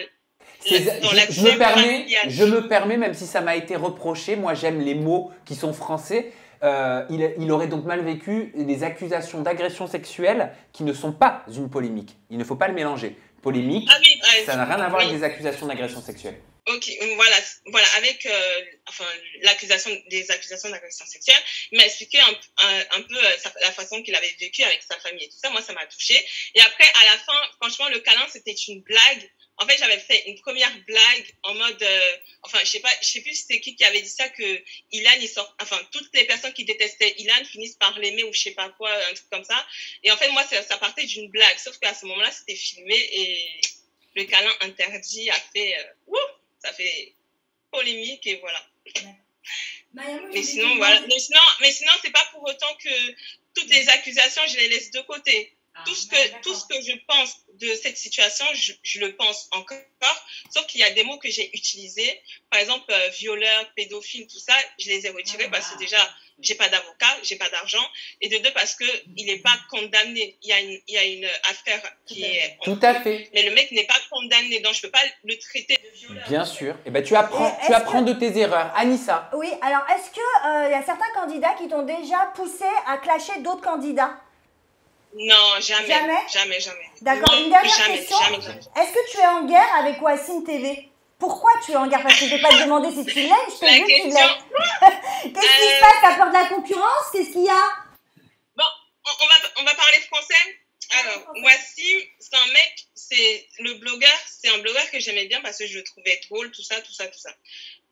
je me permets, même si ça m'a été reproché, moi j'aime les mots qui sont français. Il aurait donc mal vécu les accusations d'agression sexuelle qui ne sont pas une polémique. Il ne faut pas le mélanger. Polémique, ça n'a rien à voir avec des accusations d'agression sexuelle. Ok, voilà, avec des accusations d'agression sexuelle, il m'a expliqué un peu la façon qu'il avait vécu avec sa famille et tout ça. Moi, ça m'a touchée. Et après, à la fin, franchement, le câlin, c'était une blague. En fait, j'avais fait une première blague en mode, je sais plus c'était qui avait dit ça, que Ilan, toutes les personnes qui détestaient Ilan finissent par l'aimer ou je sais pas quoi, un truc comme ça. Et en fait, moi, ça partait d'une blague, sauf qu'à ce moment-là, c'était filmé et le câlin interdit ça fait polémique et voilà. Mais sinon, c'est pas pour autant que toutes les accusations, je les laisse de côté. Tout ce que je pense de cette situation, je le pense encore, sauf qu'il y a des mots que j'ai utilisés, par exemple violeur, pédophile, tout ça, je les ai retirés parce que déjà, j'ai pas d'avocat, j'ai pas d'argent, et de deux parce que il n'est pas condamné. Il y a une affaire qui est tout à fait. Mais le mec n'est pas condamné, donc je peux pas le traiter de violeur. Bien sûr. Et ben tu apprends de tes erreurs. Anissa. Oui. Alors est-ce que y a certains candidats qui t'ont déjà poussé à clasher d'autres candidats? Non, jamais. D'accord, une dernière question. Jamais. Est-ce que tu es en guerre avec Wassim TV? Pourquoi tu es en guerre? Parce que je ne vais pas te demander si tu l'aimes, je t'ai vu que tu l'aimes. Qu'est-ce qui se passe? T'as peur de la concurrence? Qu'est-ce qu'il y a? Bon, on va parler français. Alors, Wassim, c'est un mec, c'est un blogueur que j'aimais bien parce que je le trouvais drôle, tout ça.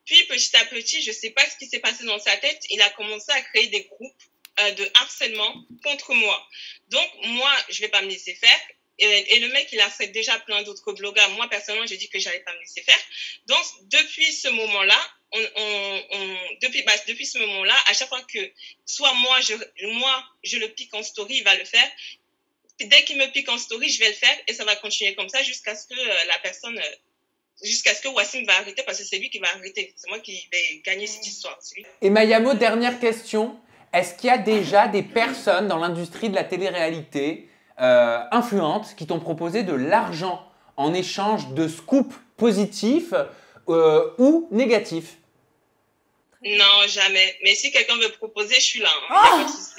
Puis, petit à petit, je ne sais pas ce qui s'est passé dans sa tête, il a commencé à créer des groupes de harcèlement contre moi. Donc, moi, je vais pas me laisser faire. Et le mec, il harcèle déjà plein d'autres blogueurs. Moi, personnellement, j'ai dit que j'allais pas me laisser faire. Donc, depuis ce moment-là, depuis ce moment-là, à chaque fois que soit moi, je le pique en story, il va le faire. Dès qu'il me pique en story, je vais le faire et ça va continuer comme ça jusqu'à ce que jusqu'à ce que Wassim va arrêter parce que c'est lui qui va arrêter. C'est moi qui vais gagner cette histoire. Et Mayamo, dernière question. Est-ce qu'il y a déjà des personnes dans l'industrie de la télé-réalité influentes qui t'ont proposé de l'argent en échange de scoops positifs ou négatifs? Non, jamais. Mais si quelqu'un veut proposer, je suis là. Il n'y a pas de souci.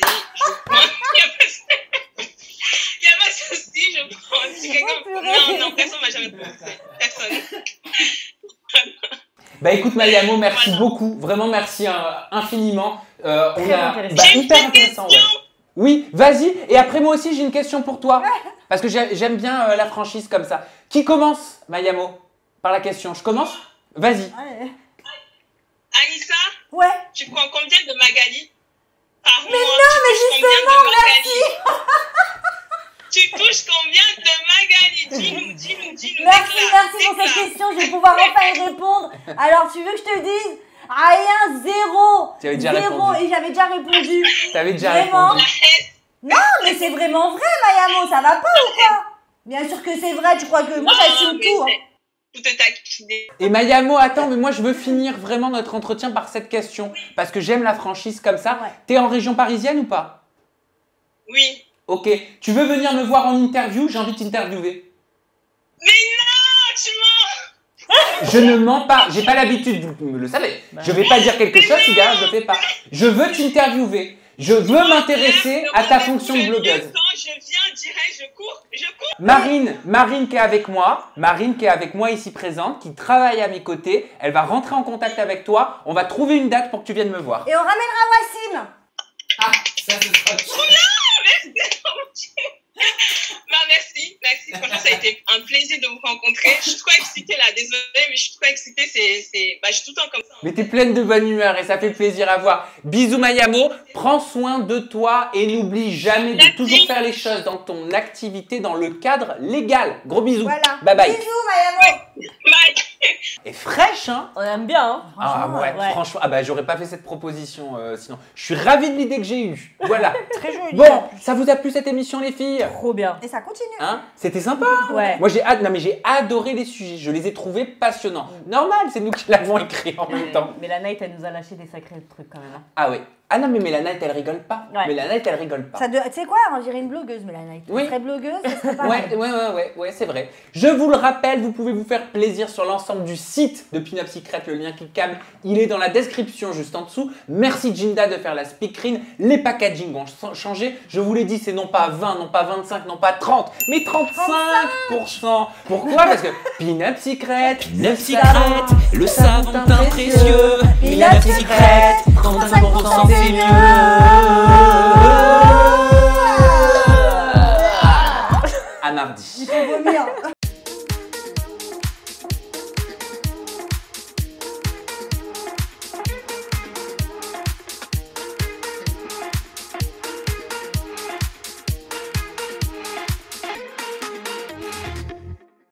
Il n'y a pas de souci, je prends. Si quelqu'un... Non, personne ne m'a jamais proposé. Personne. Bah écoute Mayamo, merci beaucoup. Vraiment merci infiniment. Hyper intéressant. Ouais. Oui, vas-y. Et après moi aussi j'ai une question pour toi. Parce que j'aime bien la franchise comme ça. Qui commence, Mayamo, par la question? Je commence? Vas-y. Ouais. Anissa? Ouais. Tu prends combien de Magali par mois? Mais non, mais justement, merci. Tu touches combien de Magali? Dis-nous. Merci pour cette question. Je vais pouvoir enfin y répondre. Alors, tu veux que je te dise? Rien, zéro. Tu avais déjà répondu. Et j'avais déjà répondu. Tu avais déjà répondu. Non, mais c'est vraiment vrai, Mayamo. Ça va pas ou quoi? Bien sûr que c'est vrai. Tu crois que moi, j'assume tout. Hein. Et Mayamo, attends, mais moi je veux finir vraiment notre entretien par cette question. Parce que j'aime la franchise comme ça. Ouais. T'es en région parisienne ou pas? Oui. Ok. Tu veux venir me voir en interview? J'ai envie de t'interviewer. Mais non, tu mens! Je ne mens pas. J'ai pas l'habitude, vous le savez. Je vais pas dire quelque chose si derrière je le fais pas. Je veux t'interviewer. Je veux m'intéresser à ta fonction de blogueuse. Quand je viens, direct, je cours. Marine qui est avec moi ici présente, qui travaille à mes côtés. Elle va rentrer en contact avec toi. On va trouver une date pour que tu viennes me voir. Et on ramènera Wassim. Ah, ça ce sera... Oh non, merci. Bah, merci. Franchement, ça a été un plaisir de vous rencontrer. Je suis trop excitée là, désolée, mais je suis trop excitée. Je suis tout le temps comme ça. Mais t'es pleine de bonne humeur et ça fait plaisir à voir. Bisous Mayamo, prends soin de toi et n'oublie jamais de toujours faire les choses dans ton activité dans le cadre légal. Gros bisous. Voilà. Bye bye. Bisous Mayamo. Bye. Et fraîche, hein? On aime bien, hein? Ah ouais, franchement, ah bah j'aurais pas fait cette proposition sinon. Je suis ravi de l'idée que j'ai eue. Voilà. Très joli. Bon, ça vous a plu cette émission les filles? Trop bien. Et ça continue. Hein? C'était sympa. Ouais. Moi j'ai adoré les sujets, je les ai trouvés passionnants. Normal, c'est nous qui l'avons écrit en même temps. Mais la Night, elle nous a lâché des sacrés trucs quand même. Hein. Ah oui. Ah non mais Mélana, elle rigole pas. Ouais. Mélana, elle rigole pas. Tu sais quoi, on dirait une blogueuse, Mélanie. Oui. Elle serait blogueuse, ça serait pareil. Ouais, c'est vrai. Je vous le rappelle, vous pouvez vous faire plaisir sur l'ensemble du site de Pin Up Secret, le lien cliquable, il est dans la description juste en dessous. Merci Jinda de faire la speakerine. Les packaging vont changer. Je vous l'ai dit, c'est non pas 20, non pas 25, non pas 30, mais 35%. Pourquoi? Parce que Pin Up Secret, le savon teint précieux. Pin Up Secret, 35% c'est mieux. à mardi. Il faut vomir.